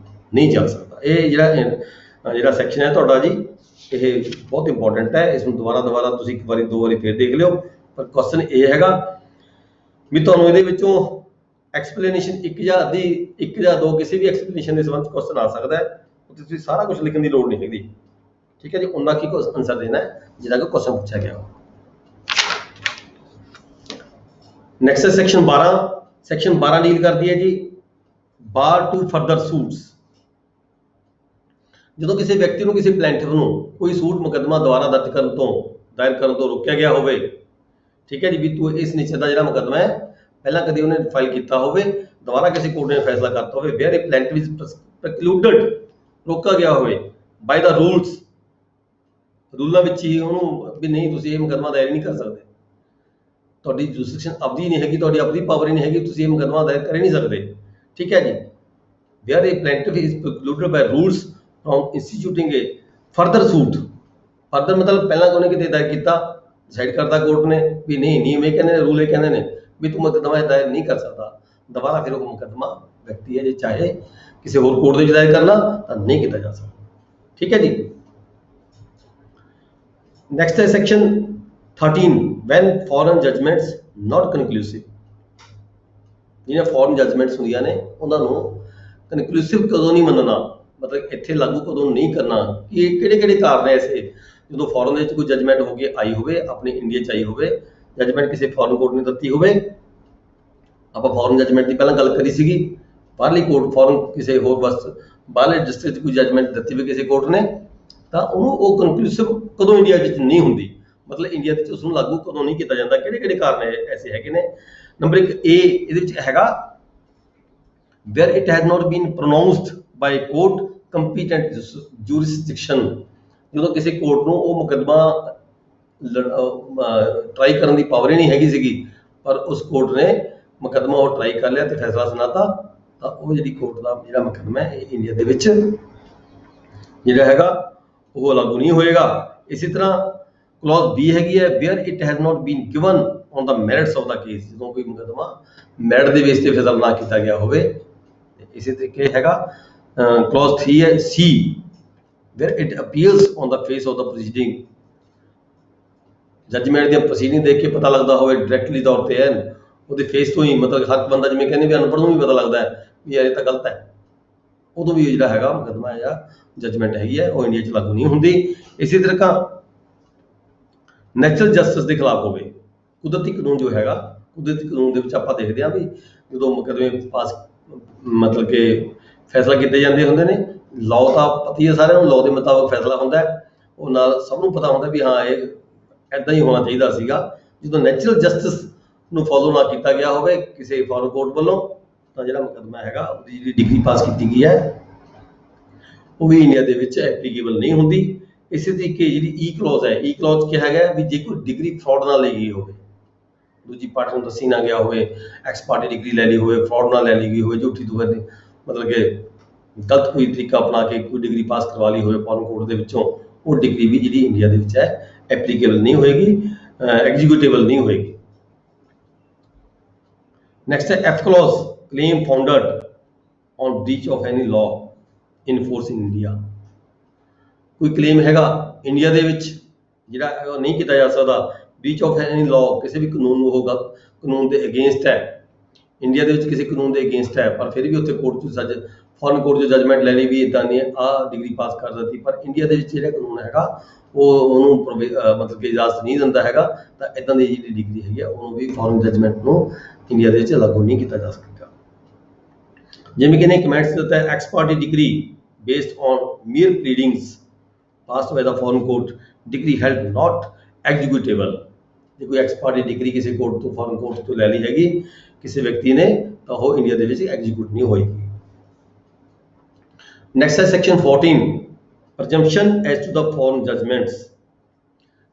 ਨਹੀਂ ਚੱਲ ਸਕਦਾ। ਇਹ ਜਿਹੜਾ ਸੈਕਸ਼ਨ ਹੈ ਤੁਹਾਡਾ ਜੀ ਇਹ ਬਹੁਤ ਇੰਪੋਰਟੈਂਟ ਹੈ। ਇਸ ਨੂੰ ਦੁਬਾਰਾ ਤੁਸੀਂ ਇੱਕ ਵਾਰੀ ਦੋ ਵਾਰੀ ਫਿਰ ਦੇਖ ਲਿਓ। ਪਰ ਕੁਐਸਚਨ ਇਹ ਹੈਗਾ ਵੀ ਤੁਹਾਨੂੰ ਇਹਦੇ ਵਿੱਚੋਂ ਐਕਸਪਲੇਨੇਸ਼ਨ ਇੱਕ ਜਾਂ ਦੋ ਕਿਸੇ ਵੀ ਐਕਸਪਲੇਨੇਸ਼ਨ ਦੇ ਸੰਬੰਧ ਕੁਐਸਚਨ ਆ ਸਕਦਾ ਹੈ। ਉੱਥੇ ਤੁਸੀਂ ਸਾਰਾ ਕੁਝ ਲਿਖਣ ਦੀ ਲੋੜ ਨਹੀਂ ਹੈਗੀ, ਠੀਕ ਹੈ ਜੀ। ਉਹਨਾਂ ਕੀ ਆਨਸਰ ਦੇਣਾ ਹੈ ਜਿਹਦਾ ਕਿ ਕੁਐਸਚਨ ਪੁੱਛਿਆ ਗਿਆ। ਨੈਕਸਟ ਸੈਕਸ਼ਨ 12 ਸੈਕਸ਼ਨ 12 ਡੀਲ ਕਰਦੀ ਹੈ ਜੀ ਬਾਰ ਟੂ ਫਰਦਰ ਸੂਟਸ। ਜਦੋਂ ਕਿਸੇ ਵਿਅਕਤੀ ਨੂੰ ਕਿਸੇ ਪਲੈਂਟਿਫ ਨੂੰ ਕੋਈ ਸੂਟ ਮੁਕੱਦਮਾ ਦੁਬਾਰਾ ਦਾਇਰ ਕਰਨ ਤੋਂ ਰੋਕਿਆ ਗਿਆ ਹੋਵੇ, ਠੀਕ ਹੈ ਜੀ, ਵੀ ਤੂੰ ਇਸ ਨਿਸ਼ਚਿਤ ਦਾ ਜਿਹੜਾ ਮੁਕੱਦਮਾ ਹੈ ਪਹਿਲਾਂ ਕਦੇ ਉਹਨੇ ਫਾਈਲ ਕੀਤਾ ਹੋਵੇ, ਦੁਬਾਰਾ ਕਿਸੇ ਕੋਰਟ ਨੇ ਫੈਸਲਾ ਕਰਤਾ ਹੋਵੇ, ਵੇਅਰ ਇਹ ਪਲੈਂਟਿਫ ਇਜ਼ ਪ੍ਰੈਕਲੂਡਡ, ਰੋਕਾ ਗਿਆ ਹੋਵੇ ਬਾਈ ਦਾ ਰੂਲਾਂ ਵਿੱਚ ਹੀ ਉਹਨੂੰ ਵੀ ਨਹੀਂ ਤੁਸੀਂ ਇਹ ਮੁਕੱਦਮਾ ਦਾਇਰ ਨਹੀਂ ਕਰ ਸਕਦੇ, ਤੁਹਾਡੀ ਜੁਰਿਸਡਿਕਸ਼ਨ ਆਪਦੀ ਨਹੀਂ ਹੈਗੀ, ਤੁਹਾਡੀ ਆਪਦੀ ਪਾਵਰ ਹੀ ਨਹੀਂ ਹੈਗੀ, ਤੁਸੀਂ ਇਹ ਮੁਕੱਦਮਾ ਦਾਇਰ ਕਰ ਹੀ ਨਹੀਂ ਸਕਦੇ, ਠੀਕ ਹੈ ਜੀ। ਵੇਅਰ ਇਹ plaintiff is precluded by rules from instituting a further suit. Further ਮਤਲਬ ਪਹਿਲਾਂ ਉਹਨੇ ਕਿਤੇ ਦਾਇਰ ਕੀਤਾ, ਡਿਸਾਈਡ ਕਰਦਾ ਕੋਰਟ ਨੇ ਵੀ ਨਹੀਂ ਨਿਯਮ ਇਹ ਕਹਿੰਦੇ ਨੇ, ਰੂਲ ਇਹ ਕਹਿੰਦੇ ਨੇ ਵੀ ਤੂੰ ਮੁਕੱਦਮਾ ਦਾਇਰ ਨਹੀਂ ਕਰ ਸਕਦਾ, ਦੁਬਾਰਾ ਫਿਰ ਉਹ ਮੁਕੱਦਮਾ ਵਿਅਕਤੀ ਹੈ ਜੇ ਚਾਹੇ ਕਿਸੇ ਹੋਰ ਕੋਰਟ ਦੇ ਵਿੱਚ ਦਾਇਰ ਕਰਨਾ ਤਾਂ ਨਹੀਂ ਕੀਤਾ ਜਾ ਸਕਦਾ, ਠੀਕ ਹੈ ਜੀ। ਨੈਕਸਟ ਹੈ ਸੈਕਸ਼ਨ 13 ਵੈਨ ਫੋਰਨ ਜਜਮੈਂਟਸ ਨਾਟ ਕਨਕਲੂਸਿਵ। ਜਿਹੜੀਆਂ ਫੋਰਨ ਜਜਮੈਂਟਸ ਹੁੰਦੀਆਂ ਨੇ ਉਹਨਾਂ ਨੂੰ ਕਨਕਲੂਸਿਵ ਕਦੋਂ ਨਹੀਂ ਮੰਨਣਾ, ਮਤਲਬ ਇੱਥੇ ਲਾਗੂ ਕਦੋਂ ਨਹੀਂ ਕਰਨਾ, ਕਿ ਕਿਹੜੇ ਕਾਰਨ ਹੈ ਐਸੇ ਜਦੋਂ ਫੋਰਨ ਦੇ ਵਿੱਚ ਕੋਈ ਜਜਮੈਂਟ ਹੋ ਕੇ ਆਈ ਹੋਵੇ, ਆਪਣੇ ਇੰਡੀਆ 'ਚ ਆਈ ਹੋਵੇ, ਜਜਮੈਂਟ ਕਿਸੇ ਫੋਰਨ ਕੋਰਟ ਨੇ ਦਿੱਤੀ ਹੋਵੇ। ਆਪਾਂ ਫੋਰਨ ਜਜਮੈਂਟ ਦੀ ਪਹਿਲਾਂ ਗੱਲ ਕਰੀ ਸੀਗੀ, ਬਾਹਰਲੀ ਕੋਰਟ ਫੋਰਨ ਕਿਸੇ ਹੋਰ ਬਾਹਰਲੇ ਡਿਸਟ੍ਰਿਕਟ 'ਚ ਕੋਈ ਜਜਮੈਂਟ ਦਿੱਤੀ ਹੋਵੇ ਕਿਸੇ ਕੋਰਟ ਨੇ, ਤਾਂ ਉਹਨੂੰ ਉਹ ਕਨਕਲੂਸਿਵ ਕਦੋਂ ਇੰਡੀਆ ਵਿੱਚ ਨਹੀਂ ਹੁੰਦੀ, ਮਤਲਬ ਇੰਡੀਆ ਵਿੱਚ ਉਸ ਨੂੰ ਲਾਗੂ ਕਦੋਂ ਨਹੀਂ ਕੀਤਾ ਜਾਂਦਾ, ਕਿਹੜੇ ਕਾਰਨ ਐਸੇ ਹੈਗੇ ਨੇ। ਨੰਬਰ 1 ਇਹਦੇ ਵਿੱਚ ਹੈਗਾ where it has not been pronounced by court competent jurisdiction. ਜਦੋਂ ਕਿਸੇ ਕੋਰਟ ਨੂੰ ਉਹ ਮੁਕੱਦਮਾ ਟਰਾਈ ਕਰਨ ਦੀ ਪਾਵਰ ਹੀ ਨਹੀਂ ਹੈਗੀ ਸੀਗੀ, ਪਰ ਉਸ ਕੋਰਟ ਨੇ ਮੁਕੱਦਮਾ ਉਹ ਟਰਾਈ ਕਰ ਲਿਆ ਤੇ ਫੈਸਲਾ ਸੁਣਾਤਾ, ਤਾਂ ਉਹ ਜਿਹੜੀ ਕੋਰਟ ਦਾ ਜਿਹੜਾ ਮੁਕੱਦਮਾ ਹੈ ਇਹ ਇੰਡੀਆ ਦੇ ਵਿੱਚ ਜਿਹੜਾ ਹੈਗਾ ਉਹ ਲਾਗੂ ਨਹੀਂ ਹੋਏਗਾ। ਇਸੇ ਤਰ੍ਹਾਂ ਕਲੌਜ਼ B ਹੈਗੀ ਹੈ where it has not been given on the merits of the case. ਜਦੋਂ ਕੋਈ ਮੁਕੱਦਮਾ ਮੈਰਿਟ ਦੇ ਬੇਸ ਤੇ ਫੈਸਲਾ ਨਾ ਕੀਤਾ ਗਿਆ ਹੋਵੇ। ਇਸੇ ਤਰੀਕੇ ਹੈਗਾ ਕਲੌਜ਼ 3 ਹੈ C where it appears on the face of the proceeding. Judgment ਦੀਆਂ ਪ੍ਰੋਸੀਡਿੰਗ ਦੇਖ ਕੇ ਪਤਾ ਲੱਗਦਾ ਹੋਵੇ ਡਾਇਰੈਕਟਲੀ ਤੌਰ ਤੇ ਹੈ ਉਹਦੇ ਫੇਸ ਤੋਂ ਹੀ, ਮਤਲਬ ਹਰ ਬੰਦਾ ਜਿਵੇਂ ਕਹਿੰਦੇ ਵੀ ਅਨਪੜ੍ਹ ਨੂੰ ਵੀ ਪਤਾ ਲੱਗਦਾ ਹੈ ਵੀ ਇਹ ਤਾਂ ਗਲਤ ਹੈ, ਉਦੋਂ ਵੀ ਜਿਹੜਾ ਹੈਗਾ ਮੁਕੱਦਮਾ ਜਾਂ ਜਜਮੈਂਟ ਹੈਗੀ ਹੈ ਉਹ ਇੰਡੀਆ 'ਚ ਲਾਗੂ ਨਹੀਂ ਹੁੰਦੀ। ਇਸੇ ਤਰ੍ਹਾਂ ਨੈਚੁਰਲ ਜਸਟਿਸ ਦੇ ਖਿਲਾਫ ਹੋਵੇ, ਕੁਦਰਤੀ ਕਾਨੂੰਨ ਜੋ ਹੈਗਾ, ਕੁਦਰਤੀ ਕਾਨੂੰਨ ਦੇ ਵਿੱਚ ਆਪਾਂ ਦੇਖਦੇ ਹਾਂ ਵੀ ਜਦੋਂ ਮੁਕੱਦਮੇ ਪਾਸ ਮਤਲਬ ਕਿ ਫੈਸਲਾ ਕੀਤੇ ਜਾਂਦੇ ਹੁੰਦੇ ਨੇ, ਲਾਅ ਤਾਂ ਪਤਾ ਹੀ ਹੈ ਸਾਰਿਆਂ ਨੂੰ, ਲਾਅ ਦੇ ਮੁਤਾਬਕ ਫੈਸਲਾ ਹੁੰਦਾ ਹੈ, ਉਹ ਨਾਲ ਸਭ ਨੂੰ ਪਤਾ ਹੁੰਦਾ ਵੀ ਹਾਂ ਇਹ ਇੱਦਾਂ ਹੀ ਹੋਣਾ ਚਾਹੀਦਾ ਸੀਗਾ। ਜਦੋਂ ਨੈਚੁਰਲ ਜਸਟਿਸ ਨੂੰ ਫੋਲੋ ਨਾ ਕੀਤਾ ਗਿਆ ਹੋਵੇ ਕਿਸੇ ਫੋਰਨ ਕੋਰਟ ਵੱਲੋਂ, ਤਾਂ ਜਿਹੜਾ ਮੁਕੱਦਮਾ ਹੈਗਾ ਉਹਦੀ ਜਿਹੜੀ ਡਿਗਰੀ ਪਾਸ ਕੀਤੀ ਗਈ ਹੈ ਉਹ ਵੀ ਇੰਡੀਆ ਦੇ ਵਿੱਚ ਐਪਲੀਕੇਬਲ ਨਹੀਂ ਹੁੰਦੀ। ਇਸੇ ਤਰੀਕੇ ਜਿਹੜੀ ਈ ਕਲੌਜ਼ ਹੈ, ਈ ਕਲੌਜ਼ ਕਿਹਾ ਗਿਆ ਵੀ ਜੇ ਕੋਈ ਡਿਗਰੀ ਫਰਾਡ ਨਾਲ ਲਈ ਗਈ ਹੋਵੇ, ਦੂਜੀ ਪਾਰਟੀ ਨੂੰ ਦੱਸੀ ਨਾ ਗਿਆ ਹੋਵੇ, ਐਕਸ ਪਾਰਟੀ ਡਿਗਰੀ ਲੈ ਲਈ ਹੋਵੇ, ਫਰਾਡ ਨਾਲ ਲੈ ਲਈ ਗਈ ਹੋਵੇ, ਝੂਠੀ ਦੂਰ ਦੀ ਮਤਲਬ ਕਿ ਗਲਤ ਕੋਈ ਤਰੀਕਾ ਅਪਣਾ ਕੇ ਕੋਈ ਡਿਗਰੀ ਪਾਸ ਕਰਵਾ ਲਈ ਹੋਵੇ ਫੋਰਨ ਕੋਰਟ ਦੇ ਵਿੱਚੋਂ, ਉਹ ਡਿਗਰੀ ਵੀ ਜਿਹੜੀ ਇੰਡੀਆ ਦੇ ਵਿੱਚ ਹੈ ਐਪਲੀਕੇਬਲ ਨਹੀਂ ਹੋਏਗੀ, ਐਗਜ਼ੀਕਿਊਟੇਬਲ ਨਹੀਂ ਹੋਏਗੀ। ਨੈਕਸਟ ਹੈ F clause claim founded on breach of any law in force in India. ਕੋਈ ਕਲੇਮ ਹੈਗਾ ਇੰਡੀਆ ਦੇ ਵਿੱਚ ਜਿਹੜਾ ਉਹ ਨਹੀਂ ਕੀਤਾ ਜਾ ਸਕਦਾ, ਬ੍ਰੀਚ ਆਫ ਐਨੀ ਲਾਅ ਕਿਸੇ ਵੀ ਕਾਨੂੰਨ ਨੂੰ ਹੋਗਾ, ਕਾਨੂੰਨ ਦੇ ਅਗੇਂਸਟ ਹੈ, ਇੰਡੀਆ ਦੇ ਵਿੱਚ ਕਿਸੇ ਕਾਨੂੰਨ ਦੇ ਅਗੇਂਸਟ ਹੈ, ਪਰ ਫਿਰ ਵੀ ਉੱਥੇ ਕੋਰਟ 'ਚ ਫੋਰਨ ਕੋਰਟ 'ਚ ਜਜਮੈਂਟ ਲੈ ਲਈ ਵੀ ਇੱਦਾਂ ਨਹੀਂ ਆਹ ਡਿਗਰੀ ਪਾਸ ਕਰ ਦਿੱਤੀ, ਪਰ ਇੰਡੀਆ ਦੇ ਵਿੱਚ ਜਿਹੜਾ ਕਾਨੂੰਨ ਹੈਗਾ ਉਹ ਉਹਨੂੰ ਮਤਲਬ ਕਿ ਇਜਾਜ਼ਤ ਨਹੀਂ ਦਿੰਦਾ ਹੈਗਾ, ਤਾਂ ਇੱਦਾਂ ਦੀ ਜਿਹੜੀ ਡਿਗਰੀ ਹੈਗੀ ਆ ਉਹਨੂੰ ਵੀ ਫੋਰਨ ਜਜਮੈਂਟ ਨੂੰ ਇੰਡੀਆ ਦੇ ਵਿੱਚ ਲਾਗੂ ਨਹੀਂ ਕੀਤਾ ਜਾ ਸਕਦਾ। ਜਿਵੇਂ ਕਿ ਇਹਨੇ ਕਮੈਂਟਸ ਦਿੱਤਾ ਹੈ ex parte decree based on mere pleadings passed by the foreign court decree held not executable. ਜੇ ਕੋਈ ਐਕਸ ਪਾਰਟੀ ਡਿਗਰੀ ਕਿਸੇ ਕੋਰਟ ਤੋਂ ਫੋਰਨ ਕੋਰਟ ਤੋਂ ਲੈ ਲਈ ਹੈਗੀ ਕਿਸੇ ਵਿਅਕਤੀ ਨੇ, ਤਾਂ ਉਹ ਇੰਡੀਆ ਦੇ ਵਿੱਚ ਐਗਜ਼ੀਕਿਊਟ ਨਹੀਂ ਹੋਏਗੀ। ਨੈਕਸਟ ਹੈ section 14 presumption as to the foreign judgments.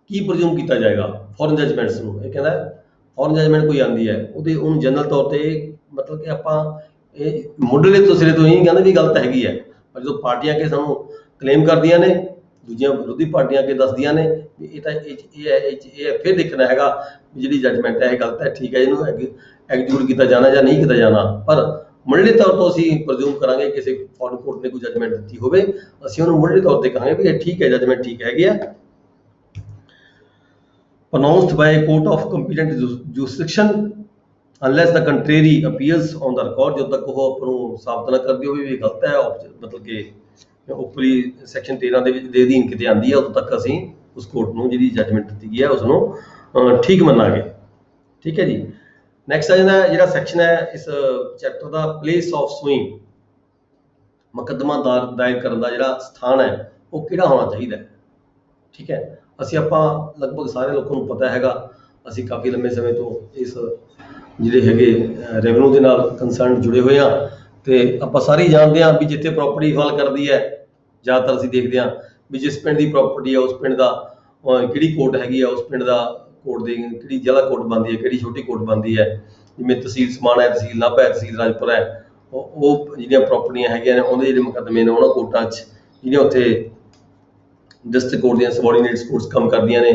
ਕੀ ਪ੍ਰਜੂਮ ਕੀਤਾ ਜਾਏਗਾ ਫੋਰਨ ਜਜਮੈਂਟਸ ਨੂੰ? ਇਹ ਕਹਿੰਦਾ ਫੋਰਨ ਜਜਮੈਂਟ ਕੋਈ ਆਉਂਦੀ ਹੈ ਉਹਨੂੰ ਜਨਰਲ ਤੌਰ ਤੇ ਮਤਲਬ ਕਿ ਆਪਾਂ ਇਹ ਮੁੱਢਲੇ ਤੋਂ ਸਿਰੇ ਤੋਂ ਹੀ ਕਹਿੰਦੇ ਵੀ ਗਲਤ ਹੈਗੀ ਹੈ, ਪਰ ਜਦੋਂ ਪਾਰਟੀਆਂ ਕੇ ਸਾਨੂੰ ਕਲੇਮ ਕਰਦੀਆਂ ਨੇ, ਦੂਜੀਆਂ ਵਿਰੋਧੀ ਪਾਰਟੀਆਂ ਕੇ ਦੱਸਦੀਆਂ ਨੇ ਵੀ ਇਹ ਤਾਂ ਇਹ ਹੈ, ਫਿਰ ਦੇਖਣਾ ਹੈਗਾ ਵੀ ਜਿਹੜੀ ਜਜਮੈਂਟ ਹੈ ਇਹ ਗਲਤ ਹੈ, ਠੀਕ ਹੈ, ਇਹਨੂੰ ਐਗਜ਼ੀਕਿਊਟ ਕੀਤਾ ਜਾਣਾ ਜਾਂ ਨਹੀਂ ਕੀਤਾ ਜਾਣਾ। ਪਰ ਮੁੱਢਲੇ ਤੌਰ ਤੋਂ ਅਸੀਂ ਪ੍ਰਜ਼ੂਮ ਕਰਾਂਗੇ ਕਿਸੇ ਫੋਰਨ ਕੋਰਟ ਨੇ ਕੋਈ ਜਜਮੈਂਟ ਦਿੱਤੀ ਹੋਵੇ, ਅਸੀਂ ਉਹਨੂੰ ਮੁੱਢਲੇ ਤੌਰ ਤੇ ਕਹਾਂਗੇ ਵੀ ਇਹ ਠੀਕ ਹੈ, ਜਜਮੈਂਟ ਠੀਕ ਹੈਗੀ ਆ। pronounced by a court of competent jurisdiction unless the contrary appears on the record। ਜਦੋਂ ਤੱਕ ਉਹ ਆਪਾਂ ਨੂੰ ਸਾਬਤ ਨਾ ਕਰਦੀ ਹੋਵੇ ਵੀ ਗਲਤ ਹੈ, ਮਤਲਬ ਕਿ ਉੱਪਰੀ ਸੈਕਸ਼ਨ 13 ਦੇ ਵਿੱਚ ਦੇ ਅਧੀਨ ਕਿਤੇ ਆਉਂਦੀ ਹੈ, ਉਦੋਂ ਤੱਕ ਅਸੀਂ ਉਸ ਕੋਰਟ ਨੂੰ ਜਿਹੜੀ ਜਜਮੈਂਟ ਦਿੱਤੀ ਗਈ ਹੈ ਉਸ ਨੂੰ ਠੀਕ ਮੰਨਾਂਗੇ। ਠੀਕ ਹੈ ਜੀ। ਨੈਕਸਟ ਆ ਜਾਂਦਾ ਜਿਹੜਾ ਸੈਕਸ਼ਨ ਹੈ ਇਸ ਚੈਪਟਰ ਦਾ, ਪਲੇਸ ਆਫ ਸੂਇੰਗ। ਮੁਕੱਦਮਾ ਦਾਇਰ ਕਰਨ ਦਾ ਜਿਹੜਾ ਸਥਾਨ ਹੈ ਉਹ ਕਿਹੜਾ ਹੋਣਾ ਚਾਹੀਦਾ ਹੈ। ਠੀਕ ਹੈ, ਅਸੀਂ ਆਪਾਂ ਲਗਭਗ ਸਾਰੇ ਲੋਕਾਂ ਨੂੰ ਪਤਾ ਹੈਗਾ, ਅਸੀਂ ਕਾਫੀ ਲੰਬੇ ਸਮੇਂ ਤੋਂ ਇਸ ਜਿਹੜੇ ਹੈਗੇ ਰੈਵਨਿਊ ਦੇ ਨਾਲ ਕੰਸਰਨ ਜੁੜੇ ਹੋਏ ਹਾਂ, ਤੇ ਆਪਾਂ ਸਾਰੇ ਹੀ ਜਾਣਦੇ ਹਾਂ ਵੀ ਜਿੱਥੇ ਪ੍ਰਾਪਰਟੀ ਫਾਲ ਕਰਦੀ ਹੈ, ਜ਼ਿਆਦਾਤਰ ਅਸੀਂ ਦੇਖਦੇ ਹਾਂ ਵੀ ਜਿਸ ਪਿੰਡ ਦੀ ਪ੍ਰਾਪਰਟੀ ਹੈ ਉਸ ਪਿੰਡ ਦਾ ਕਿਹੜੀ ਕੋਰਟ ਹੈਗੀ ਆ, ਉਸ ਪਿੰਡ ਦਾ ਕੋਰਟ ਦੀ ਕਿਹੜੀ ਜ਼ਿਲ੍ਹਾ ਕੋਰਟ ਬਣਦੀ ਹੈ, ਕਿਹੜੀ ਛੋਟੀ ਕੋਰਟ ਬਣਦੀ ਹੈ। ਜਿਵੇਂ ਤਹਿਸੀਲ ਸਮਾਣਾ ਹੈ, ਤਹਿਸੀਲ ਨਾਭਾ ਹੈ, ਤਹਿਸੀਲ ਰਾਜਪੁਰਾ ਹੈ, ਉਹ ਜਿਹੜੀਆਂ ਪ੍ਰਾਪਰਟੀਆਂ ਹੈਗੀਆਂ ਨੇ ਉਹਦੇ ਜਿਹੜੇ ਮੁਕੱਦਮੇ ਨੇ ਉਹਨਾਂ ਕੋਰਟਾਂ 'ਚ ਜਿਹੜੀਆਂ ਉੱਥੇ ਡਿਸਟ੍ਰਿਕਟ ਕੋਰਟ ਦੀਆਂ ਸਬੋਰਡੀਨੇਟ ਕੋਰਟਸ ਕੰਮ ਕਰਦੀਆਂ ਨੇ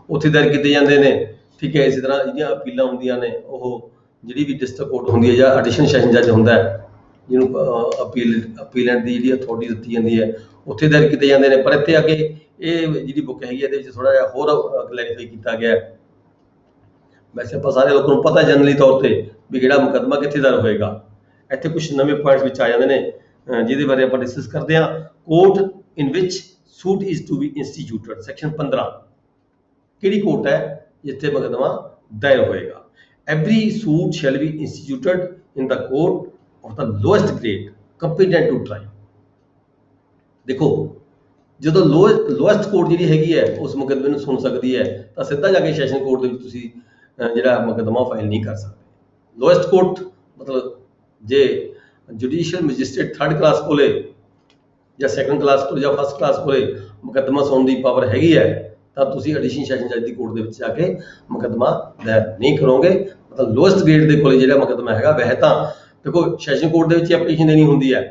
ਉੱਥੇ ਦਾਇਰ ਕੀਤੇ ਜਾਂਦੇ ਨੇ। ਠੀਕ ਹੈ, ਇਸੇ ਤਰ੍ਹਾਂ ਜਿਹੜੀਆਂ ਅਪੀਲਾਂ ਹੁੰਦੀਆਂ ਨੇ ਉਹ ਜਿਹੜੀ ਵੀ ਡਿਸਟ੍ਰਿਕਟ ਕੋਰਟ ਹੁੰਦੀ ਹੈ ਜਾਂ ਐਡੀਸ਼ਨਲ ਸੈਸ਼ਨ ਜੱਜ ਹੁੰਦਾ ਹੈ ਜਿਹਨੂੰ ਅਪੀਲੈਂਟ ਦੀ ਜਿਹੜੀ ਅਥਾਰਟੀ ਦਿੱਤੀ ਜਾਂਦੀ ਹੈ ਉੱਥੇ ਦਾਇਰ ਕੀਤੇ ਜਾਂਦੇ ਨੇ। ਪਰ ਇੱਥੇ ਆ ਕੇ ਇਹ ਜਿਹੜੀ ਬੁੱਕ ਹੈਗੀ ਇਹਦੇ ਵਿੱਚ ਥੋੜ੍ਹਾ ਜਿਹਾ ਹੋਰ ਕਲੈਰੀਫਾਈ ਕੀਤਾ ਗਿਆ। ਵੈਸੇ ਆਪਾਂ ਸਾਰੇ ਲੋਕਾਂ ਨੂੰ ਪਤਾ ਜਨਰਲੀ ਤੌਰ ਤੇ ਵੀ ਕਿਹੜਾ ਮੁਕੱਦਮਾ ਕਿੱਥੇ ਦਾਇਰ ਹੋਏਗਾ। ਇੱਥੇ ਕੁਝ ਨਵੇਂ ਪੁਆਇੰਟਸ ਵਿੱਚ ਆ ਜਾਂਦੇ ਨੇ ਜਿਹਦੇ ਬਾਰੇ ਆਪਾਂ ਡਿਸਕਸ ਕਰਦੇ ਹਾਂ। Court in which suit is to be instituted, section 15 ਕਿਹੜੀ ਕੋਰਟ ਹੈ ਜਿੱਥੇ ਮੁਕੱਦਮਾ ਦਾਇਰ ਹੋਏਗਾ। Every suit shall be instituted in the court of the lowest grade competent to try. ਦੇਖੋ, ਜਦੋਂ ਲੋਐਸਟ ਕੋਰਟ ਜਿਹੜੀ ਹੈਗੀ ਹੈ ਉਸ ਮੁਕੱਦਮੇ ਨੂੰ ਸੁਣ ਸਕਦੀ ਹੈ ਤਾਂ ਸਿੱਧਾ ਜਾ ਕੇ ਸੈਸ਼ਨ ਕੋਰਟ ਦੇ ਵਿੱਚ ਤੁਸੀਂ ਜਿਹੜਾ ਮੁਕੱਦਮਾ ਫਾਈਲ ਨਹੀਂ ਕਰ ਸਕਦੇ। ਲੋਐਸਟ ਕੋਰਟ ਮਤਲਬ ਜੇ ਜੁਡੀਸ਼ੀਅਲ ਮੈਜਿਸਟ੍ਰੇਟ 3rd ਕਲਾਸ ਕੋਲੇ ਜਾਂ 2nd ਕਲਾਸ ਕੋਲੇ ਜਾਂ 1st ਕਲਾਸ ਕੋਲੇ ਮੁਕੱਦਮਾ ਸੁਣਨ ਦੀ ਪਾਵਰ ਹੈਗੀ ਹੈ ਤਾਂ ਤੁਸੀਂ ਐਡੀਸ਼ਨਲ ਸੈਸ਼ਨ ਜੱਜ ਦੀ ਕੋਰਟ ਦੇ ਵਿੱਚ ਜਾ ਕੇ ਮੁਕੱਦਮਾ ਦਾਇਰ ਨਹੀਂ ਕਰੋਗੇ। ਮਤਲਬ ਲੋਐਸਟ ਗ੍ਰੇਡ ਦੇ ਕੋਲੇ ਜਿਹੜਾ ਮੁਕੱਦਮਾ ਹੈਗਾ, ਵੈਸੇ ਤਾਂ ਦੇਖੋ ਸੈਸ਼ਨ ਕੋਰਟ ਦੇ ਵਿੱਚ ਐਪਲੀਕੇਸ਼ਨ ਦੇਣੀ ਹੁੰਦੀ ਹੈ।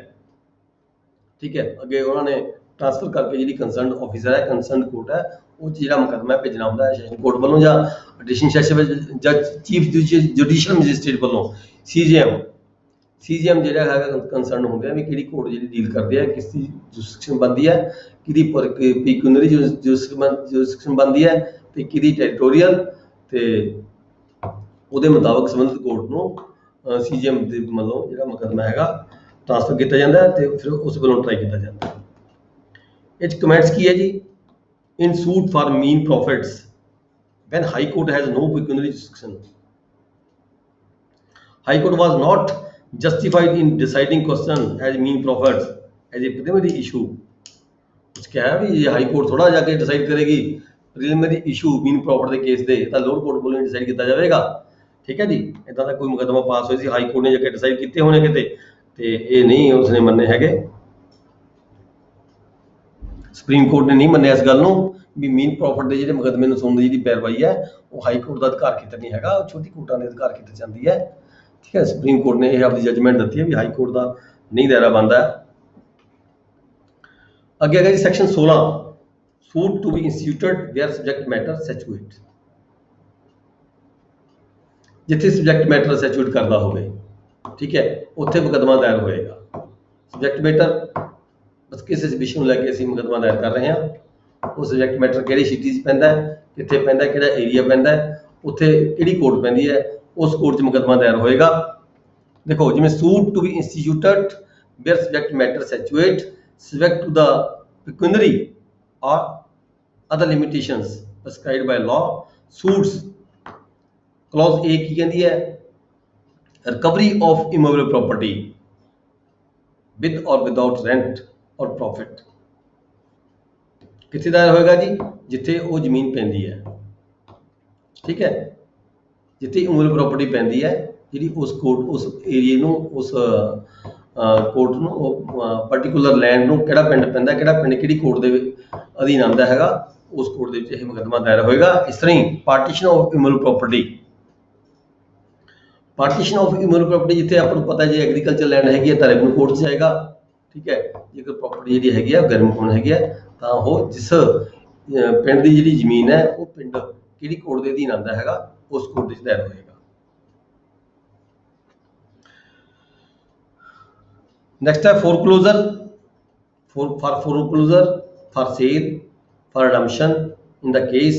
ਠੀਕ ਹੈ, ਅੱਗੇ ਉਹਨਾਂ ਨੇ ਟ੍ਰਾਂਸਫਰ ਕਰਕੇ ਜਿਹੜੀ ਕੰਸਰਨਡ ਆਫੀਸਰ ਹੈ, ਕੰਸਰਨਡ ਕੋਰਟ ਹੈ, ਉਹ ਜਿਹੜਾ ਮੁਕੱਦਮਾ ਭੇਜਣਾ ਹੁੰਦਾ ਹੈ ਸੈਸ਼ਨ ਕੋਰਟ ਵੱਲੋਂ ਜਾਂ ਐਡੀਸ਼ਨਲ ਸੈਸ਼ਨ ਜੱਜ ਚੀਫ ਜੁਡੀਸ਼ੀਅਲ ਮੈਜਿਸਟ੍ਰੇਟ ਵੱਲੋਂ ਸੀਜੀਐਮ ਜਿਹੜਾ ਹੈਗਾ ਕੰਸਰਨ ਹੁੰਦੇ ਆ ਵੀ ਕਿਹੜੀ ਕੋਰਟ ਜਿਹੜੀ ਡੀਲ ਕਰਦੇ ਆ, ਕਿਸ ਦੀ ਜੁਰਿਸਡਿਕਸ਼ਨ ਬਣਦੀ ਹੈ, ਕਿਹਦੀ ਪਿਕੂਨਰੀ ਜੁਰਿਸਡਿਕਸ਼ਨ ਬਣਦੀ ਹੈ ਤੇ ਕਿਹਦੀ ਟੈਰੀਟੋਰੀਅਲ, ਤੇ ਉਹਦੇ ਮੁਤਾਬਕ ਸੰਬੰਧਿਤ ਕੋਰਟ ਨੂੰ ਸੀਜੀਐਮ ਦੇ ਵੱਲੋਂ ਜਿਹੜਾ ਮੁਕੱਦਮਾ ਹੈਗਾ ਟ੍ਰਾਂਸਫਰ ਕੀਤਾ ਜਾਂਦਾ ਤੇ ਫਿਰ ਉਸ ਵੱਲੋਂ ਟਰਾਈ ਕੀਤਾ ਜਾਂਦਾ। ਇਹ 'ਚ ਕਮੈਂਟਸ ਕੀ ਹੈ ਜੀ? ਇਨ ਸੂਟ ਫਾਰ ਮੀਨ profits when High Court has no pecuniary jurisdiction. High Court was not justified in deciding question as mean profits as a preliminary issue. कुछ क्या है भी हाई कोर्ट थोड़ा जाके डिसाइड करेगी प्रीलिमिनरी इशू मीन प्रॉफिट के case दे ਤਾਂ lower court ਵੱਲੋਂ ਡਿਸਾਈਡ ਕੀਤਾ ਜਾਵੇਗਾ। ਠੀਕ ਹੈ ਜੀ, ਇਦਾਂ ਦਾ ਕੋਈ ਮੁਕੱਦਮਾ ਪਾਸ ਹੋਇਆ ਸੀ ਹਾਈ ਕੋਰਟ ਨੇ ਜਾ ਕੇ ਡਿਸਾਈਡ ਕੀਤੇ ਹੋਣੇ ਕਿਤੇ, ਤੇ ਇਹ ਨਹੀਂ ਉਸਨੇ ਮੰਨੇ ਹੈਗੇ। ਸੁਪਰੀਮ ਕੋਰਟ ਨੇ ਨਹੀਂ ਮੰਨਿਆ ਇਸ ਗੱਲ ਨੂੰ ਵੀ ਮੀਨ ਪ੍ਰੋਫਿਟ ਦੇ ਜਿਹੜੇ ਮੁਕੱਦਮੇ ਨੂੰ ਸੁਣਨ ਦੀ ਜਿਹੜੀ ਪੈਰਵਾਈ ਹੈ ਉਹ ਹਾਈ ਕੋਰਟ ਦਾ ਅਧਿਕਾਰ ਖੇਤਰ ਨਹੀਂ ਹੈਗਾ, ਉਹ ਛੋਟੀ ਕੋਰਟਾਂ ਦੇ ਅਧਿਕਾਰ ਖੇਤਰ ਜਾਂਦੀ ਹੈ। ਠੀਕ ਹੈ, ਸੁਪਰੀਮ ਕੋਰਟ ਨੇ ਇਹ ਆਪਣੀ ਜੱਜਮੈਂਟ ਦਿੱਤੀ ਹੈ ਵੀ ਹਾਈ ਕੋਰਟ ਦਾ ਨਹੀਂ ਦਾਇਰਾ ਬਣਦਾ। ਅੱਗੇ ਹੈਗਾ ਜੀ section 16, suit to be instituted where subject matter situate. ਜਿੱਥੇ ਸਬਜੈਕਟ ਮੈਟਰ ਸੈਚੂਏਟ ਕਰਦਾ ਹੋਵੇ, ਠੀਕ ਹੈ, ਉੱਥੇ ਮੁਕੱਦਮਾ ਦਾਇਰ ਹੋਏਗਾ। ਸਬਜੈਕਟ ਮੈਟਰ ਬਸ ਕਿਸੇ ਵਿਸ਼ੇ ਨੂੰ ਲੈ ਕੇ ਅਸੀਂ ਮੁਕੱਦਮਾ ਦਾਇਰ ਕਰ ਰਹੇ ਹਾਂ। ਉਹ ਸਬਜੈਕਟ ਮੈਟਰ ਕਿਹੜੀ ਸਿਟੀ 'ਚ ਪੈਂਦਾ, ਕਿੱਥੇ ਪੈਂਦਾ, ਕਿਹੜਾ ਏਰੀਆ ਪੈਂਦਾ, ਉੱਥੇ ਕਿਹੜੀ ਕੋਰਟ ਪੈਂਦੀ ਹੈ, ਉਸ ਕੋਰਟ 'ਚ ਮੁਕੱਦਮਾ ਦਾਇਰ ਹੋਏਗਾ। ਦੇਖੋ, ਜਿਵੇਂ suit to be instituted where subject matter situate subject to the pecuniary or other limitations prescribed by law suits। clause A ਕੀ ਕਹਿੰਦੀ ਹੈ? recovery of immovable property with or without rent or profit। ਕਿੱਥੇ ਦਾਇਰ ਹੋਏਗਾ ਜੀ? ਜਿੱਥੇ ਉਹ ਜ਼ਮੀਨ ਪੈਂਦੀ ਹੈ। ਠੀਕ ਹੈ, ਜਿੱਥੇ ਇਮੂਵੇਬਲ ਪ੍ਰਾਪਰਟੀ ਪੈਂਦੀ ਹੈ, ਜਿਹੜੀ ਉਸ ਕੋਰਟ ਉਸ ਏਰੀਏ ਨੂੰ ਉਸ ਕੋਰਟ ਨੂੰ ਪਾਰਟੀਕੂਲਰ ਲੈਂਡ ਨੂੰ ਕਿਹੜਾ ਪਿੰਡ ਪੈਂਦਾ, ਕਿਹੜਾ ਪਿੰਡ ਕਿਹੜੀ ਕੋਰਟ ਦੇ ਅਧੀਨ ਆਉਂਦਾ ਹੈਗਾ, ਉਸ ਕੋਰਟ ਦੇ ਵਿੱਚ ਇਹ ਮੁਕੱਦਮਾ ਦਾਇਰ ਹੋਏਗਾ। ਇਸ ਤਰ੍ਹਾਂ ਹੀ partition of immovable property, partition of immovable property ਜਿੱਥੇ ਆਪਾਂ ਨੂੰ ਪਤਾ ਜੇ ਐਗਰੀਕਲਚਰ ਲੈਂਡ ਹੈਗੀ ਹੈ ਤਾਂ ਰੈਵਨਿਊ ਕੋਰਟ 'ਚ ਜਾਏਗਾ। ਠੀਕ ਹੈ, ਜੇਕਰ ਪ੍ਰਾਪਰਟੀ ਜਿਹੜੀ ਹੈਗੀ ਆ ਗਵਰਨਮੈਂਟ ਕੋਲ ਹੈਗੀ ਹੈ ਤਾਂ ਉਹ ਜਿਸ ਪਿੰਡ ਦੀ ਜਿਹੜੀ ਜ਼ਮੀਨ ਹੈ ਉਹ ਪਿੰਡ ਕਿਹੜੀ ਕੋਰਟ ਦੇ ਅਧੀਨ ਆਉਂਦਾ ਹੈਗਾ ਉਸ ਕੋਰਟ ਵਿੱਚ ਦਾਇਰ ਹੋਏਗਾ। नेक्स्ट है foreclosure, for foreclosure, for sale, for redemption in the case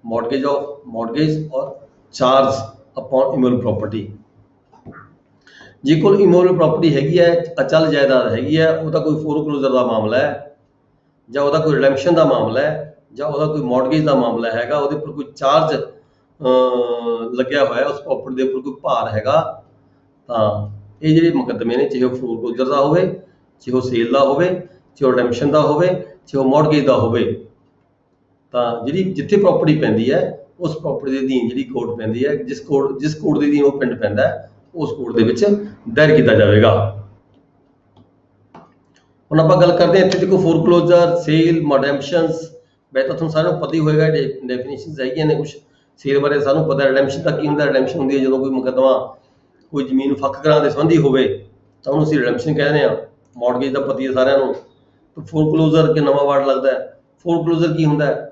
mortgage और चार्ज अपॉन इमूवेबल प्रॉपर्टी। जे कोई इमूवेबल प्रॉपर्टी हैगी है, अचल जायदाद हैगी है, ਉਹਦਾ ਕੋਈ फोरक्लोजर ਦਾ ਮਾਮਲਾ ਹੈ ਜਾਂ ਉਹਦਾ ਕੋਈ ਰਿਡੈਂਪਸ਼ਨ ਦਾ ਮਾਮਲਾ ਹੈ ਜਾਂ ਉਹਦਾ ਕੋਈ ਮੌਰਗੇਜ ਦਾ ਮਾਮਲਾ ਹੈਗਾ, ਉਹਦੇ ਉੱਪਰ ਕੋਈ ਚਾਰਜ ਲੱਗਿਆ ਹੋਇਆ, ਉਸ ਪ੍ਰੋਪਰਟੀ ਦੇ ਉੱਪਰ ਕੋਈ ਭਾਰ ਹੈਗਾ, ਤਾਂ ਇਹ ਜਿਹੜੇ ਮੁਕੱਦਮੇ ਨੇ, ਚਾਹੇ ਉਹ ਫੋਰਕਲੋਜ਼ਰ ਦਾ ਹੋਵੇ, ਚਾਹੇ ਉਹ ਸੇਲ ਦਾ ਹੋਵੇ, ਚਾਹੇ ਉਹ ਰਿਡੈਂਪਸ਼ਨ ਦਾ ਹੋਵੇ, ਚਾਹੇ ਉਹ ਮੌਰਗੇਜ ਦਾ ਹੋਵੇ, ਤਾਂ ਜਿਹੜੀ ਜਿੱਥੇ ਪ੍ਰੋਪਰਟੀ ਪੈਂਦੀ ਹੈ ਉਸ ਪ੍ਰੋਪਰਟੀ ਦੇ ਅਧੀਨ ਜਿਹੜੀ ਕੋਰਟ ਪੈਂਦੀ ਹੈ, ਜਿਸ ਕੋਰਟ ਦੇ ਅਧੀਨ ਉਹ ਪਿੰਡ ਪੈਂਦਾ ਹੈ, ਉਸ ਕੋਰਟ ਦੇ ਵਿੱਚ ਦਾਇਰ ਕੀਤਾ ਜਾਵੇਗਾ। ਹੁਣ ਆਪਾਂ ਗੱਲ ਕਰਦੇ ਹਾਂ, ਇੱਥੇ ਦੇਖੋ ਫੋਰਕਲੋਜ਼ਰ, ਸੇਲ, ਰਿਡੈਂਪਸ਼ਨਸ, ਵੈਸੇ ਤਾਂ ਤੁਹਾਨੂੰ ਸਾਰਿਆਂ ਨੂੰ ਪਤਾ ਹੀ ਹੋਏਗਾ, ਡੈਫੀਨੇਸ਼ਨਸ ਹੈਗੀਆਂ ਨੇ ਕੁਝ। ਸੇਲ ਬਾਰੇ ਸਾਨੂੰ ਪਤਾ, ਰਿਡੈਂਪਸ਼ਨ ਦਾ ਕੀ ਹੁੰਦਾ। ਰਿਡੈਂਪਸ਼ਨ ਹੁੰਦੀ ਹੈ ਜਦੋਂ ਕੋਈ ਮੁਕੱਦਮਾ ਕੋਈ ਜ਼ਮੀਨ ਫੱਕ ਕਰਾਉਣ ਦੇ ਸੰਬੰਧੀ ਹੋਵੇ ਤਾਂ ਉਹਨੂੰ ਅਸੀਂ ਰਿਡੈਂਪਸ਼ਨ ਕਹਿੰਦੇ ਹਾਂ। ਮੌਰਗੇਜ ਦਾ ਪਤਾ ਹੀ ਹੈ ਸਾਰਿਆਂ ਨੂੰ। ਤਾਂ ਫੋਰਕਲੋਜ਼ਰ ਕਿ ਨਵਾਂ ਵਰਡ ਲੱਗਦਾ ਹੈ। ਫੋਰਕਲੋਜ਼ਰ ਕੀ ਹੁੰਦਾ ਹੈ?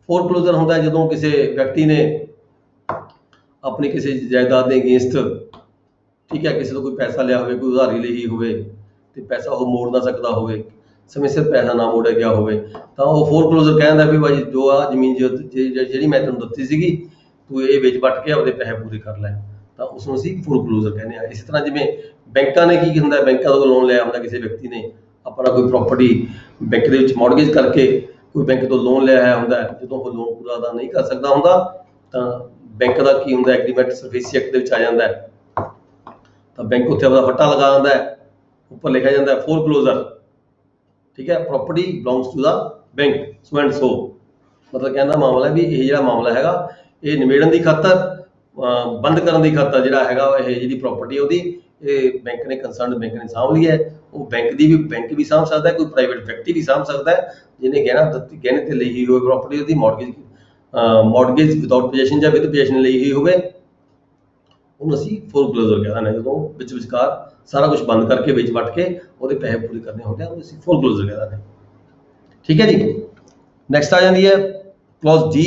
ਫੋਰਕਲੋਜ਼ਰ ਹੁੰਦਾ ਹੈ ਜਦੋਂ ਕਿਸੇ ਵਿਅਕਤੀ ਨੇ ਆਪਣੀ ਕਿਸੇ ਜਾਇਦਾਦ ਦੇ ਅਗੇਂਸਟ, ਠੀਕ ਹੈ, ਕਿਸੇ ਤੋਂ ਕੋਈ ਪੈਸਾ ਲਿਆ ਹੋਵੇ, ਕੋਈ ਉਧਾਰੀ ਲਈ ਹੋਵੇ ਤੇ ਪੈਸਾ ਉਹ ਮੋੜ ਨਾ ਸਕਦਾ ਹੋਵੇ, ਸਮੇਂ ਸਿਰ ਪੈਸਾ ਨਾ ਮੋੜਿਆ ਗਿਆ ਹੋਵੇ, ਤਾਂ ਉਹ ਫੋਰਕਲੋਜ਼ਰ ਕਹਿੰਦਾ ਵੀ ਭਾਈ ਜੋ ਆ ਜ਼ਮੀਨ ਜਿਹੜੀ ਮੈਂ ਤੈਨੂੰ ਦਿੱਤੀ ਸੀਗੀ, ਤੂੰ ਇਹ ਵੇਚ ਵੱਟ ਕੇ ਆਪਦੇ ਪੈਸੇ ਪੂਰੇ ਕਰ ਲੈ, ਤਾਂ ਉਸ ਨੂੰ ਅਸੀਂ ਫੋਰਕਲੋਜ਼ਰ ਕਹਿੰਦੇ ਹਾਂ। ਇਸੇ ਤਰ੍ਹਾਂ ਜਿਵੇਂ ਬੈਂਕਾਂ ਨੇ ਕੀ ਹੁੰਦਾ, ਬੈਂਕਾਂ ਤੋਂ ਲੋਨ ਲਿਆ ਹੁੰਦਾ ਕਿਸੇ ਵਿਅਕਤੀ ਨੇ, ਆਪਣਾ ਕੋਈ ਪ੍ਰੋਪਰਟੀ ਬੈਂਕ ਦੇ ਵਿੱਚ ਮੌਰਗੇਜ ਕਰਕੇ ਕੋਈ ਬੈਂਕ ਤੋਂ ਲੋਨ ਲਿਆ ਹੋਇਆ ਹੁੰਦਾ, ਜਦੋਂ ਉਹ ਲੋਨ ਪੂਰਾ ਅਦਾ ਨਹੀਂ ਕਰ ਸਕਦਾ ਹੁੰਦਾ ਤਾਂ ਬੈਂਕ ਦਾ ਕੀ ਹੁੰਦਾ, ਐਗਰੀਮੈਂਟ ਸਰਵਿਸ ਐਕਟ ਦੇ ਵਿੱਚ ਆ ਜਾਂਦਾ ਹੈ, ਤਾਂ ਬੈਂਕ ਉੱਥੇ ਆਪਦਾ ਫੱਟਾ ਲਗਾ ਦਿੰਦਾ ਹੈ, ਉੱਪਰ ਲਿਖਿਆ ਜਾਂਦਾ ਫੋਰਕਲੋਜ਼ਰ, ਠੀਕ ਹੈ, property belongs to the bank so and so. ਮਤਲਬ ਕਹਿੰਦਾ ਮਾਮਲਾ ਵੀ ਇਹ ਜਿਹੜਾ ਮਾਮਲਾ ਹੈਗਾ, ਇਹ ਨਿਬੇੜਨ ਦੀ ਖਾਤਰ, ਬੰਦ ਕਰਨ ਦੀ ਖਾਤਰ ਜਿਹੜਾ ਹੈਗਾ, ਇਹ ਜਿਹੜੀ ਪ੍ਰੋਪਰਟੀ ਉਹਦੀ ਇਹ ਬੈਂਕ ਨੇ, ਕੰਸਰਨਡ ਬੈਂਕ ਨੇ ਸਾਂਭ ਲਈ ਹੈ। ਉਹ ਬੈਂਕ ਵੀ ਸਾਂਭ ਸਕਦਾ ਹੈ, ਕੋਈ ਪ੍ਰਾਈਵੇਟ ਵਿਅਕਤੀ ਵੀ ਸਾਂਭ ਸਕਦਾ ਹੈ, ਜਿਹਨੇ ਗਹਿਣੇ ਤੇ ਲਈ ਹੋਈ ਪ੍ਰੋਪਰਟੀ ਉਹਦੀ ਮੌਰਗੇਜ ਵਿਦਆਊਟ ਪੋਜੈਸ਼ਨ ਜਾਂ ਵਿਦ ਪੋਜੈਸ਼ਨ ਲਈ ਹੋਈ ਹੋਵੇ, ਉਹਨੂੰ ਅਸੀਂ ਫੋਰਕਲੋਜ਼ਰ ਕਹਿੰਦੇ ਹਾਂ। ਜਦੋਂ ਵਿਚਕਾਰ ਸਾਰਾ ਕੁਝ ਬੰਦ ਕਰਕੇ ਵੇਚ ਵੱਟ ਕੇ ਉਹਦੇ ਪੈਸੇ ਪੂਰੇ ਕਰਨੇ ਹੁੰਦੇ ਆ, ਉਹਨੂੰ ਅਸੀਂ ਫੋਰਕਲੋਜ਼ਰ ਕਹਿੰਦੇ ਹਾਂ। ਠੀਕ ਹੈ ਜੀ। ਨੈਕਸਟ ਆ ਜਾਂਦੀ ਹੈ clause D,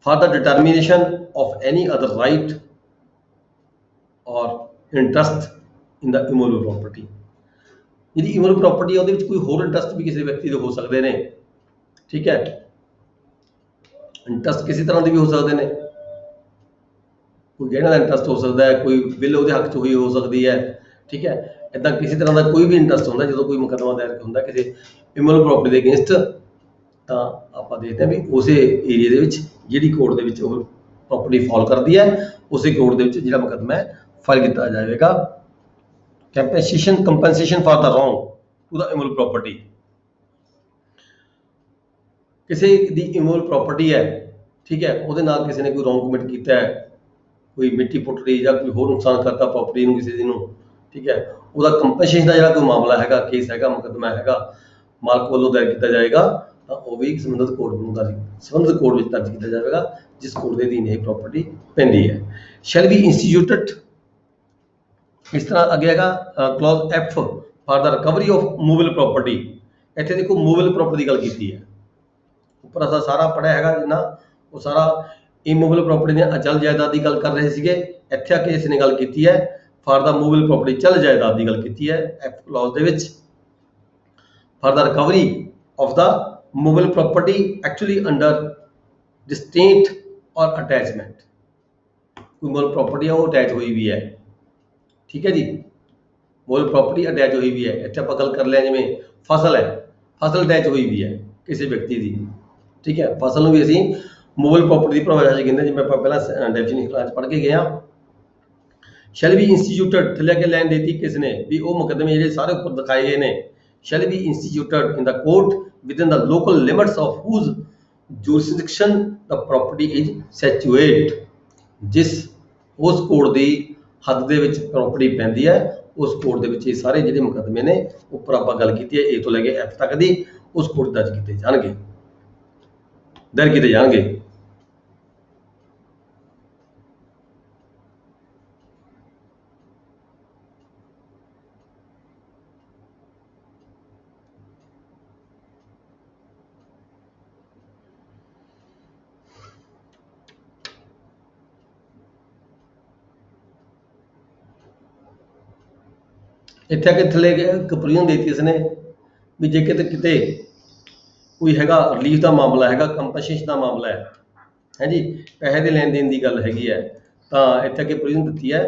for the determination of any other right or interest in the immutable property। ਜਿਹੜੀ immutable property ਹੈ ਉਹਦੇ ਵਿੱਚ ਕੋਈ ਹੋਰ ਇੰਟਰਸਟ ਵੀ ਕਿਸੇ ਵਿਅਕਤੀ ਦੇ ਹੋ ਸਕਦੇ ਨੇ, ਠੀਕ ਹੈ। ਇੰਟਰਸਟ ਕਿਸੇ ਤਰ੍ਹਾਂ ਦੇ ਵੀ ਹੋ ਸਕਦੇ ਨੇ, ਕੋਈ ਗਹਿਣੇ ਦਾ ਇੰਟਰਸਟ ਹੋ ਸਕਦਾ ਹੈ, ਕੋਈ ਬਿੱਲ ਉਹਦੇ ਹੱਕ 'ਚ ਹੋਈ ਹੋ ਸਕਦੀ ਹੈ, ਠੀਕ ਹੈ। ਇੱਦਾਂ ਕਿਸੇ ਤਰ੍ਹਾਂ ਦਾ ਕੋਈ ਵੀ ਇੰਟਰਸਟ ਹੁੰਦਾ ਜਦੋਂ ਕੋਈ ਮੁਕੱਦਮਾ ਦਾਇਰ ਹੁੰਦਾ ਕਿਸੇ immutable property ਦੇ ਅਗੇਂਸਟ, ਤਾਂ ਆਪਾਂ ਦੇਖਦੇ ਹਾਂ ਵੀ ਉਸੇ ਏਰੀਆ ਦੇ ਵਿੱਚ ਜਿਹੜੀ ਕੋਰਟ ਦੇ ਵਿੱਚ ਉਹ ਪ੍ਰੋਪਰਟੀ ਫਾਲ ਕਰਦੀ ਹੈ, ਉਸੇ ਕੋਰਟ ਦੇ ਵਿੱਚ ਜਿਹੜਾ ਮੁਕੱਦਮਾ ਹੈ ਫਾਈਲ ਕੀਤਾ ਜਾਵੇਗਾ। Compensation for the wrong to the immovable property. ਕਿਸੇ ਦੀ ਇਮੂਵੇਬਲ ਪ੍ਰੋਪਰਟੀ ਹੈ, ਠੀਕ ਹੈ, ਉਹਦੇ ਨਾਲ ਕਿਸੇ ਨੇ ਕੋਈ ਰੋਂਗ ਕਮਿਟ ਕੀਤਾ ਹੈ, ਕੋਈ ਮਿੱਟੀ ਪੁੱਟ ਰਹੀ ਜਾਂ ਕੋਈ ਹੋਰ ਨੁਕਸਾਨ ਕਰਤਾ ਪ੍ਰੋਪਰਟੀ ਨੂੰ ਕਿਸੇ ਦੀ ਨੂੰ, ਠੀਕ ਹੈ, ਉਹਦਾ ਕੰਪਨਸੇਸ਼ਨ ਦਾ ਜਿਹੜਾ ਕੋਈ ਮਾਮਲਾ ਹੈਗਾ, ਕੇਸ ਹੈਗਾ, ਮੁਕੱਦਮਾ ਹੈਗਾ, ਮਾਲਕ ਵੱਲੋਂ ਦਾਇਰ ਕੀਤਾ ਜਾਏਗਾ, ਤਾਂ ਉਹ ਵੀ ਸੰਬੰਧਿਤ ਕੋਰਟ ਵੱਲੋਂ ਸੰਬੰਧਿਤ ਕੋਰਟ ਵਿੱਚ ਦਰਜ ਕੀਤਾ ਜਾਵੇਗਾ ਜਿਸ ਕੋਰਟ ਦੇ ਅਧੀਨ ਇਹ ਪ੍ਰੋਪਰਟੀ ਪੈਂਦੀ ਹੈ। Shall be instituted. ਇਸ ਤਰ੍ਹਾਂ ਅੱਗੇ ਹੈਗਾ clause F, for the recovery of movable property. ਇੱਥੇ ਦੇਖੋ ਮੂਵੇਬਲ ਪ੍ਰੋਪਰਟੀ ਦੀ ਗੱਲ ਕੀਤੀ ਹੈ, ਉੱਪਰ ਅਸਾਂ ਸਾਰਾ ਪੜ੍ਹਿਆ ਹੈਗਾ ਜਿੰਨਾ, ਉਹ ਸਾਰਾ ਇਮੂਵੇਬਲ ਪ੍ਰੋਪਰਟੀ ਦੀਆਂ ਅਚਲ ਜਾਇਦਾਦ ਦੀ ਗੱਲ ਕਰ ਰਹੇ ਸੀਗੇ। ਇੱਥੇ ਆ ਕੇ ਇਸ ਨੇ ਗੱਲ ਕੀਤੀ ਹੈ ਫਾਰ ਦਾ ਮੂਵੇਬਲ ਪ੍ਰੋਪਰਟੀ, ਚਲ ਜਾਇਦਾਦ ਦੀ ਗੱਲ ਕੀਤੀ ਹੈ F ਕਲੌਜ਼ ਦੇ ਵਿੱਚ। For the recovery of the movable property actually under distinct or attachment। कोई movable property है वो अटैच हुई भी है, ठीक है जी, movable property अटैच हुई भी है। इत्थे आपां गल कर लिया जिवें फसल है, फसल अटैच हुई भी है किसी व्यक्ति की, ठीक है। फसल नूं भी असीं movable property की परिभाषा च कहंदे, जिवें आपां पहलां डेफिनेशन क्लास पढ़ के गए हां। शैल बी इंस्टीट्यूटेड, थल्ले अगे लाइन देती किसने भी वो मुकदमे जिहड़े सारे उपर दिखाए गए ने, shall be instituted in the court within the local limits of whose jurisdiction the property is situate। जिस उस कोर्ट ਦੀ ਹੱਦ ਦੇ ਵਿੱਚ ਪ੍ਰੋਪਰਟੀ ਪੈਂਦੀ ਹੈ, ਉਸ ਕੋਰਟ ਦੇ ਵਿੱਚ ਇਹ ਸਾਰੇ ਜਿਹੜੇ ਮੁਕੱਦਮੇ ਨੇ ਉੱਪਰ ਆਪਾਂ ਗੱਲ ਕੀਤੀ ਹੈ A ਤੋਂ ਲੈ ਕੇ F ਤੱਕ ਦੀ, ਉਸ ਕੋਰਟ ਦਰਜ ਕੀਤੇ ਜਾਣਗੇ, ਦਾਇਰ ਕੀਤੇ ਜਾਣਗੇ। ਇੱਥੇ ਆ ਕੇ ਥੱਲੇ ਇੱਕ ਪ੍ਰੋਵੀਜ਼ਨ ਦੇਤੀ ਇਸਨੇ ਵੀ ਜੇ ਕਿਤੇ ਕੋਈ ਹੈਗਾ ਰਿਲੀਫ ਦਾ ਮਾਮਲਾ ਹੈਗਾ, ਕੰਪਨਸੇਸ਼ਨ ਦਾ ਮਾਮਲਾ ਹੈ ਜੀ, ਪੈਸੇ ਦੇ ਲੈਣ ਦੇਣ ਦੀ ਗੱਲ ਹੈਗੀ ਹੈ, ਤਾਂ ਇੱਥੇ ਅੱਗੇ ਪ੍ਰੋਵੀਜ਼ਨ ਦਿੱਤੀ ਹੈ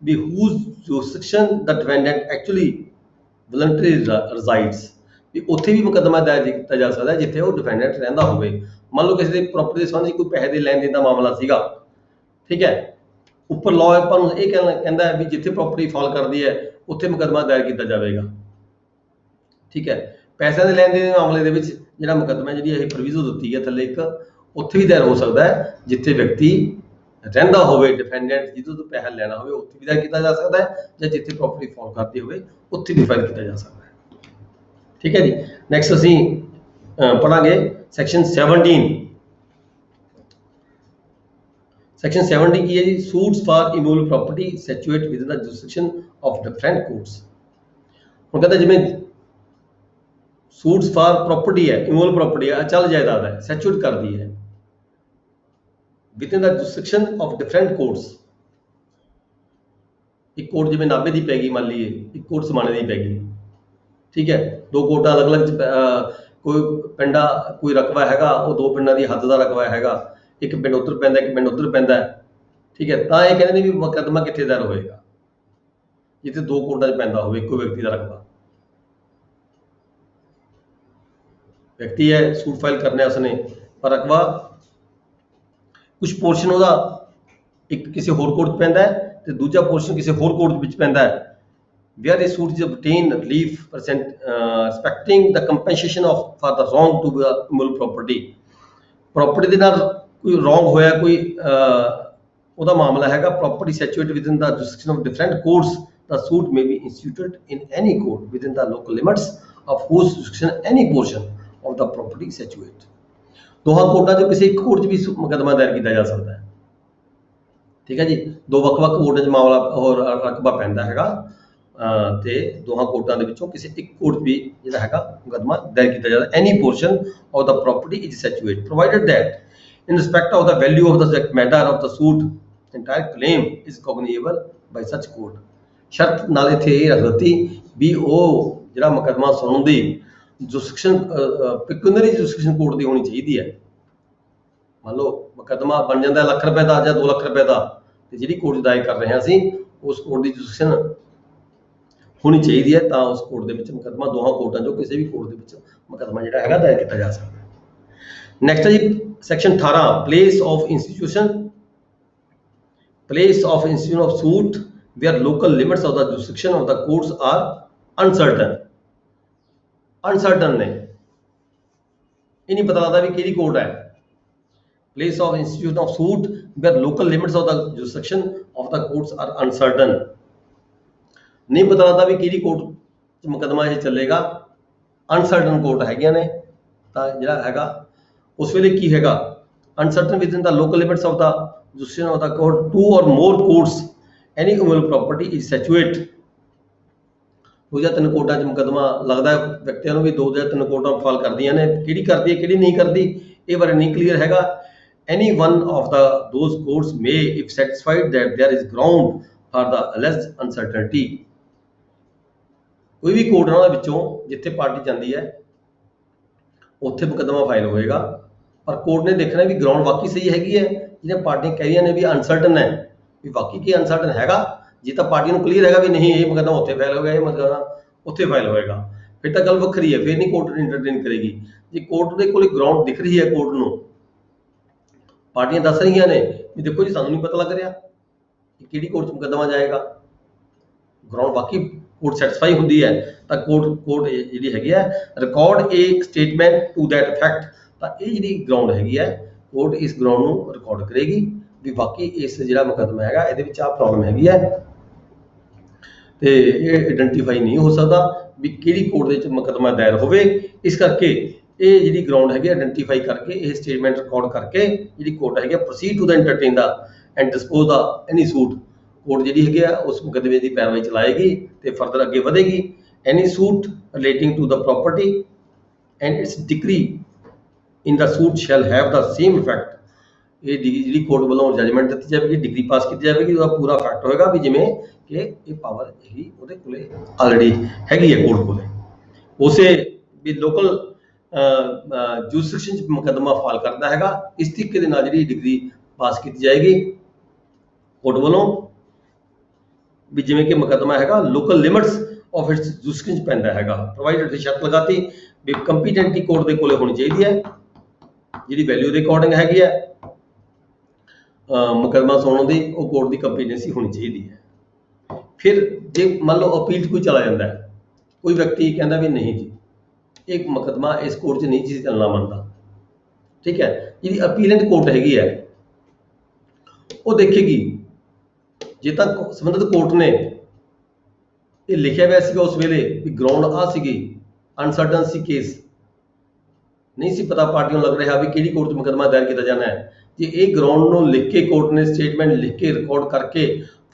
ਵੀ whose jurisdiction the defendant actually voluntarily resides। ਵੀ ਉੱਥੇ ਵੀ ਮੁਕੱਦਮਾ ਦਾਇਰ ਕੀਤਾ ਜਾ ਸਕਦਾ ਜਿੱਥੇ ਉਹ ਡਿਫੈਂਡੈਂਟ ਰਹਿੰਦਾ ਹੋਵੇ। ਮੰਨ ਲਓ ਕਿਸੇ ਦੇ ਪ੍ਰਾਪਰਟੀ ਦੇ ਸੰਬੰਧ 'ਚ ਕੋਈ ਪੈਸੇ ਦੇ ਲੈਣ ਦੇਣ ਦਾ ਮਾਮਲਾ ਸੀਗਾ, ਠੀਕ ਹੈ, ਉੱਪਰ ਲਾਅ ਆਪਾਂ ਨੂੰ ਇਹ ਕਹਿੰਦਾ ਹੈ ਵੀ ਜਿੱਥੇ ਪ੍ਰਾਪਰਟੀ ਫਾਲ ਕਰਦੀ ਹੈ ਉੱਥੇ ਮੁਕੱਦਮਾ ਦਾਇਰ ਕੀਤਾ ਜਾਵੇਗਾ, ਠੀਕ ਹੈ। ਪੈਸਿਆਂ ਦੇ ਲੈਣ ਦੇਣ ਦੇ ਮਾਮਲੇ ਦੇ ਵਿੱਚ ਜਿਹੜਾ ਮੁਕੱਦਮਾ ਜਿਹੜੀ ਇਹ ਪ੍ਰੋਵੀਜ਼ਨ ਦਿੱਤੀ ਹੈ ਥੱਲੇ ਇੱਕ, ਉੱਥੇ ਵੀ ਦਾਇਰ ਹੋ ਸਕਦਾ ਹੈ ਜਿੱਥੇ ਵਿਅਕਤੀ ਰਹਿੰਦਾ ਹੋਵੇ, ਡਿਫੈਂਡੈਂਟ ਜਿਹਦੇ ਤੋਂ ਪੈਸਾ ਲੈਣਾ ਹੋਵੇ ਉੱਥੇ ਵੀ ਦਾਇਰ ਕੀਤਾ ਜਾ ਸਕਦਾ ਹੈ, ਜਾਂ ਜਿੱਥੇ ਪ੍ਰਾਪਰਟੀ ਫਾਲ ਕਰਦੀ ਹੋਵੇ ਉੱਥੇ ਵੀ ਫਾਈਲ ਕੀਤਾ ਜਾ ਸਕਦਾ ਹੈ, ਠੀਕ ਹੈ ਜੀ। ਨੈਕਸਟ ਅਸੀਂ ਪੜਾਂਗੇ ਸੈਕਸ਼ਨ 17। ਸੈਕਸ਼ਨ 17 ਕੀ ਹੈ ਜੀ? Suits for immovable property situate within the jurisdiction of different courts. ਹੁਣ ਕਹਿੰਦਾ ਜਿਵੇਂ ਸੂਟਸ ਫਾਰ ਪ੍ਰਾਪਰਟੀ ਹੈ, ਇਮੂਵੇਬਲ ਪ੍ਰਾਪਰਟੀ ਹੈ, ਅਚਲ ਜਾਇਦਾਦ ਹੈ, ਸਿਚੁਏਟ ਕਰਦੀ ਹੈ within the jurisdiction of different courts. ਇੱਕ ਕੋਰਟ ਜਿਵੇਂ ਨਾਭੇ ਦੀ ਪੈ ਗਈ ਮੰਨ ਲਈਏ, ਇੱਕ ਕੋਰਟ ਸਮਾਣੇ ਦੀ ਪੈ ਗਈ, ਠੀਕ ਹੈ, ਦੋ ਕੋਰਟਾਂ ਅਲੱਗ-ਅਲੱਗ, ਕੋਈ ਪਿੰਡਾ ਕੋਈ ਰਕਬਾ ਹੈਗਾ, ਉਹ ਦੋ ਪਿੰਡਾਂ ਦੀ ਹੱਦ ਦਾ ਰਕਬਾ ਹੈਗਾ, ਇੱਕ ਪਿੰਡ ਉੱਧਰ ਪੈਂਦਾ ਇੱਕ ਪਿੰਡ ਉੱਧਰ ਪੈਂਦਾ, ਠੀਕ ਹੈ। ਤਾਂ ਇਹ ਕਹਿੰਦੇ ਨੇ ਵੀ ਮੁਕੱਦਮਾ ਕਿੱਥੇ ਦਾਇਰ ਹੋਏਗਾ? ਜਿੱਥੇ ਦੋ ਕੋਰਟਾਂ 'ਚ ਪੈਂਦਾ ਹੋਵੇ ਇੱਕੋ ਵਿਅਕਤੀ ਦਾ ਰਕਬਾ। ਵਿਅਕਤੀ ਹੈ, ਸੂਟ ਫਾਈਲ ਕਰਨਾ ਉਸਨੇ, ਪਰ ਰਕਬਾ ਕੁਝ ਪੋਰਸ਼ਨ ਉਹਦਾ ਇੱਕ ਕਿਸੇ ਹੋਰ ਕੋਰਟ 'ਚ ਪੈਂਦਾ ਹੈ ਤੇ ਦੂਜਾ ਪੋਰਸ਼ਨ ਕਿਸੇ ਹੋਰ ਕੋਰਟ ਵਿੱਚ ਪੈਂਦਾ ਹੈ। Where a suit is obtained relief respecting the compensation for the wrong to the immovable property। Property ਦੇ ਨਾਲ ਕੋਈ wrong ਹੋਇਆ, ਕੋਈ ਉਹਦਾ ਮਾਮਲਾ ਹੈਗਾ, property situated within the jurisdiction of different courts, the suit may be instituted in any court within the local limits of whose jurisdiction any portion of the property situate। ਦੋਹਾਂ ਕੋਰਟਾਂ 'ਚ ਕਿਸੇ ਇੱਕ ਕੋਰਟ 'ਚ ਵੀ ਮੁਕੱਦਮਾ ਦਾਇਰ ਕੀਤਾ ਜਾ ਸਕਦਾ ਹੈ, ਠੀਕ ਹੈ ਜੀ। ਦੋ ਵੱਖ-ਵੱਖ ਕੋਰਟਾਂ 'ਚ ਮਾਮਲਾ ਹੋਰ ਰਕਬਾ ਪੈਂਦਾ ਹੈਗਾ ਤੇ ਦੋਹਾਂ ਕੋਰਟਾਂ ਦੇ ਵਿੱਚੋਂ ਕਿਸੇ ਇੱਕ ਕੋਰਟ ਵੀ ਜਿਹੜਾ ਹੈਗਾ ਮੁਕੱਦਮਾ ਦਾਇਰ ਕੀਤਾ ਜਾਂਦਾ। Any portion of the property is situate provided that in respect of the value of the subject matter of the suit entire claim is cognizable by such court. ਸ਼ਰਤ ਨਾਲ ਇੱਥੇ ਇਹ ਰੱਖ ਦਿੱਤੀ ਵੀ ਉਹ ਜਿਹੜਾ ਮੁਕੱਦਮਾ ਸੁਣਨ ਦੀ ਜੁਰਿਸਡਿਕਸ਼ਨ ਪਿਕੂਨਰੀ ਜੁਰਿਸਡਿਕਸ਼ਨ ਕੋਰਟ ਦੀ ਹੋਣੀ ਚਾਹੀਦੀ ਹੈ। ਮੰਨ ਲਓ ਮੁਕੱਦਮਾ ਬਣ ਜਾਂਦਾ ਲੱਖ ਰੁਪਏ ਦਾ ਜਾਂ 2 ਲੱਖ ਰੁਪਏ ਦਾ, ਤੇ ਜਿਹੜੀ ਕੋਰਟ ਦਾਇਰ ਕਰ ਰਹੇ ਹਾਂ ਅਸੀਂ ਉਸ ਕੋਰਟ ਦੀ ਜੁਰਿਸਡਿਕਸ਼ਨ ਹੋਣੀ ਚਾਹੀਦੀ ਹੈ, ਤਾਂ ਉਸ ਕੋਰਟ ਦੇ ਵਿੱਚ ਮੁਕੱਦਮਾ ਦੋਹਾਂ ਕੋਰਟਾਂ 'ਚੋਂ ਕਿਸੇ ਵੀ ਕੋਰਟ ਦੇ ਵਿੱਚ ਮੁਕੱਦਮਾ ਜਿਹੜਾ ਹੈਗਾ ਦਾਇਰ ਕੀਤਾ ਜਾ ਸਕਦਾ ਹੈ। ਨੈਕਸਟ ਹੈ ਜੀ section 18 place of institution. Place of institution of suit where local limits of the jurisdiction of the courts are uncertain. Uncertain ਨੇ, ਇਹ ਨਹੀਂ ਪਤਾ ਲੱਗਦਾ ਵੀ ਕਿਹੜੀ ਕੋਰਟ ਹੈ। Place of institution of suit where local limits of the jurisdiction of the courts are uncertain. ਨਹੀਂ ਪਤਾ ਲੱਗਦਾ ਵੀ ਕਿਹੜੀ ਕੋਰਟ 'ਚ ਮੁਕੱਦਮਾ ਇਹ ਚੱਲੇਗਾ, ਅਨਸਰਟਨ ਕੋਰਟ ਹੈਗੀਆਂ ਨੇ। ਤਾਂ ਜਿਹੜਾ ਹੈਗਾ ਉਸ ਵੇਲੇ ਕੀ ਹੈਗਾ, uncertain within the local limits of the jurisdiction of the court two or more courts any immovable property is situate. ਦੋ ਜਾਂ ਤਿੰਨ ਕੋਰਟਾਂ 'ਚ ਮੁਕੱਦਮਾ ਲੱਗਦਾ ਵਿਅਕਤੀਆਂ ਨੂੰ ਵੀ, ਦੋ ਜਾਂ ਤਿੰਨ ਕੋਰਟਾਂ ਫਾਲ ਕਰਦੀਆਂ ਨੇ, ਕਿਹੜੀ ਕਰਦੀ ਹੈ ਕਿਹੜੀ ਨਹੀਂ ਕਰਦੀ ਇਹ ਬਾਰੇ ਨਹੀਂ ਕਲੀਅਰ ਹੈਗਾ। Any one of the those courts may if satisfied that there is ground for the alleged uncertainty. ਕੋਈ ਵੀ ਕੋਰਟ ਉਹਨਾਂ ਦੇ ਵਿੱਚੋਂ ਜਿੱਥੇ ਪਾਰਟੀ ਜਾਂਦੀ ਹੈ ਉੱਥੇ ਮੁਕੱਦਮਾ ਫਾਈਲ ਹੋਏਗਾ, ਪਰ ਕੋਰਟ ਨੇ ਦੇਖਣਾ ਵੀ ਗਰਾਊਂਡ ਵਾਕਈ ਸਹੀ ਹੈਗੀ ਹੈ। ਜਿਹੜੀਆਂ ਪਾਰਟੀਆਂ ਕਹਿ ਰਹੀਆਂ ਨੇ ਵੀ ਅਨਸਰਟਨ ਹੈ, ਵੀ ਵਾਕਈ ਕੀ ਅਨਸਰਟਨ ਹੈਗਾ। ਜੇ ਤਾਂ ਪਾਰਟੀ ਨੂੰ ਕਲੀਅਰ ਹੈਗਾ ਵੀ ਨਹੀਂ ਇਹ ਮੁਕੱਦਮਾ ਉੱਥੇ ਫਾਈਲ ਹੋਏਗਾ, ਇਹ ਮੁਕੱਦਮਾ ਉੱਥੇ ਫਾਈਲ ਹੋਏਗਾ, ਫਿਰ ਤਾਂ ਗੱਲ ਵੱਖਰੀ ਹੈ, ਫਿਰ ਨਹੀਂ ਕੋਰਟ ਇੰਟਰਟੇਨ ਕਰੇਗੀ। ਜੇ ਕੋਰਟ ਦੇ ਕੋਲ ਗਰਾਊਂਡ ਦਿਖ ਰਹੀ ਹੈ, ਕੋਰਟ ਨੂੰ ਪਾਰਟੀਆਂ ਦੱਸ ਰਹੀਆਂ ਨੇ ਵੀ ਦੇਖੋ ਜੀ ਸਾਨੂੰ ਨਹੀਂ ਪਤਾ ਲੱਗ ਰਿਹਾ ਕਿ ਕਿਹੜੀ ਕੋਰਟ 'ਚ ਮੁਕੱਦਮਾ ਜਾਏਗਾ, ਗਰਾਊਂਡ ਵਾਕਈ ਕੋਰਟ ਸੈਟਿਸਫਾਈ ਹੁੰਦੀ ਹੈ, ਤਾਂ ਕੋਰਟ ਜਿਹੜੀ ਹੈਗੀ ਹੈ record a statement to that effect. ਤਾਂ ਇਹ ਜਿਹੜੀ ਗਰਾਊਂਡ ਹੈਗੀ ਹੈ ਕੋਰਟ ਇਸ ਗਰਾਊਂਡ ਨੂੰ ਰਿਕਾਰਡ ਕਰੇਗੀ ਵੀ ਵਾਕਈ ਇਸ ਜਿਹੜਾ ਮੁਕੱਦਮਾ ਹੈਗਾ ਇਹਦੇ ਵਿੱਚ ਆਹ ਪ੍ਰੋਬਲਮ ਹੈਗੀ ਹੈ, ਤੇ ਇਹ ਆਇਡੈਂਟੀਫਾਈ ਨਹੀਂ ਹੋ ਸਕਦਾ ਵੀ ਕਿਹੜੀ ਕੋਰਟ ਦੇ ਵਿੱਚ ਮੁਕੱਦਮਾ ਦਾਇਰ ਹੋਵੇ। ਇਸ ਕਰਕੇ ਇਹ ਜਿਹੜੀ ਗਰਾਊਂਡ ਹੈਗੀ ਆਇਡੈਂਟੀਫਾਈ ਕਰਕੇ ਇਹ ਸਟੇਟਮੈਂਟ ਰਿਕਾਰਡ ਕਰਕੇ ਜਿਹੜੀ ਕੋਰਟ ਹੈਗੀ proceed to the entertain the and dispose the any suit. Court ਜਿਹੜੀ ਹੈਗੀ ਆ ਉਸ ਮੁਕੱਦਮੇ ਦੀ ਪੈਰਵਾਈ ਚਲਾਏਗੀ ਤੇ ਫਰਦਰ ਅੱਗੇ ਵਧੇਗੀ। Any suit relating to the property and its decree in the suit shall have the same effect. ਇਹ ਜਿਹੜੀ ਕੋਰਟ ਵੱਲੋਂ ਜਜਮੈਂਟ ਦਿੱਤੀ ਜਾਵੇਗੀ, ਡਿਗਰੀ ਪਾਸ ਕੀਤੀ ਜਾਵੇਗੀ, ਉਹਦਾ ਪੂਰਾ ਇਫੈਕਟ ਹੋਏਗਾ ਵੀ ਜਿਵੇਂ ਕਿ ਇਹ ਪਾਵਰ ਹੈਗੀ ਉਹਦੇ ਕੋਲੇ ਆਲਰੇਡੀ ਹੈਗੀ ਹੈ ਕੋਰਟ ਕੋਲੇ। ਉਸੇ ਵੀ ਲੋਕਲ ਜੁਰਿਸਡਿਕਸ਼ਨ 'ਚ ਮੁਕੱਦਮਾ ਫਾਲ ਕਰਦਾ ਹੈਗਾ, ਇਸ ਤਰੀਕੇ ਦੇ ਨਾਲ ਜਿਹੜੀ ਡਿਗਰੀ ਪਾਸ ਕੀਤੀ ਜਾਏਗੀ ਕੋਰਟ ਵੱਲੋਂ ਵੀ ਜਿਵੇਂ ਕਿ ਮੁਕੱਦਮਾ ਹੈਗਾ local limits of its jurisdiction ਪੈਂਦਾ ਹੈਗਾ। ਪ੍ਰੋਵਾਈਡਡ ਦੀ ਸ਼ਰਤ ਲਗਾਤੀ ਵੀ ਕੰਪੀਟੈਂਟੀ ਕੋਰਟ ਦੇ ਕੋਲੇ ਹੋਣੀ ਚਾਹੀਦੀ ਹੈ, ਜਿਹੜੀ ਵੈਲਿਊ ਦੇ ਅਕੋਰਡਿੰਗ ਹੈਗੀ ਹੈ ਮੁਕੱਦਮਾ ਸੁਣਨ ਦੀ, ਉਹ ਕੋਰਟ ਦੀ ਕੰਪੀਟੈਂਸੀ ਹੋਣੀ ਚਾਹੀਦੀ ਹੈ। ਫਿਰ ਜੇ ਮੰਨ ਲਓ ਅਪੀਲ 'ਚ ਕੋਈ ਚਲਾ ਜਾਂਦਾ ਹੈ, ਕੋਈ ਵਿਅਕਤੀ ਕਹਿੰਦਾ ਵੀ ਨਹੀਂ ਜੀ ਇਹ ਮੁਕੱਦਮਾ ਇਸ ਕੋਰਟ 'ਚ ਨਹੀਂ ਜੀ ਚੱਲਣਾ ਮੰਨਦਾ, ਠੀਕ ਹੈ, ਜਿਹੜੀ ਅਪੀਲੈਂਟ ਕੋਰਟ ਹੈਗੀ ਹੈ ਉਹ ਦੇਖੇਗੀ ਜੇ ਤਾਂ ਸੰਬੰਧਿਤ ਕੋਰਟ ਨੇ ਇਹ ਲਿਖਿਆ ਹੋਇਆ ਸੀਗਾ ਉਸ ਵੇਲੇ ਵੀ ਗਰਾਊਂਡ ਆ ਸੀਗੀ, ਅਨਸਰਟਨ ਸੀ ਕੇਸ, ਨਹੀਂ ਸੀ ਪਤਾ ਪਾਰਟੀਆਂ ਨੂੰ ਲੱਗ ਰਿਹਾ ਵੀ ਕਿਹੜੀ ਕੋਰਟ 'ਚ ਮੁਕੱਦਮਾ ਦਾਇਰ ਕੀਤਾ ਜਾਣਾ ਹੈ। ਜੇ ਇਹ ਗਰਾਊਂਡ ਨੂੰ ਲਿਖ ਕੇ ਕੋਰਟ ਨੇ ਸਟੇਟਮੈਂਟ ਲਿਖ ਕੇ ਰਿਕਾਰਡ ਕਰਕੇ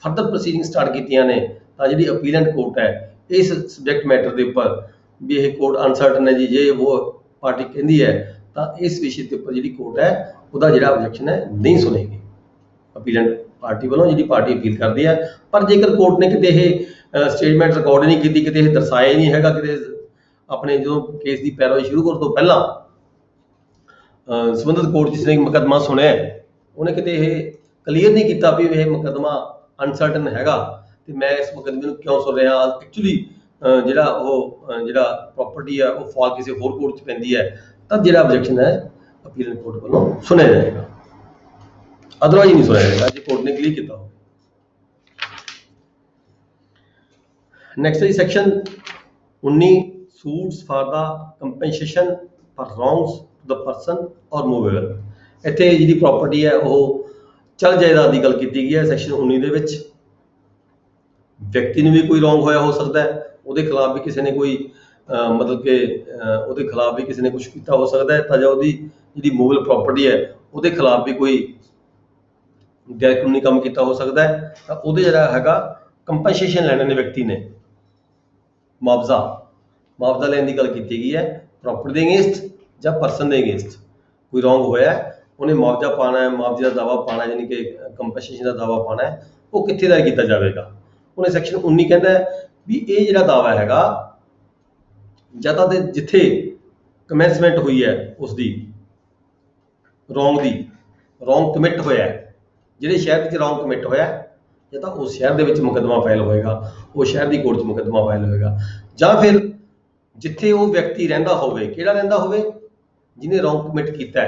ਫਰਦਰ ਪ੍ਰੋਸੀਡਿੰਗ ਸਟਾਰਟ ਕੀਤੀਆਂ ਨੇ, ਤਾਂ ਜਿਹੜੀ ਅਪੀਲੈਂਟ ਕੋਰਟ ਹੈ ਇਸ ਸਬਜੈਕਟ ਮੈਟਰ ਦੇ ਉੱਪਰ ਵੀ ਇਹ ਕੋਰਟ ਅਨਸਰਟਨ ਹੈ ਜੀ, ਜੇ ਉਹ ਪਾਰਟੀ ਕਹਿੰਦੀ ਹੈ ਤਾਂ ਇਸ ਵਿਸ਼ੇ ਦੇ ਉੱਪਰ ਜਿਹੜੀ ਕੋਰਟ ਹੈ ਉਹਦਾ ਜਿਹੜਾ ਆਬਜੈਕਸ਼ਨ ਹੈ ਨਹੀਂ ਸੁਣੇਗੀ ਅਪੀਲੈਂਟ ਪਾਰਟੀ ਵੱਲੋਂ, ਜਿਹੜੀ ਪਾਰਟੀ ਅਪੀਲ ਕਰਦੀ ਹੈ। ਪਰ ਜੇਕਰ ਕੋਰਟ ਨੇ ਕਿਤੇ ਇਹ ਸਟੇਟਮੈਂਟ ਰਿਕਾਰਡ ਨਹੀਂ ਕੀਤੀ, ਕਿਤੇ ਇਹ ਦਰਸਾਇਆ ਹੀ ਨਹੀਂ ਹੈਗਾ, ਕਿਤੇ ਆਪਣੇ ਜਦੋਂ ਕੇਸ ਦੀ ਪੈਰਵਾਈ ਸ਼ੁਰੂ ਕਰਨ ਤੋਂ ਪਹਿਲਾਂ ਸੰਬੰਧਿਤ ਕੋਰਟ ਜਿਸ ਨੇ ਮੁਕੱਦਮਾ ਸੁਣਿਆ ਉਹਨੇ ਕਿਤੇ ਇਹ ਕਲੀਅਰ ਨਹੀਂ ਕੀਤਾ ਵੀ ਇਹ ਮੁਕੱਦਮਾ ਅਨਸਰਟਨ ਹੈਗਾ ਤੇ ਮੈਂ ਇਸ ਮੁਕੱਦਮੇ ਨੂੰ ਕਿਉਂ ਸੁਣ ਰਿਹਾ, ਐਕਚੁਅਲੀ ਜਿਹੜਾ ਪ੍ਰੋਪਰਟੀ ਹੈ ਉਹ ਫਾਲ ਕਿਸੇ ਹੋਰ ਕੋਰਟ 'ਚ ਪੈਂਦੀ ਹੈ, ਤਾਂ ਜਿਹੜਾ ਆਬਜੈਕਸ਼ਨ ਹੈ ਅਪੀਲੈਂਟ ਕੋਰਟ ਵੱਲੋਂ ਸੁਣਿਆ ਜਾਏਗਾ, ਅਦਰਵਾਈਜ਼ ਨਹੀਂ ਸੁਣਿਆ ਜਾਏਗਾ ਜੇ ਕੋਰਟ ਨੇ ਕਲੀਅਰ ਕੀਤਾ ਹੋ। ਨੈਕਸਟ ਹੈ section 19 suits for the compensation for wrongs to the person or movable. ਇੱਥੇ ਜਿਹੜੀ ਪ੍ਰਾਪਰਟੀ ਹੈ ਉਹ ਚਲ ਜਾਇਦਾਦ ਦੀ ਗੱਲ ਕੀਤੀ ਗਈ ਹੈ ਸੈਕਸ਼ਨ 19 ਦੇ ਵਿੱਚ। ਵਿਅਕਤੀ ਨੂੰ ਵੀ ਕੋਈ ਰੋਂਗ ਹੋਇਆ ਹੋ ਸਕਦਾ ਹੈ, ਉਹਦੇ ਖਿਲਾਫ ਵੀ ਕਿਸੇ ਨੇ ਕੋਈ ਮਤਲਬ ਕਿ ਉਹਦੇ ਖਿਲਾਫ ਵੀ ਕਿਸੇ ਨੇ ਕੁਝ ਕੀਤਾ ਹੋ ਸਕਦਾ ਹੈ, ਤਾਂ ਜਾਂ ਉਹਦੀ ਜਿਹੜੀ ਮੂਵੇਬਲ ਪ੍ਰਾਪਰਟੀ ਹੈ ਉਹਦੇ ਖਿਲਾਫ ਵੀ ਕੋਈ ਗੈਰ ਕਾਨੂੰਨੀ ਕੰਮ ਕੀਤਾ ਹੋ ਸਕਦਾ ਹੈ, ਤਾਂ ਉਹਦੇ ਜਿਹੜਾ ਹੈਗਾ ਕੰਪਨਸੇਸ਼ਨ ਲੈਣੇ ਨੇ ਵਿਅਕਤੀ ਨੇ, ਮੁਆਵਜ਼ਾ ਲੈਣ ਦੀ ਗੱਲ ਕੀਤੀ ਗਈ ਹੈ ਪ੍ਰਾਪਰਟੀ ਦੇ ਅਗੇਂਸਟ ਜਾਂ ਪਰਸਨ ਦੇ ਅਗੇਂਸਟ। ਕੋਈ ਰੋਂਗ ਹੋਇਆ ਉਹਨੇ ਮੁਆਵਜ਼ਾ ਪਾਉਣਾ ਹੈ, ਮੁਆਵਜ਼ੇ ਦਾ ਦਾਅਵਾ ਪਾਉਣਾ ਯਾਨੀ ਕਿ ਕੰਪਨਸੇਸ਼ਨ ਦਾ ਦਾਅਵਾ ਪਾਉਣਾ ਹੈ, ਉਹ ਕਿੱਥੇ ਦਾਇਰ ਕੀਤਾ ਜਾਵੇਗਾ। ਉਹਨੇ ਸੈਕਸ਼ਨ 19 ਕਹਿੰਦਾ ਹੈ ਵੀ ਇਹ ਜਿਹੜਾ ਦਾਅਵਾ ਹੈਗਾ ਜਾਂ ਤਾਂ ਜਿੱਥੇ ਕਮੈਂਸਮੈਂਟ ਹੋਈ ਹੈ ਉਸ ਦੀ ਰੋਂਗ ਕਮਿਟ ਹੋਇਆ ਹੈ, ਜਿਹੜੇ ਸ਼ਹਿਰ ਵਿੱਚ ਰੋਂਗ ਕਮਿਟ ਹੋਇਆ ਜਾਂ ਤਾਂ ਉਸ ਸ਼ਹਿਰ ਦੇ ਵਿੱਚ ਮੁਕੱਦਮਾ ਫਾਈਲ ਹੋਏਗਾ, ਉਹ ਸ਼ਹਿਰ ਦੀ ਕੋਰਟ 'ਚ ਮੁਕੱਦਮਾ ਫਾਈਲ ਹੋਏਗਾ, ਜਾਂ ਫਿਰ ਜਿੱਥੇ ਉਹ ਵਿਅਕਤੀ ਰਹਿੰਦਾ ਹੋਵੇ, ਕਿਹੜਾ ਰਹਿੰਦਾ ਹੋਵੇ, ਜਿਹਨੇ ਰੋਂਗ ਕਮਿਟ ਕੀਤਾ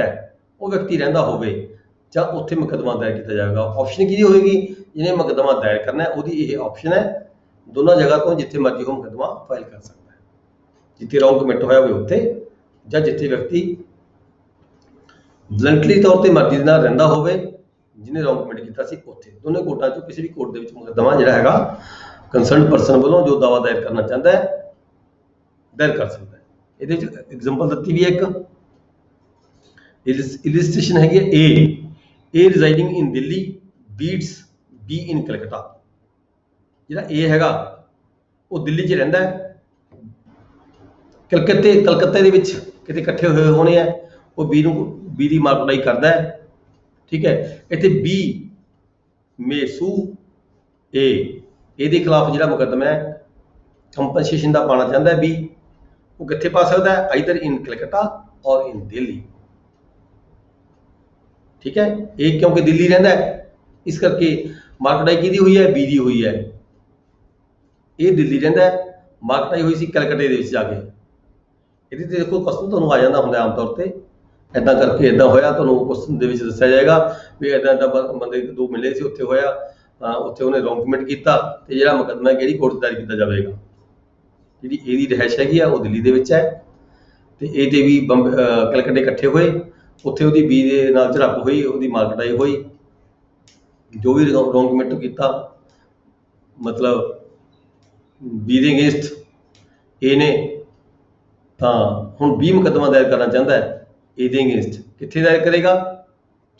ਹੈ ਉਹ ਵਿਅਕਤੀ ਰਹਿੰਦਾ ਹੋਵੇ, ਜਾਂ ਉੱਥੇ ਮੁਕੱਦਮਾ ਦਾਇਰ ਕੀਤਾ ਜਾਏਗਾ। ਆਪਸ਼ਨ ਕਿਹਦੀ ਹੋਏਗੀ, ਜਿਹਨੇ ਮੁਕੱਦਮਾ ਦਾਇਰ ਕਰਨਾ ਹੈ ਉਹਦੀ ਇਹ ਆਪਸ਼ਨ ਹੈ, ਦੋਨਾਂ ਜਗ੍ਹਾ ਤੋਂ ਜਿੱਥੇ ਮਰਜ਼ੀ ਉਹ ਮੁਕੱਦਮਾ ਫਾਈਲ ਕਰ ਸਕਦਾ ਹੈ, ਜਿੱਥੇ ਰੋਂਗ ਕਮਿਟ ਹੋਇਆ ਹੋਵੇ ਉੱਥੇ, ਜਾਂ ਜਿੱਥੇ ਵਿਅਕਤੀ ਵਲੰਟਰੀ ਤੌਰ ਤੇ ਮਰਜ਼ੀ ਦੇ ਨਾਲ ਰਹਿੰਦਾ ਹੋਵੇ, ਜਿਹਨੇ ਰੋਂਗ ਕਮਿਟ ਕੀਤਾ ਸੀ ਉੱਥੇ। ਦੋਨੇ ਕੋਰਟਾਂ 'ਚੋਂ ਕਿਸੇ ਵੀ ਕੋਰਟ ਦੇ ਵਿੱਚ ਮੁਕੱਦਮਾ ਜਿਹੜਾ ਹੈਗਾ ਕੰਸਰਨਡ ਪਰਸਨ ਵੱਲੋਂ ਜੋ ਦਾਅਵਾ ਦਾਇਰ ਕਰਨਾ ਚਾਹੁੰਦਾ ਹੈ ਦਾਇਰ ਕਰ ਸਕਦਾ ਹੈ। ਇਹਦੇ ਵਿੱਚ ਐਗਜ਼ਾਮਪਲ ਦਿੱਤੀ ਵੀ ਹੈ ਇੱਕ ਇਲਿਸਟ੍ਰੇਸ਼ਨ ਹੈਗੀ ਹੈ A residing in Delhi beats B in Calcutta. ਜਿਹੜਾ A ਹੈਗਾ ਉਹ ਦਿੱਲੀ 'ਚ ਰਹਿੰਦਾ ਹੈ, ਕਲਕੱਤੇ ਦੇ ਵਿੱਚ ਕਿਤੇ ਇਕੱਠੇ ਹੋਏ ਹੋਣੇ ਆ, ਉਹ B ਦੀ ਮਾਰਕਟਾਈ ਕਰਦਾ ਹੈ, ਠੀਕ ਹੈ। ਇੱਥੇ B ਮੇਸੂ A ਦੇ ਖਿਲਾਫ ਜਿਹੜਾ ਮੁਕੱਦਮਾ ਹੈ ਕੰਪਨਸੇਸ਼ਨ ਦਾ ਪਾਣਾ ਚਾਹੁੰਦਾ ਹੈ B, ਉਹ ਕਿੱਥੇ ਪਾ ਸਕਦਾ ਹੈ, ਆਈਦਰ ਇਨ ਕਲਕੱਤਾ ਔਰ ਇਨ ਦਿੱਲੀ, ਠੀਕ ਹੈ। ਇਹ ਕਿਉਂਕਿ ਦਿੱਲੀ ਰਹਿੰਦਾ ਹੈ ਇਸ ਕਰਕੇ ਮਾਰਕਟਾਈ ਕਿਹਦੀ ਹੋਈ ਹੈ, B ਦੀ ਹੋਈ ਹੈ। ਇਹ ਦਿੱਲੀ ਰਹਿੰਦਾ ਹੈ, ਮਾਰਕਟਾਈ ਹੋਈ ਸੀ ਕਲਕੱਤੇ ਦੇ ਵਿੱਚ ਜਾ ਕੇ। ਇਹਦੇ ਤੇ ਦੇਖੋ ਕੁਐਸਚਨ ਤੁਹਾਨੂੰ ਆ ਜਾਂਦਾ ਹੁੰਦਾ ਆਮ ਤੌਰ ਤੇ, ਇੱਦਾਂ ਕਰਕੇ ਇੱਦਾਂ ਹੋਇਆ, ਤੁਹਾਨੂੰ ਕੁਐਸਚਨ ਦੇ ਵਿੱਚ ਦੱਸਿਆ ਜਾਏਗਾ ਵੀ ਇੱਦਾਂ ਬੰਦੇ ਦੋ ਮਿਲੇ ਸੀ, ਉੱਥੇ ਹੋਇਆ, ਉੱਥੇ ਉਹਨੇ ਰੋਂਗ ਕਮਿਟ ਕੀਤਾ, ਤੇ ਜਿਹੜਾ ਮੁਕੱਦਮਾ ਕਿਹੜੀ ਕੋਰਟ 'ਚ ਦਾਇਰ ਕੀਤਾ ਜਾਵੇਗਾ। ਜਿਹੜੀ ਇਹਦੀ ਰਿਹਾਇਸ਼ ਹੈਗੀ ਆ ਉਹ ਦਿੱਲੀ ਦੇ ਵਿੱਚ ਹੈ, ਤੇ ਇਹ ਤੇ ਵੀ ਕਲਕੱਤੇ ਇਕੱਠੇ ਹੋਏ, ਉੱਥੇ ਉਹਦੀ B ਦੇ ਨਾਲ ਝੜਪ ਹੋਈ, ਉਹਦੀ ਮਾਰਕਟਾਈ ਹੋਈ, ਜੋ ਵੀ ਰੋਂਗ ਕਮਿਟ ਕੀਤਾ ਮਤਲਬ B ਦੇ ਅਗੇਂਸਟ A ਨੇ, ਤਾਂ ਹੁਣ B ਮੁਕੱਦਮਾ ਦਾਇਰ ਕਰਨਾ ਚਾਹੁੰਦਾ ਹੈ A ਦੇ ਅਗੇਂਸਟ। ਕਿੱਥੇ ਦਾਇਰ ਕਰੇਗਾ,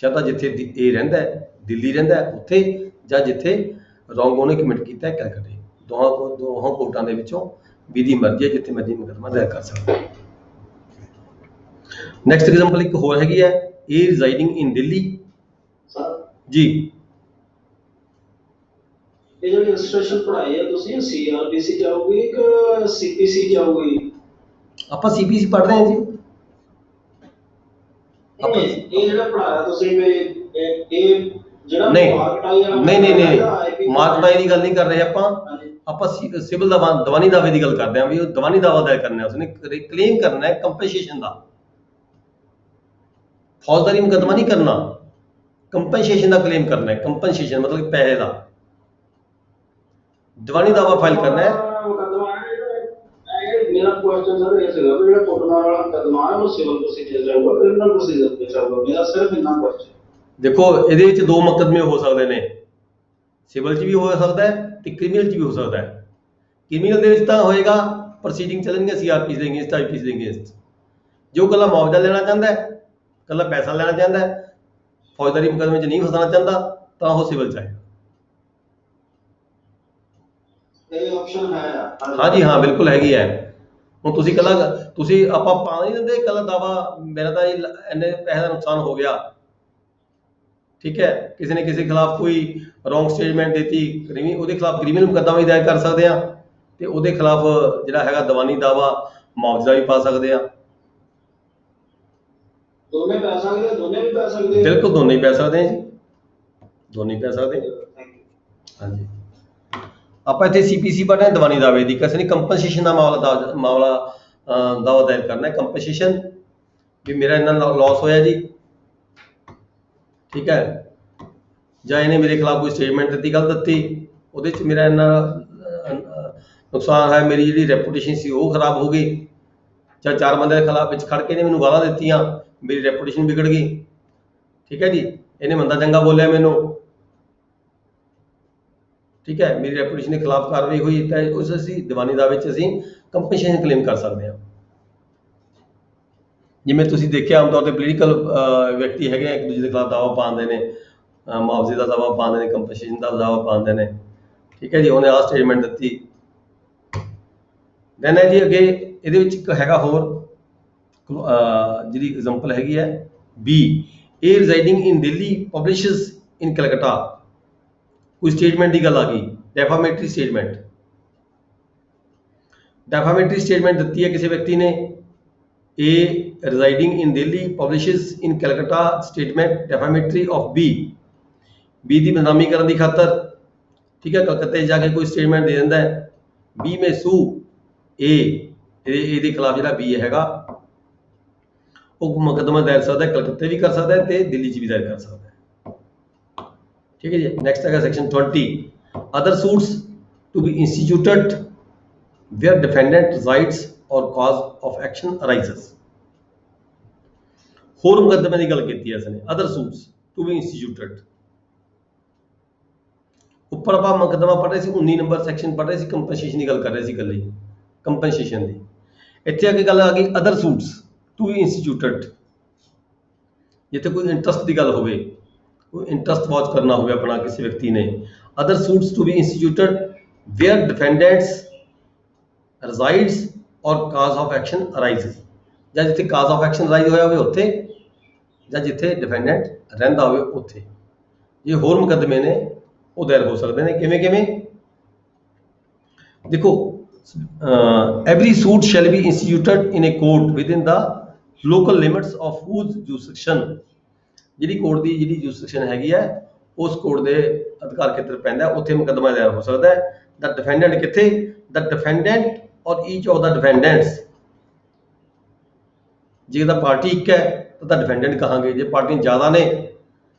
ਜਾਂ ਤਾਂ ਜਿੱਥੇ A ਰਹਿੰਦਾ ਹੈ, ਦਿੱਲੀ ਰਹਿੰਦਾ ਹੈ ਉੱਥੇ, ਜਾਂ ਜਿੱਥੇ ਰੋਂਗ ਉਹਨੇ ਕਮਿਟ ਕੀਤਾ ਹੈ ਕਲਕੱਤੇ। ਦੋਹਾਂ ਕੋਰਟਾਂ ਦੇ ਵਿੱਚੋਂ B ਦੀ ਮਰਜ਼ੀ ਹੈ, ਜਿੱਥੇ ਮਰਜ਼ੀ ਮੁਕੱਦਮਾ ਦਾਇਰ ਕਰ ਸਕਦਾ ਹੈ। ਨੈਕਸਟ ਐਗਜ਼ਾਮਪਲ ਇੱਕ ਹੋਰ ਹੈਗੀ ਹੈ A ਰਿਜ਼ਾਈਡਿੰਗ ਇਨ ਦਿੱਲੀ ਜੀ। ਇਹ ਜਿਹੜੀ ਇਲਸਟ੍ਰੇਸ਼ਨ ਪੜ੍ਹਾਈ ਹੈ ਤੁਸੀਂ CRPC ਜਾਓਗੇ ਕਿ CPC ਜਾਓਗੇ? ਆਪਾਂ CPC ਪੜ੍ਹ ਰਹੇ ਹਾਂ ਜੀ। ਇਹ ਜਿਹੜਾ ਪੜ੍ਹਾਇਆ ਤੁਸੀਂ ਇਹ ਜਿਹੜਾ ਨਹੀਂ ਮਾਰਕਟਾਈ ਵਾਲਾ ਨਹੀਂ ਨਹੀਂ ਜਿਹੜਾ IP ਨਹੀਂ ਮਾਰਕਟਾਈ ਦੀ ਗੱਲ ਨਹੀਂ ਕਰ ਰਹੇ ਆਪਾਂ ਹਾਂਜੀ। ਆਪਾਂ ਸਿਵਲ ਦੀਵਾਨੀ ਦਾਅਵੇ ਦੀ ਗੱਲ ਕਰਦੇ ਹਾਂ ਵੀ ਉਹ ਦੀਵਾਨੀ ਦਾਅਵਾ ਦਾਇਰ ਕਰਨਾ ਹੈ, ਉਸਨੇ ਕਲੇਮ ਕਰਨਾ ਹੈ ਕੰਪਨਸੇਸ਼ਨ ਦਾ, ਫੌਜਦਾਰੀ ਮੁਕੱਦਮਾ ਨਹੀਂ ਕਰਨਾ, ਕੰਪਨਸੇਸ਼ਨ ਦਾ ਕਲੇਮ ਕਰਨਾ ਹੈ। ਕੰਪਨਸੇਸ਼ਨ मतलब कि पैसे ਦਾ ਦੀਵਾਨੀ ਦਾਅਵਾ ਫਾइल करना है। ਮੁਕੱਦਮਾ ਹੈ ਜਿਹੜਾ ਮੇਰਾ ਕੁਐਸਚਨ ਸਰ ਇਹ ਸੀਗਾ ਵੀ ਜਿਹੜਾ ਕੁੱਟਮਾਰ ਵਾਲਾ ਮੁਕੱਦਮਾ ਹੈ ਉਹ ਸਿਵਲ ਪ੍ਰੋਸੀਜਰ ਜਾਊਗਾ ਕ੍ਰਿਮੀਨਲ ਪ੍ਰੋਸੀਜਰ ਤੇ ਜਾਊਗਾ, ਮੇਰਾ ਸਿਰਫ ਇੰਨਾ ਕੁਐਸਚਨ। ਦੇਖੋ ਇਹਦੇ ਵਿੱਚ ਦੋ ਮੁਕੱਦਮੇ ਹੋ ਸਕਦੇ ਨੇ, ਸਿਵਲ 'ਚ ਵੀ ਹੋ ਸਕਦਾ ਹੈ ਤੇ ਕ੍ਰਿਮੀਨਲ 'ਚ ਵੀ ਹੋ ਸਕਦਾ ਹੈ। ਕ੍ਰਿਮੀਨਲ ਦੇ ਵਿੱਚ ਤਾਂ ਹੋਏਗਾ ਪ੍ਰੋਸੀਡਿੰਗ ਚੱਲਣਗੇ ਸੀਆਰਪੀ ਦੇ ਅਗੇਂਸਟ, ਆਈਪੀਸੀ ਦੇ ਅਗੇਂਸਟ। ਜੋ ਕੱਲਾ ਮੁਆਵਜ਼ਾ ਲੈਣਾ ਚਾਹੁੰਦਾ ਹੈ, ਕੱਲਾ ਪੈਸਾ ਲੈਣਾ ਚਾਹੁੰਦਾ ਹੈ, ਫੌਜਦਾਰੀ ਮੁਕੱਦਮੇ 'ਚ ਨਹੀਂ ਫਸਾਉਣਾ ਚਾਹੁੰਦਾ ਤਾਂ ਉਹ ਸਿਵਲ 'ਚ ਆਏਗਾ। ਇਹ ਆਪਸ਼ਨ ਹੈ ਹਾਂਜੀ ਹਾਂ ਬਿਲਕੁਲ ਹੈਗੀ ਹੈ। ਹੁਣ ਤੁਸੀਂ ਕੱਲਾ ਤੁਸੀਂ ਆਪਾਂ ਪਾ ਨਹੀਂ ਦਿੰਦੇ ਕੱਲਾ ਦਾਵਾ ਮੇਰਾ ਤਾਂ ਇੰਨੇ ਪੈਸੇ ਦਾ ਨੁਕਸਾਨ ਹੋ ਗਿਆ, ਠੀਕ ਹੈ, ਕਿਸੇ ਨੇ ਕਿਸੇ ਖਿਲਾਫ ਕੋਈ ਰੋਂਗ ਸਟੇਟਮੈਂਟ ਦਿੱਤੀ, ਉਹਦੇ ਖਿਲਾਫ ਕ੍ਰਿਮੀਨਲ ਮੁਕੱਦਮਾ ਵੀ ਦਾਇਰ ਕਰ ਸਕਦੇ ਆ ਤੇ ਉਹਦੇ ਖਿਲਾਫ ਜਿਹੜਾ ਹੈਗਾ ਦੀਵਾਨੀ ਦਾਵਾ ਮੁਆਵਜ਼ਾ ਵੀ ਪਾ ਸਕਦੇ ਆ। ਦੋਨੇ ਪੈ ਸਕਦੇ, ਦੋਨੇ ਵੀ ਪੈ ਸਕਦੇ। ਬਿਲਕੁਲ ਦੋਨੇ ਹੀ ਪੈ ਸਕਦੇ ਆ ਜੀ, ਦੋਨੇ ਹੀ ਪੈ ਸਕਦੇ ਆ। Thank you. ਹਾਂਜੀ ਆਪਾਂ ਇੱਥੇ ਸੀਪੀਸੀ ਪੜ੍ਹ ਰਹੇ ਦੀਵਾਨੀ ਦਾਅਵੇ ਦੀ, ਕਿਸੇ ਨੇ ਕੰਪਨਸੇਸ਼ਨ ਦਾ ਮਾਮਲਾ ਦਾਵਾ ਦਾਇਰ ਕਰਨਾ ਹੈ। ਕੰਪਨਸੇਸ਼ਨ ਵੀ ਮੇਰਾ ਇੰਨਾ ਲਾਸ ਹੋਇਆ ਜੀ, ਠੀਕ ਹੈ, ਜਾਂ ਇਹਨੇ ਮੇਰੇ ਖਿਲਾਫ ਕੋਈ ਸਟੇਟਮੈਂਟ ਦਿੱਤੀ, ਗਲਤ ਦਿੱਤੀ, ਉਹਦੇ 'ਚ ਮੇਰਾ ਇੰਨਾ ਨੁਕਸਾਨ ਹੈ, ਮੇਰੀ ਜਿਹੜੀ ਰੈਪੂਟੇਸ਼ਨ ਸੀ ਉਹ ਖਰਾਬ ਹੋ ਗਈ, ਜਾਂ ਚਾਰ ਬੰਦੇ ਦੇ ਖਿਲਾਫ ਵਿੱਚ ਖੜ ਕੇ ਇਹਨੇ ਮੈਨੂੰ ਗਾਲਾਂ ਦਿੱਤੀਆਂ, ਮੇਰੀ ਰੈਪੂਟੇਸ਼ਨ ਵਿਗੜ ਗਈ, ਠੀਕ ਹੈ ਜੀ, ਇਹਨੇ ਮੰਦਾ ਚੰਗਾ ਬੋਲਿਆ ਮੈਨੂੰ, ਠੀਕ ਹੈ, ਮੇਰੀ ਰੈਪੂਟੇਸ਼ਨ ਦੇ ਖਿਲਾਫ ਕਾਰਵਾਈ ਹੋਈ, ਤਾਂ ਉਸ ਅਸੀਂ ਦੀਵਾਨੀ ਦਾਅਵੇ 'ਚ ਅਸੀਂ ਕੰਪਨਸੇਸ਼ਨ ਕਲੇਮ ਕਰ ਸਕਦੇ ਹਾਂ। ਜਿਵੇਂ ਤੁਸੀਂ ਦੇਖਿਆ ਆਮ ਤੌਰ ਤੇ ਪੋਲੀਟੀਕਲ ਵਿਅਕਤੀ ਹੈਗੇ ਆ, ਇੱਕ ਦੂਜੇ ਦੇ ਖਿਲਾਫ ਦਾਅਵਾ ਪਾਉਂਦੇ ਨੇ, ਮੁਆਵਜ਼ੇ ਦਾ ਦਾਅਵਾ ਪਾਉਂਦੇ ਨੇ, ਕੰਪਨਸੇਸ਼ਨ ਦਾ ਦਾਅਵਾ ਪਾਉਂਦੇ ਨੇ, ਠੀਕ ਹੈ ਜੀ, ਉਹਨੇ ਆਹ ਸਟੇਟਮੈਂਟ ਦਿੱਤੀ। ਦੈਨ ਹੈ ਜੀ ਅੱਗੇ ਇਹਦੇ ਵਿੱਚ ਇੱਕ ਹੈਗਾ ਹੋਰ ਜਿਹੜੀ ਐਗਜ਼ਾਮਪਲ ਹੈਗੀ ਹੈ ਬੀ, ਏ ਰਿਜ਼ਾਈਡਿੰਗ ਇਨ ਦਿੱਲੀ ਪਬਲਿਸ਼ਸ ਇਨ ਕਲਕੱਤਾ। ਕੋਈ ਸਟੇਟਮੈਂਟ ਦੀ ਗੱਲ ਆ ਗਈ, ਡੈਫਾਮੇਟਰੀ ਸਟੇਟਮੈਂਟ, ਡੈਫਾਮੇਟਰੀ ਸਟੇਟਮੈਂਟ ਦਿੱਤੀ ਹੈ ਕਿਸੇ ਵਿਅਕਤੀ ਨੇ, A residing in Delhi publishes in Calcutta statement defamatory of B, B ਦੀ ਬਦਨਾਮੀ ਕਰਨ ਦੀ ਖਾਤਰ, ਠੀਕ ਹੈ, ਕਲਕੱਤੇ ਜਾ ਕੇ ਕੋਈ ਸਟੇਟਮੈਂਟ ਦੇ ਦਿੰਦਾ ਹੈ, B ਮੇ ਸੂ A, ਇਹਦੇ ਖਿਲਾਫ ਜਿਹੜਾ B ਹੈਗਾ ਉਹ ਮੁਕੱਦਮਾ ਦਾਇਰ ਸਕਦਾ ਹੈ, ਕਲਕੱਤੇ ਵੀ ਕਰ ਸਕਦਾ ਹੈ ਤੇ ਦਿੱਲੀ 'ਚ ਵੀ ਦਾਇਰ ਕਰ ਸਕਦਾ ਹੈ, ਠੀਕ ਹੈ ਜੀ। ਨੈਕਸਟ ਹੈਗਾ section 20, other suits to be instituted where defendant resides or cause of action arises। ਹੋਰ ਮੁਕੱਦਮੇ ਦੀ ਗੱਲ ਕੀਤੀ ਹੈ ਇਸਨੇ, ਅਦਰ ਸੂਟਸ ਟੂ ਬੀ ਇੰਸਟੀਟਿਊਟਡ। ਉੱਪਰ ਆਪਾਂ ਮੁਕੱਦਮਾ ਪੜ੍ਹ ਰਹੇ ਸੀ, 19 ਨੰਬਰ ਸੈਕਸ਼ਨ ਪੜ੍ਹ ਰਹੇ ਸੀ, ਕੰਪਨਸੇਸ਼ਨ ਦੀ ਗੱਲ ਕਰ ਰਹੇ ਸੀ, ਇਕੱਲੀ ਕੰਪਨਸੇਸ਼ਨ ਦੀ। ਇੱਥੇ ਆ ਕੇ ਗੱਲ ਆ ਗਈ ਅਦਰ ਸੂਟਸ ਟੂ ਬੀ ਇੰਸਟੀਟਿਊਟਡ, ਜਿੱਥੇ ਕੋਈ ਇੰਟਰਸਟ ਦੀ ਗੱਲ ਹੋਵੇ, ਕੋਈ ਇੰਟਰਸਟ ਵਾਚ ਕਰਨਾ ਹੋਵੇ ਆਪਣਾ ਕਿਸੇ ਵਿਅਕਤੀ ਨੇ। Other suits to be instituted where defendants resides or cause of action arises, ਜਾਂ ਜਿੱਥੇ cause of action arise ਹੋਇਆ ਹੋਵੇ ਉੱਥੇ, ਜਾਂ ਜਿੱਥੇ ਡਿਫੈਂਡੈਂਟ ਰਹਿੰਦਾ ਹੋਵੇ ਉੱਥੇ। ਇਹ ਹੋਰ ਮੁਕੱਦਮੇ ਨੇ ਉਹ ਦਾਇਰ ਹੋ ਸਕਦੇ ਨੇ। ਕਿਵੇਂ ਕਿਵੇਂ ਦੇਖੋ, every suit shall be instituted in a court within the local limits of whose jurisdiction, ਜਿਹੜੀ ਕੋਰਟ ਦੀ ਜਿਹੜੀ jurisdiction ਹੈਗੀ ਹੈ ਉਸ ਕੋਰਟ ਦੇ ਅਧਿਕਾਰ ਖੇਤਰ ਪੈਂਦਾ, ਉੱਥੇ ਮੁਕੱਦਮਾ ਦਾਇਰ ਹੋ ਸਕਦਾ ਹੈ। ਦਾ ਡਿਫੈਂਡੈਂਟ ਕਿੱਥੇ, ਦਾ defendant or each of the ਡਿਫੈਂਡੈਂਟਸ, ਜੇ ਤਾਂ ਪਾਰਟੀ ਇੱਕ ਹੈ ਤਾਂ ਡਿਫੈਂਡੈਂਟ ਕਹਾਂਗੇ, ਜੇ ਪਾਰਟੀਆਂ ਜ਼ਿਆਦਾ ਨੇ,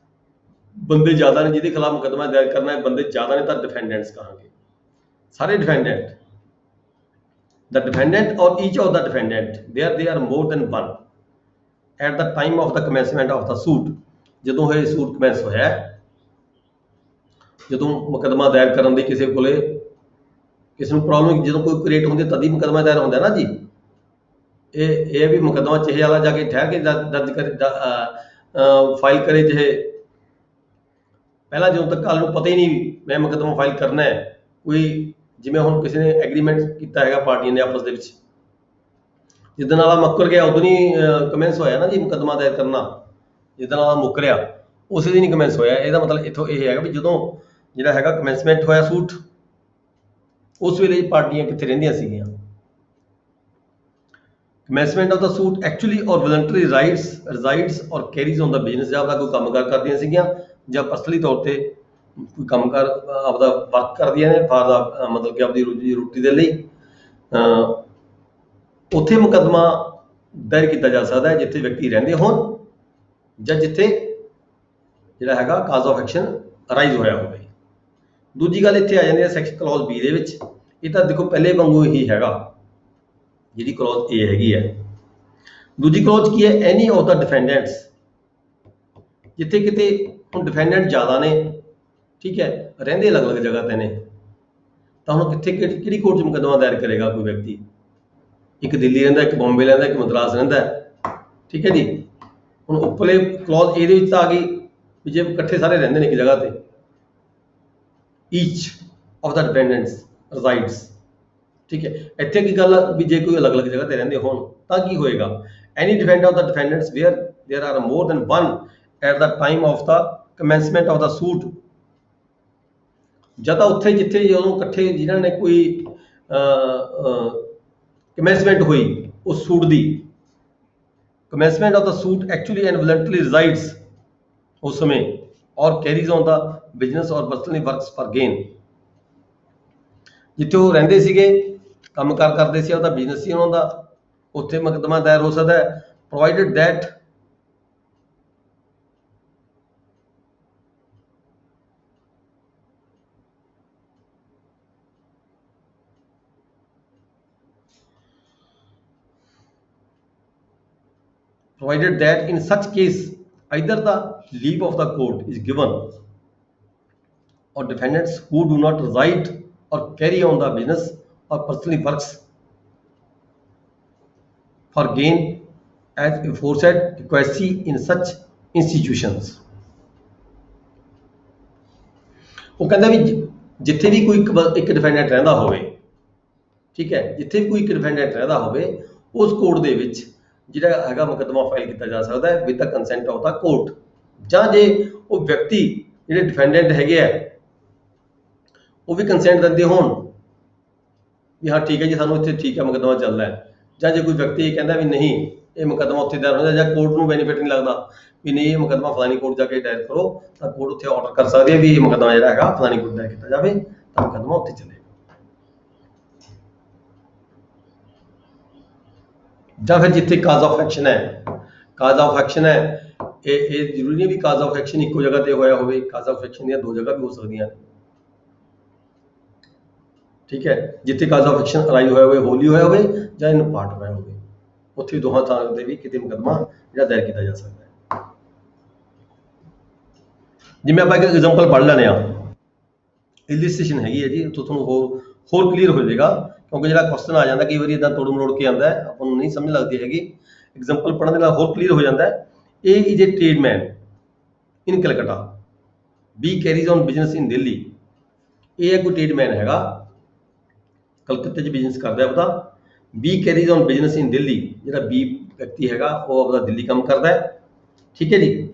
ਬੰਦੇ ਜ਼ਿਆਦਾ ਨੇ ਜਿਹਦੇ ਖਿਲਾਫ ਮੁਕੱਦਮਾ ਦਾਇਰ ਕਰਨਾ ਹੈ, ਬੰਦੇ ਜ਼ਿਆਦਾ ਨੇ ਤਾਂ ਡਿਫੈਂਡੈਂਟਸ ਕਹਾਂਗੇ, ਸਾਰੇ ਡਿਫੈਂਡੈਂਟ। The defendant or each of the defendant there they are more than one at the time of the commencement of the suit, ਜਦੋਂ ਇਹ ਸੂਟ ਕਮੈਂਸ ਹੋਇਆ, ਜਦੋਂ ਮੁਕੱਦਮਾ ਦਾਇਰ ਕਰਨ ਦੀ ਕਿਸੇ ਕੋਲੇ ਕਿਸੇ ਨੂੰ ਪ੍ਰੋਬਲਮ, ਜਦੋਂ ਕੋਈ ਕ੍ਰੀਏਟ ਹੁੰਦੀ ਤਦ ਹੀ ਮੁਕੱਦਮਾ ਦਾਇਰ ਹੁੰਦਾ ਨਾ ਜੀ। ਇਹ ਵੀ ਮੁਕੱਦਮਾ ਚਾਹੇ ਵਾਲਾ ਜਾ ਕੇ ਠਹਿਰ ਕੇ ਦਰਜ ਕਰੇ, ਫਾਈਲ ਕਰੇ, ਚਾਹੇ ਪਹਿਲਾਂ ਜਦੋਂ ਤੱਕ ਕੱਲ ਨੂੰ ਪਤਾ ਹੀ ਨਹੀਂ ਮੈਂ ਮੁਕੱਦਮਾ ਫਾਈਲ ਕਰਨਾ ਹੈ, ਕੋਈ ਜਿਵੇਂ ਹੁਣ ਕਿਸੇ ਨੇ ਐਗਰੀਮੈਂਟ ਕੀਤਾ ਹੈਗਾ ਪਾਰਟੀਆਂ ਨੇ ਆਪਸ ਦੇ ਵਿੱਚ, ਜਿੱਦਣ ਵਾਲਾ ਮੁੱਕਰ ਗਿਆ ਉਦੋਂ ਹੀ ਕਮੈਂਸ ਹੋਇਆ ਨਾ ਜੀ ਮੁਕੱਦਮਾ ਦਾਇਰ ਕਰਨਾ, ਜਿੱਦਣ ਵਾਲਾ ਮੁੱਕਰਿਆ ਉਸੇ ਦਿਨ ਹੀ ਕਮੈਂਸ ਹੋਇਆ। ਇਹਦਾ ਮਤਲਬ ਇੱਥੋਂ ਇਹ ਹੈਗਾ ਵੀ ਜਦੋਂ ਜਿਹੜਾ ਹੈਗਾ ਕਮੈਂਸਮੈਂਟ ਹੋਇਆ ਸੂਟ, ਉਸ ਵੇਲੇ ਪਾਰਟੀਆਂ ਕਿੱਥੇ ਰਹਿੰਦੀਆਂ ਸੀਗੀਆਂ। ਕਮੈਂਸਮੈਂਟ ਆਫ ਦਾ ਸੂਟ ਐਕਚੁਅਲੀ ਔਰ ਵੋਲੰਟਰੀ ਰਾਈਟਸ ਰੈਜ਼ਾਈਡਸ ਔਰ ਕੈਰੀਜ਼ ਔਨ ਦਾ ਬਿਜ਼ਨਸ, ਜਾਂ ਆਪਦਾ ਕੋਈ ਕੰਮਕਾਰ ਕਰਦੀਆਂ ਸੀਗੀਆਂ ਜਾਂ ਪਰਸਨਲੀ ਤੌਰ ਤੇ ਕੋਈ ਕੰਮ ਕਰ ਆਪਦਾ ਵਰਕ ਕਰਦੀਆਂ ਨੇ ਫਾਰ ਦਾ ਮਤਲਬ ਕਿ ਆਪਦੀ ਰੋਜੀ ਰੋਟੀ ਦੇ ਲਈ, ਉੱਥੇ ਮੁਕੱਦਮਾ ਦਾਇਰ ਕੀਤਾ ਜਾ ਸਕਦਾ ਹੈ ਜਿੱਥੇ ਵਿਅਕਤੀ ਰਹਿੰਦੇ ਹੋਣ ਜਾਂ ਜਿੱਥੇ ਜਿਹੜਾ ਹੈਗਾ ਕਾਜ਼ ਆਫ ਐਕਸ਼ਨ ਅਰਾਈਜ਼ ਹੋਇਆ ਹੋਵੇ। ਦੂਜੀ ਗੱਲ ਇੱਥੇ ਆ ਜਾਂਦੀ ਹੈ ਸੈਕਸ਼ਨ ਕਲੌਜ਼ ਬੀ ਦੇ ਵਿੱਚ। ਇਹ ਤਾਂ ਦੇਖੋ ਪਹਿਲੇ ਵਾਂਗੂ ਹੀ ਹੈਗਾ ਜਿਹੜੀ ਕਲੌਜ਼ ਏ ਹੈਗੀ ਹੈ। ਦੂਜੀ ਕਲੌਜ਼ ਕੀ ਹੈ, ਐਨੀ ਆਫ ਦਾ ਡਿਫੈਂਡੈਂਟਸ, ਜਿੱਥੇ ਕਿਤੇ ਹੁਣ ਡਿਫੈਂਡੈਂਟ ਜ਼ਿਆਦਾ ਨੇ, ਠੀਕ ਹੈ, ਰਹਿੰਦੇ ਅਲੱਗ-ਅਲੱਗ ਜਗ੍ਹਾ ਤੇ ਨੇ, ਤਾਂ ਹੁਣ ਕਿੱਥੇ ਕਿਹੜੀ ਕੋਰਟ 'ਚ ਮੁਕੱਦਮਾ ਦਾਇਰ ਕਰੇਗਾ ਕੋਈ ਵਿਅਕਤੀ? ਇੱਕ ਦਿੱਲੀ ਰਹਿੰਦਾ, ਇੱਕ ਬੰਬੇ ਰਹਿੰਦਾ, ਇੱਕ ਮਦਰਾਸ ਰਹਿੰਦਾ, ਠੀਕ ਹੈ ਜੀ। ਹੁਣ ਉੱਪਰਲੇ ਕਲੌਜ਼ ਏ ਦੇ ਵਿੱਚ ਤਾਂ ਆ ਗਈ ਵੀ ਜੇ ਇਕੱਠੇ ਸਾਰੇ ਰਹਿੰਦੇ ਨੇ ਇੱਕ ਜਗ੍ਹਾ ਤੇ, ਈਚ ਆਫ ਦਾ ਡਿਪੈਂਡੈਂਟਸ ਰਜ਼ਾਈਡਸ, ਠੀਕ ਹੈ। ਇੱਥੇ ਕੀ ਗੱਲ ਆ ਵੀ ਜੇ ਕੋਈ ਅਲੱਗ-ਅਲੱਗ ਜਗ੍ਹਾ ਤੇ ਰਹਿੰਦੇ ਹੋਣ ਤਾਂ ਕੀ ਹੋਏਗਾ? Any defendant of the defendants where there are more than one at the time of the commencement of the suit. ਜਾਂ ਤਾਂ ਉੱਥੇ ਜਿੱਥੇ ਜਦੋਂ ਇਕੱਠੇ ਜਿਨ੍ਹਾਂ ਨੇ ਕੋਈ ਕਮੈਂਸਮੈਂਟ ਹੋਈ ਉਸ ਸੂਟ ਦੀ, commencement of the suit actually and voluntary resides ਉਸ ਸਮੇਂ, or carries on the business or personally works for gain. ਜਿੱਥੇ ਉਹ ਰਹਿੰਦੇ ਸੀਗੇ, ਕੰਮਕਾਰ ਕਰਦੇ ਸੀ, ਉਹਦਾ ਬਿਜ਼ਨਸ ਸੀ ਉਹਨਾਂ ਦਾ, ਉੱਥੇ ਮੁਕੱਦਮਾ ਦਾਇਰ ਹੋ ਸਕਦਾ ਹੈ, provided that in such case either the leave of the court is given or defendants who do not reside or carry on the business or personally works for gain as aforesaid requesee in such institutions। ਉਹ ਕਹਿੰਦਾ ਵੀ ਜਿੱਥੇ ਵੀ ਕੋਈ ਇੱਕ ਡਿਫੈਂਡੈਂਟ ਰਹਿੰਦਾ ਹੋਵੇ, ਠੀਕ ਹੈ, ਜਿੱਥੇ ਵੀ ਕੋਈ ਇੱਕ ਡਿਫੈਂਡੈਂਟ ਰਹਿੰਦਾ ਹੋਵੇ ਉਸ ਕੋਰਟ ਦੇ ਵਿੱਚ ਜਿਹੜਾ ਹੈਗਾ ਮੁਕੱਦਮਾ ਫਾਈਲ ਕੀਤਾ ਜਾ ਸਕਦਾ ਹੈ with the consent of the court. ਜਾਂ ਜੇ ਉਹ ਵਿਅਕਤੀ ਜਿਹੜੇ ਡਿਫੈਂਡੈਂਟ ਹੈਗੇ ਆ ਉਹ ਵੀ ਕੰਸੈਂਟ ਦਿੰਦੇ ਹੋਣ ਵੀ ਹਾਂ ਠੀਕ ਹੈ ਜੀ ਸਾਨੂੰ ਇੱਥੇ ਠੀਕ ਹੈ ਮੁਕੱਦਮਾ ਚੱਲਦਾ ਹੈ, ਜਾਂ ਜੇ ਕੋਈ ਵਿਅਕਤੀ ਇਹ ਕਹਿੰਦਾ ਵੀ ਨਹੀਂ ਇਹ ਮੁਕੱਦਮਾ ਉੱਥੇ ਦਾਇਰ ਹੁੰਦਾ ਜਾਂ ਕੋਰਟ ਨੂੰ ਬੈਨੀਫਿਟ ਨਹੀਂ ਲੱਗਦਾ ਵੀ ਨਹੀਂ ਇਹ ਮੁਕੱਦਮਾ ਫਲਾਣੀ ਕੋਰਟ ਜਾ ਕੇ ਦਾਇਰ ਕਰੋ, ਤਾਂ ਕੋਰਟ ਉੱਥੇ ਆਰਡਰ ਕਰ ਸਕਦੀ ਹੈ ਵੀ ਇਹ ਮੁਕੱਦਮਾ ਜਿਹੜਾ ਹੈਗਾ ਫਲਾਣੀ ਕੋਰਟ ਦਾਇਰ ਕੀਤਾ ਜਾਵੇ, ਤਾਂ ਮੁਕੱਦਮਾ ਉੱਥੇ ਚੱਲੇ। ਜਾਂ ਫਿਰ ਜਿੱਥੇ ਕਾਜ਼ ਆਫ ਐਕਸ਼ਨ ਹੈ, ਕਾਜ਼ ਆਫ ਐਕਸ਼ਨ ਹੈ, ਇਹ ਜ਼ਰੂਰੀ ਨਹੀਂ ਵੀ ਕਾਜ਼ ਆਫ ਐਕਸ਼ਨ ਇੱਕੋ ਜਗ੍ਹਾ ਤੇ ਹੋਇਆ ਹੋਵੇ, ਕਾਜ਼ ਆਫ ਐਕਸ਼ਨ ਦੀਆਂ ਦੋ ਜਗ੍ਹਾ ਵੀ ਹੋ ਸਕਦੀਆਂ ਨੇ, ਠੀਕ ਹੈ। ਜਿੱਥੇ ਕਾਜ਼ ਆਫ ਐਕਸ਼ਨ ਅਰਾਈਜ਼ ਹੋਇਆ ਹੋਵੇ, ਹੋਲੀ ਹੋਇਆ ਹੋਵੇ ਜਾਂ ਇਨ ਪਾਰਟ ਹੋਇਆ ਹੋਵੇ, ਉੱਥੇ ਵੀ ਦੋਹਾਂ ਥਾਂ ਤੇ ਵੀ ਕਿਤੇ ਮੁਕੱਦਮਾ ਜਿਹੜਾ ਦਾਇਰ ਕੀਤਾ ਜਾ ਸਕਦਾ ਹੈ। ਜਿਵੇਂ ਆਪਾਂ ਇੱਕ ਐਗਜ਼ਾਮਪਲ ਪੜ੍ਹ ਲੈਣੇ ਆ, ਇਲਿਸਟ੍ਰੇਸ਼ਨ ਹੈਗੀ ਹੈ ਜੀ, ਉੱਥੋਂ ਤੁਹਾਨੂੰ ਹੋਰ ਕਲੀਅਰ ਹੋ ਜਾਏਗਾ, ਕਿਉਂਕਿ ਜਿਹੜਾ ਕੁਐਸਚਨ ਆ ਜਾਂਦਾ ਕਈ ਵਾਰੀ ਇਦਾਂ ਤੋੜ ਮਰੋੜ ਕੇ ਆਉਂਦਾ ਹੈ, ਆਪਾਂ ਨੂੰ ਨਹੀਂ ਸਮਝ ਲੱਗਦੀ ਹੈਗੀ। ਐਗਜ਼ਾਮਪਲ ਪੜ੍ਹਨ ਦੇ ਨਾਲ ਹੋਰ ਕਲੀਅਰ ਹੋ ਜਾਂਦਾ ਹੈ। A is a tradesman in Calcutta, B carries on business in Delhi। ਇਹ ਹੈ ਕੋਈ ਟ੍ਰੇਡਮੈਨ ਹੈਗਾ, ਕਲਕੱਤੇ 'ਚ ਬਿਜ਼ਨਸ ਕਰਦਾ ਆਪਦਾ। B carries on business in Delhi, ਜਿਹੜਾ B ਵਿਅਕਤੀ ਹੈਗਾ ਉਹ ਆਪਦਾ ਦਿੱਲੀ ਕੰਮ ਕਰਦਾ ਹੈ, ਠੀਕ ਹੈ ਜੀ।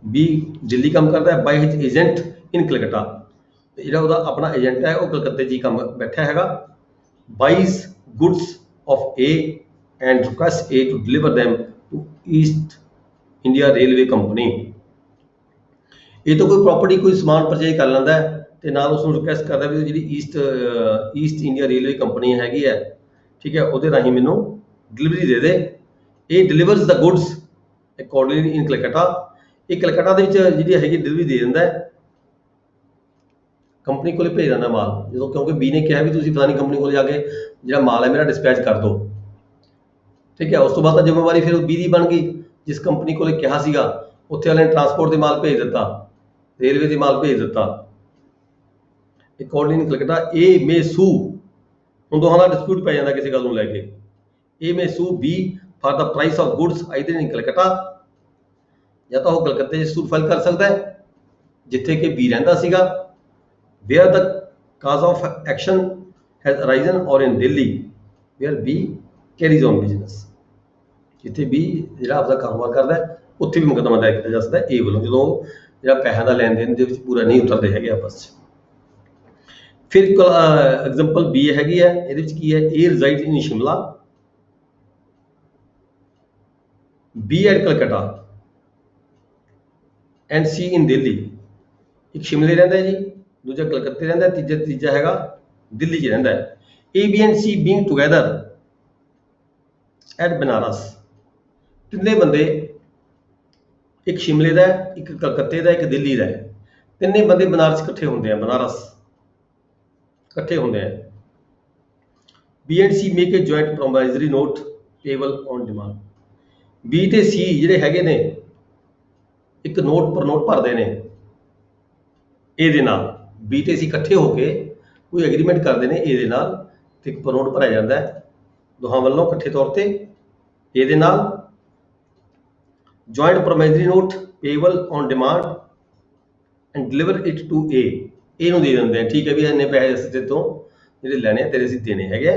B ਦਿੱਲੀ ਕੰਮ ਕਰਦਾ ਹੈ ਬਾਈ ਹਿਜ ਏਜੰਟ ਇਨ ਕਲਕੱਤਾ, ਜਿਹੜਾ ਉਹਦਾ ਆਪਣਾ ਏਜੰਟ ਹੈ ਉਹ ਕਲਕੱਤੇ 'ਚ ਹੀ ਕੰਮ ਬੈਠਾ ਹੈਗਾ। ਬਾਈਜ਼ goods of A and request A to deliver them to East India Railway Company। ਇਹ ਤਾਂ ਕੋਈ ਪ੍ਰਾਪਰਟੀ ਕੋਈ ਸਮਾਨ ਪਰਚੇਜ ਕਰ ਲੈਂਦਾ ਹੈ ਤੇ ਨਾਲ ਉਸ ਨੂੰ ਰਿਕੁਐਸਟ ਕਰਦਾ ਵੀ ਜਿਹੜੀ ਈਸਟ ਇੰਡੀਆ ਰੇਲਵੇ ਕੰਪਨੀ ਹੈਗੀ ਹੈ, ਠੀਕ ਹੈ, ਉਹਦੇ ਰਾਹੀਂ ਮੈਨੂੰ ਡਿਲੀਵਰੀ ਦੇ ਦੇ। ਇਹ ਡਿਲੀਵਰਸ ਦਾ ਗੁੱਡਸ ਅਕੋਰਡਿੰਗਲੀ ਇਨ ਕਲਕੱਤਾ, ਇਹ ਕਲਕੱਤਾ ਦੇ ਵਿੱਚ ਜਿਹੜੀ ਹੈਗੀ ਡਿਲੀਵਰੀ ਦੇ ਦਿੰਦਾ ਹੈ, ਕੰਪਨੀ ਕੋਲੇ ਭੇਜ ਦਿੰਦਾ ਮਾਲ ਜਦੋਂ, ਕਿਉਂਕਿ ਬੀ ਨੇ ਕਿਹਾ ਵੀ ਤੁਸੀਂ ਫਲਾਣੀ ਕੰਪਨੀ ਕੋਲ ਜਾ ਕੇ ਜਿਹੜਾ ਮਾਲ ਹੈ ਮੇਰਾ ਡਿਸਪੈਚ ਕਰ ਦਿਓ, ਠੀਕ ਹੈ। ਉਸ ਤੋਂ ਬਾਅਦ ਤਾਂ ਜ਼ਿੰਮੇਵਾਰੀ ਫਿਰ ਬੀ ਦੀ ਬਣ ਗਈ, ਜਿਸ ਕੰਪਨੀ ਕੋਲੇ ਕਿਹਾ ਸੀਗਾ ਉੱਥੇ ਵਾਲੇ ਨੇ ਟਰਾਂਸਪੋਰਟ ਦੇ ਮਾਲ ਭੇਜ ਦਿੱਤਾ, ਰੇਲਵੇ ਦੇ ਮਾਲ ਭੇਜ ਦਿੱਤਾ। ਅਕੋਰਡਿੰਗ ਕਲਕੱਤਾ ਏ ਮੇ ਸੂ, ਹੁਣ ਦੋਹਾਂ ਦਾ ਡਿਸਪਿਊਟ ਪੈ ਜਾਂਦਾ ਕਿਸੇ ਗੱਲ ਨੂੰ ਲੈ ਕੇ। A may sue B for the price of goods either in Calcutta, ਜਾਂ ਤਾਂ ਉਹ ਕਲਕੱਤੇ 'ਚ ਸੂਟ ਫਾਈਲ ਕਰ ਸਕਦਾ ਹੈ ਜਿੱਥੇ ਕਿ ਬੀ ਰਹਿੰਦਾ ਸੀਗਾ, where the cause of action has arisen, or in Delhi where B carries on business, ਜਿੱਥੇ B ਜਿਹੜਾ ਆਪਦਾ ਕਾਰੋਬਾਰ ਕਰਦਾ ਹੈ ਉੱਥੇ ਵੀ ਮੁਕੱਦਮਾ ਦਾਇਰ ਕੀਤਾ ਜਾ ਸਕਦਾ ਹੈ A ਵੱਲੋਂ, ਜਦੋਂ ਜਿਹੜਾ ਪੈਸਿਆਂ ਦਾ ਲੈਣ ਦੇਣ ਦੇ ਵਿੱਚ ਪੂਰਾ ਨਹੀਂ ਉਤਰਦੇ ਹੈਗੇ ਆਪਸ 'ਚ। ਫਿਰ ਐਗਜ਼ਾਮਪਲ B ਹੈਗੀ ਹੈ, ਇਹਦੇ ਵਿੱਚ ਕੀ ਹੈ, A resides in Shimla, B at Calcutta and C इन दिल्ली। एक शिमले रहता है जी, दूजा कलकत्ते रहता है, तीजा हैगा दिल्ली च रहता है। A, B and C being together at Banaras. तिन्ने बंदे, एक शिमले का, एक कलकत्ते का, एक दिल्ली का, तिन्ने बंदे बनारस इकट्ठे होंगे हैं, बनारस इकट्ठे होंगे हैं। B and C make a joint promissory note payable on demand. B ਤੇ C ਜਿਹੜੇ ਹੈਗੇ ਨੇ ਇੱਕ ਨੋਟ ਪਰ ਨੋਟ ਭਰਦੇ ਨੇ ਇਹਦੇ ਨਾਲ। B ਤੇ C ਇਕੱਠੇ ਹੋ ਕੇ ਕੋਈ ਐਗਰੀਮੈਂਟ ਕਰਦੇ ਨੇ ਇਹਦੇ ਨਾਲ ਤੇ ਇੱਕ ਪਰ ਨੋਟ ਭਰਿਆ ਜਾਂਦਾ ਹੈ ਦੋਹਾਂ ਵੱਲੋਂ ਇਕੱਠੇ ਤੌਰ ਤੇ ਇਹਦੇ ਨਾਲ। Joint promissory note payable on demand and deliver it to A। ਇਹਨੂੰ ਦੇ ਦਿੰਦੇ ਆ, ਠੀਕ ਹੈ ਵੀ ਇੰਨੇ ਪੈਸੇ ਅਸੀਂ ਤੇ ਤੋਂ ਜਿਹੜੇ ਲੈਣੇ ਆ ਤੇਰੇ ਅਸੀਂ ਦੇਣੇ ਹੈਗੇ।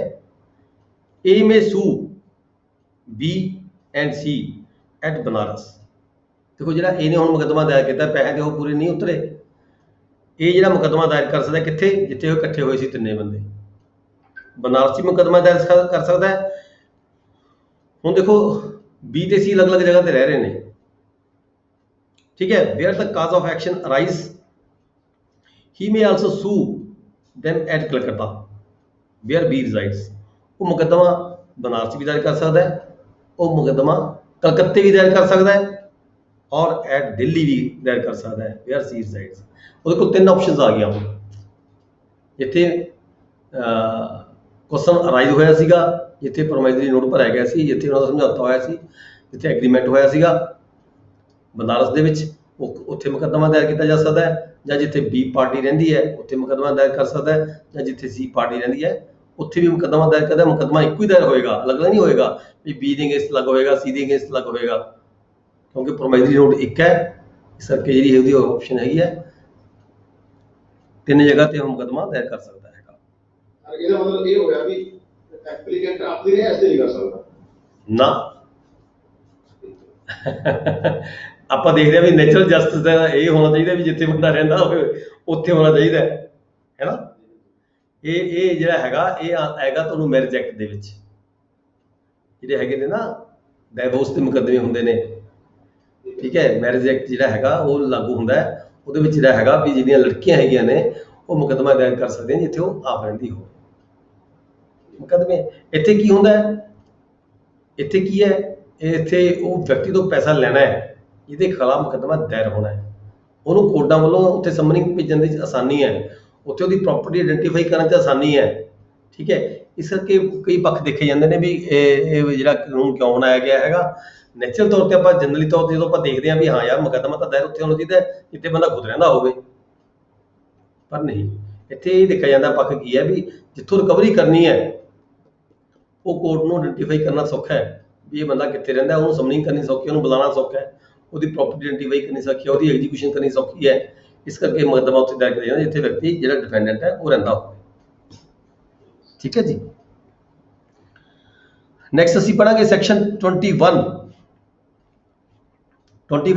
A may sue B and C at Banaras. देखो जो इन्हें हम मुकदमा दायर किया, पैसे तो पूरे नहीं उतरे, ये जो मुकदमा दायर कर सकता कितने जिथे वो इकट्ठे हुए तिने बंदे, बनारस ही मुकदमा दायर कर सकता है। हुण देखो B ते C अलग अलग जगह पर रह रहे हैं, ठीक है। Where the cause of action arise he may also sue them at Calcutta where B resides. वो मुकदमा बनारस भी दायर कर सकता है, वो मुकदमा कलकत्ते भी दायर कर सकता है और एट दिल्ली भी दायर कर सकता है वेयर C रिजाइड्स। ਉਹਦੇ ਕੋਲ ਤਿੰਨ ਆਪਸ਼ਨਸ ਆ ਗਈਆਂ। ਜਿੱਥੇ ਕੁਐਸਚਨ ਅਰਾਈਜ਼ ਹੋਇਆ ਸੀਗਾ, ਜਿੱਥੇ ਪ੍ਰੋਮਾਈਜ਼ਰੀ ਨੋਟ ਭਰਿਆ ਗਿਆ ਸੀ, ਜਿੱਥੇ ਉਹਨਾਂ ਦਾ ਸਮਝੌਤਾ ਹੋਇਆ ਸੀ, ਜਿੱਥੇ ਐਗਰੀਮੈਂਟ ਹੋਇਆ ਸੀਗਾ ਬਨਾਰਸ ਦੇ ਵਿੱਚ, ਉੱਥੇ ਮੁਕੱਦਮਾ ਦਾਇਰ ਕੀਤਾ ਜਾ ਸਕਦਾ ਹੈ। ਜਾਂ ਜਿੱਥੇ B ਪਾਰਟੀ ਰਹਿੰਦੀ ਹੈ ਉੱਥੇ ਮੁਕੱਦਮਾ ਦਾਇਰ ਕਰ ਸਕਦਾ ਹੈ, ਜਾਂ ਜਿੱਥੇ C ਪਾਰਟੀ ਰਹਿੰਦੀ ਹੈ ਉੱਥੇ ਵੀ ਮੁਕੱਦਮਾ ਦਾਇਰ ਕਰਦਾ। ਮੁਕੱਦਮਾ ਇੱਕੋ ਹੀ ਦਾਇਰ ਹੋਏਗਾ, ਅਲੱਗ ਅਲੱਗ ਨਹੀਂ ਹੋਏਗਾ ਵੀ B ਦੇ ਅਗੇਂਸਟ ਅਲੱਗ ਹੋਏਗਾ, C ਦੇ ਅਗੇਂਸਟ ਅਲੱਗ ਹੋਏਗਾ, ਕਿਉਂਕਿ ਪ੍ਰੋਮਾਈਜ਼ਰੀ ਨੋਟ ਇੱਕ ਹੈ। ਇਸ ਕਰਕੇ ਜਿਹੜੀ ਉਹਦੀ ਆਪਸ਼ਨ ਹੈਗੀ ਹੈ ਤਿੰਨ ਜਗ੍ਹਾ ਤੇ ਉਹ ਮੁਕੱਦਮਾ ਦਾਇਰ ਕਰ ਸਕਦਾ ਹੈਗਾ। ਇਹਦਾ ਮਤਲਬ ਇਹ ਹੋਇਆ ਵੀ ਐਪਲੀਕੈਂਟ ਆਪਣੀ ਰਿਹਾਇਸ਼ ਤੇ ਨਹੀਂ ਕਰ ਸਕਦਾ ਨਾ। ਆਪਾਂ ਦੇਖਦੇ ਆ ਵੀ ਨੈਚੁਰਲ ਜਸਟਿਸ ਦਾ ਇਹ ਹੋਣਾ ਚਾਹੀਦਾ ਵੀ ਜਿੱਥੇ ਬੰਦਾ ਰਹਿੰਦਾ ਹੋਵੇ ਉੱਥੇ ਹੋਣਾ ਚਾਹੀਦਾ ਹੈ ਨਾ। ਇਹ ਜਿਹੜਾ ਹੈਗਾ ਇਹ ਆਏਗਾ ਤੁਹਾਨੂੰ ਮੈਰਿਜ ਐਕਟ ਦੇ ਵਿੱਚ, ਜਿਹੜੇ ਹੈਗੇ ਨੇ ਨਾ ਡਾਈਵੋਰਸ ਦੇ ਮੁਕੱਦਮੇ ਹੁੰਦੇ ਨੇ, ਠੀਕ ਹੈ। ਮੈਰਿਜ ਐਕਟ ਜਿਹੜਾ ਹੈਗਾ ਉਹ ਲਾਗੂ ਹੁੰਦਾ ਹੈ, ਉਹਦੇ ਵਿੱਚ ਜਿਹੜਾ ਹੈਗਾ ਵੀ ਜਿਹੜੀਆਂ ਲੜਕੀਆਂ ਹੈਗੀਆਂ ਨੇ ਉਹ ਮੁਕੱਦਮਾ ਦਾਇਰ ਕਰ ਸਕਦੀਆਂ ਜਿੱਥੇ ਉਹ ਆਪ ਰਹਿੰਦੀ ਹੋਵੇ। ਮੁਕੱਦਮੇ ਇੱਥੇ ਕੀ ਹੁੰਦਾ ਹੈ, ਇੱਥੇ ਕੀ ਹੈ, ਇੱਥੇ ਉਹ ਵਿਅਕਤੀ ਤੋਂ ਪੈਸਾ ਲੈਣਾ ਹੈ ਜਿਹਦੇ ਖਿਲਾਫ ਮੁਕੱਦਮਾ ਦਾਇਰ ਹੋਣਾ ਹੈ, ਉਹਨੂੰ ਕੋਰਟਾਂ ਵੱਲੋਂ ਉੱਥੇ ਸਮਨਿੰਗ ਭੇਜਣ ਦੀ ਆਸਾਨੀ ਹੈ, ਉੱਥੇ ਉਹਦੀ ਪ੍ਰੋਪਰਟੀ ਆਇਡੈਂਟੀਫਾਈ ਕਰਨ 'ਚ ਆਸਾਨੀ ਹੈ, ਠੀਕ ਹੈ। ਇਸ ਕਰਕੇ ਕਈ ਪੱਖ ਦੇਖੇ ਜਾਂਦੇ ਨੇ ਵੀ ਇਹ ਜਿਹੜਾ ਕਾਨੂੰਨ ਕਿਉਂ ਬਣਾਇਆ ਗਿਆ ਹੈਗਾ। ਨੈਚੁਰਲ ਤੌਰ ਤੇ ਆਪਾਂ ਜਨਰਲੀ ਤੌਰ ਤੇ ਜਦੋਂ ਆਪਾਂ ਦੇਖਦੇ ਹਾਂ ਵੀ ਹਾਂ ਯਾਰ ਮੁਕੱਦਮਾ ਤਾਂ ਦਾਇਰ ਉੱਥੇ ਹੋਣਾ ਚਾਹੀਦਾ ਜਿੱਥੇ ਬੰਦਾ ਖੁਦ ਰਹਿੰਦਾ ਹੋਵੇ, ਪਰ ਨਹੀਂ। ਇੱਥੇ ਇਹ ਦੇਖਿਆ ਜਾਂਦਾ ਪੱਖ ਕੀ ਹੈ ਵੀ ਜਿੱਥੋਂ ਰਿਕਵਰੀ ਕਰਨੀ ਹੈ ਉਹ ਕੋਰਟ ਨੂੰ ਆਇਡੈਂਟੀਫਾਈ ਕਰਨਾ ਸੌਖਾ ਹੈ ਵੀ ਇਹ ਬੰਦਾ ਕਿੱਥੇ ਰਹਿੰਦਾ, ਉਹਨੂੰ ਸਮਨਿੰਗ ਕਰਨੀ ਸੌਖੀ, ਉਹਨੂੰ ਬੁਲਾਉਣਾ ਸੌਖਾ ਹੈ, ਉਹਦੀ ਪ੍ਰੋਪਰਟੀ ਆਇਡੈਂਟੀਫਾਈ ਕਰਨੀ ਸੌਖੀ ਹੈ, ਉਹਦੀ ਐਗਜ਼ੀਕਿਊਸ਼ਨ ਕਰਨੀ ਸੌਖੀ ਹੈ। ਇਸ ਕਰਕੇ ਮੁਕੱਦਮਾ ਉੱਥੇ ਦਾਇਰ ਕੀਤਾ ਜਾਂਦਾ ਜਿੱਥੇ ਵਿਅਕਤੀ ਜਿਹੜਾ ਡਿਫੈਂਡੈਂਟ ਹੈ ਉਹ ਰਹਿੰਦਾ ਹੋਵੇ, ਠੀਕ ਹੈ ਜੀ। ਨੈਕਸਟ ਅਸੀਂ ਪੜਾਂਗੇ ਸੈਕਸ਼ਨ 21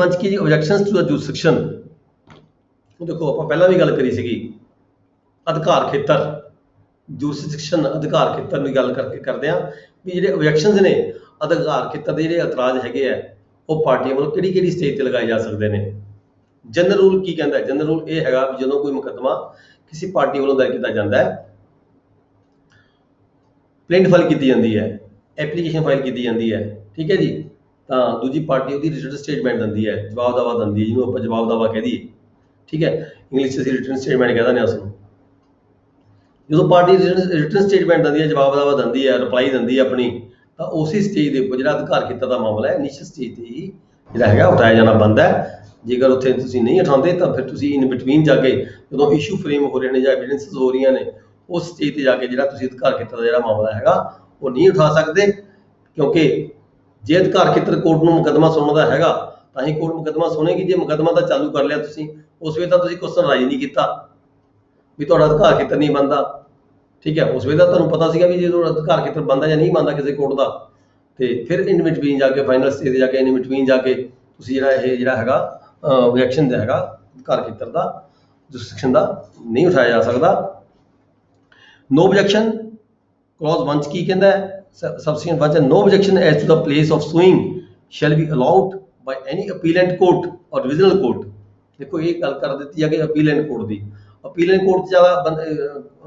ਚ ਕੀ ਜੀ, ਆਬਜੈਕਸ਼ਨਸ ਟੂ ਦ ਜੁਰਿਸਡਿਕਸ਼ਨ। ਦੇਖੋ ਆਪਾਂ ਪਹਿਲਾਂ ਵੀ ਗੱਲ ਕਰੀ ਸੀਗੀ ਅਧਿਕਾਰ ਖੇਤਰ, ਜੁਰਿਸਡਿਕਸ਼ਨ ਅਧਿਕਾਰ ਖੇਤਰ ਨੂੰ ਗੱਲ ਕਰਕੇ ਕਰਦੇ ਹਾਂ ਵੀ ਜਿਹੜੇ ਆਬਜੈਕਸ਼ਨਸ ਨੇ ਅਧਿਕਾਰ ਖੇਤਰ ਦੇ ਜਿਹੜੇ ਇਤਰਾਜ਼ ਹੈਗੇ ਆ ਉਹ ਪਾਰਟੀਆਂ ਵੱਲੋਂ ਕਿਹੜੀ ਕਿਹੜੀ ਸਟੇਜ ਤੇ ਲਗਾਏ ਜਾ ਸਕਦੇ ਨੇ। ਜਨਰਲ ਰੂਲ ਕੀ ਕਹਿੰਦਾ, ਜਨਰਲ ਰੂਲ ਇਹ ਹੈਗਾ ਵੀ ਜਦੋਂ ਕੋਈ ਮੁਕੱਦਮਾ ਕਿਸੇ ਪਾਰਟੀ ਵੱਲੋਂ ਦਾਇਰ ਕੀਤਾ ਜਾਂਦਾ ਹੈ, ਪਲੇਂਟ ਫਾਈਲ ਕੀਤੀ ਜਾਂਦੀ ਹੈ, ਐਪਲੀਕੇਸ਼ਨ ਫਾਈਲ ਕੀਤੀ ਜਾਂਦੀ ਹੈ, ਠੀਕ ਹੈ ਜੀ, ਤਾਂ ਦੂਜੀ ਪਾਰਟੀ ਉਹਦੀ ਰਿਟਨ ਸਟੇਟਮੈਂਟ ਦਿੰਦੀ ਹੈ, ਜਵਾਬ ਦਾਵਾ ਦਿੰਦੀ ਹੈ, ਜਿਹਨੂੰ ਆਪਾਂ ਜਵਾਬ ਦਾਵਾ ਕਹਿ ਦਈਏ, ਠੀਕ ਹੈ। ਇੰਗਲਿਸ਼ 'ਚ ਅਸੀਂ ਰਿਟਨ ਸਟੇਟਮੈਂਟ ਕਹਿ ਦਿੰਦੇ ਹਾਂ ਉਸਨੂੰ। ਜਦੋਂ ਪਾਰਟੀ ਰਿਟਨ ਸਟੇਟਮੈਂਟ ਦਿੰਦੀ ਹੈ, ਜਵਾਬ ਦਾਵਾ ਦਿੰਦੀ ਹੈ, ਰਿਪਲਾਈ ਦਿੰਦੀ ਹੈ ਆਪਣੀ, ਤਾਂ ਉਸੇ ਸਟੇਜ ਦੇ ਉੱਪਰ ਜਿਹੜਾ ਅਧਿਕਾਰ ਖੇਤਰ ਦਾ ਮਾਮਲਾ ਹੈ ਇਨੀਸ਼ੀਅਲ ਸਟੇਜ ਤੇ ਹੀ ਜਿਹੜਾ ਹੈਗਾ ਉਠਾਇਆ ਜਾਣਾ ਬਣਦਾ ਹੈ। ਜੇਕਰ ਉੱਥੇ ਤੁਸੀਂ ਨਹੀਂ ਉਠਾਉਂਦੇ ਤਾਂ ਫਿਰ ਤੁਸੀਂ ਇਨ ਬਿਟਵੀਨ ਜਾ ਕੇ ਜਦੋਂ ਇਸ਼ੂ ਫਰੇਮ ਹੋ ਰਹੇ ਨੇ ਜਾਂ ਐਵੀਡੈਂਸਿਸ ਹੋ ਰਹੀਆਂ ਨੇ ਉਸ ਸਟੇਜ ਤੇ ਜਾ ਕੇ ਜਿਹੜਾ ਤੁਸੀਂ ਅਧਿਕਾਰ ਖੇਤਰ ਦਾ ਜਿਹੜਾ ਮਾਮਲਾ ਹੈਗਾ ਉਹ ਨਹੀਂ ਉਠਾ ਸਕਦੇ, ਕਿਉਂਕਿ ਜੇ ਅਧਿਕਾਰ ਖੇਤਰ ਕੋਰਟ ਨੂੰ ਮੁਕੱਦਮਾ ਸੁਣਨ ਦਾ ਹੈਗਾ ਤਾਂ ਹੀ ਕੋਰਟ ਮੁਕੱਦਮਾ ਸੁਣੇਗੀ। ਜੇ ਮੁਕੱਦਮਾ ਤਾਂ ਚਾਲੂ ਕਰ ਲਿਆ ਤੁਸੀਂ ਉਸ ਵੇਲੇ ਤਾਂ ਤੁਸੀਂ ਕੁਐਸਚਨ ਰਾਈਜ਼ ਨਹੀਂ ਕੀਤਾ ਵੀ ਤੁਹਾਡਾ ਅਧਿਕਾਰ ਖੇਤਰ ਨਹੀਂ ਬਣਦਾ, ਠੀਕ ਹੈ। ਉਸ ਵੇਲੇ ਤਾਂ ਤੁਹਾਨੂੰ ਪਤਾ ਸੀਗਾ ਵੀ ਜਦੋਂ ਅਧਿਕਾਰ ਖੇਤਰ ਬਣਦਾ ਜਾਂ ਨਹੀਂ ਬਣਦਾ ਕਿਸੇ ਕੋਰਟ ਦਾ, ਤੇ ਫਿਰ ਇਨ ਬਿਟਵੀਨ ਜਾ ਕੇ ਫਾਈਨਲ ਸਟੇਜ ਤੇ ਜਾ ਕੇ ਇਨ ਬਿਟਵੀਨ ਜਾ ਕੇ ਤੁਸੀਂ ਜਿਹੜਾ ਹੈਗਾ ਆਬਜੈਕਸ਼ਨ ਦਾ ਹੈਗਾ ਅਧਿਕਾਰ ਖੇਤਰ ਦਾ ਜੁਰਿਸਡਿਕਸ਼ਨ ਦਾ ਨਹੀਂ ਉਠਾਇਆ ਜਾ ਸਕਦਾ। ਨੋ ਆਬਜੈਕਸ਼ਨ ਕਲੌਜ਼ 1 'ਚ ਕੀ ਕਹਿੰਦਾ ਹੈ, ਸਬਸੈਕਸ਼ਨ 1 'ਚ no objection as to the place of suing shall be allowed by any appellant court or divisional court। देखो ये गल कर दी है कि अपीलेंट कोर्ट की, अपीलेंट कोर्ट ज्यादा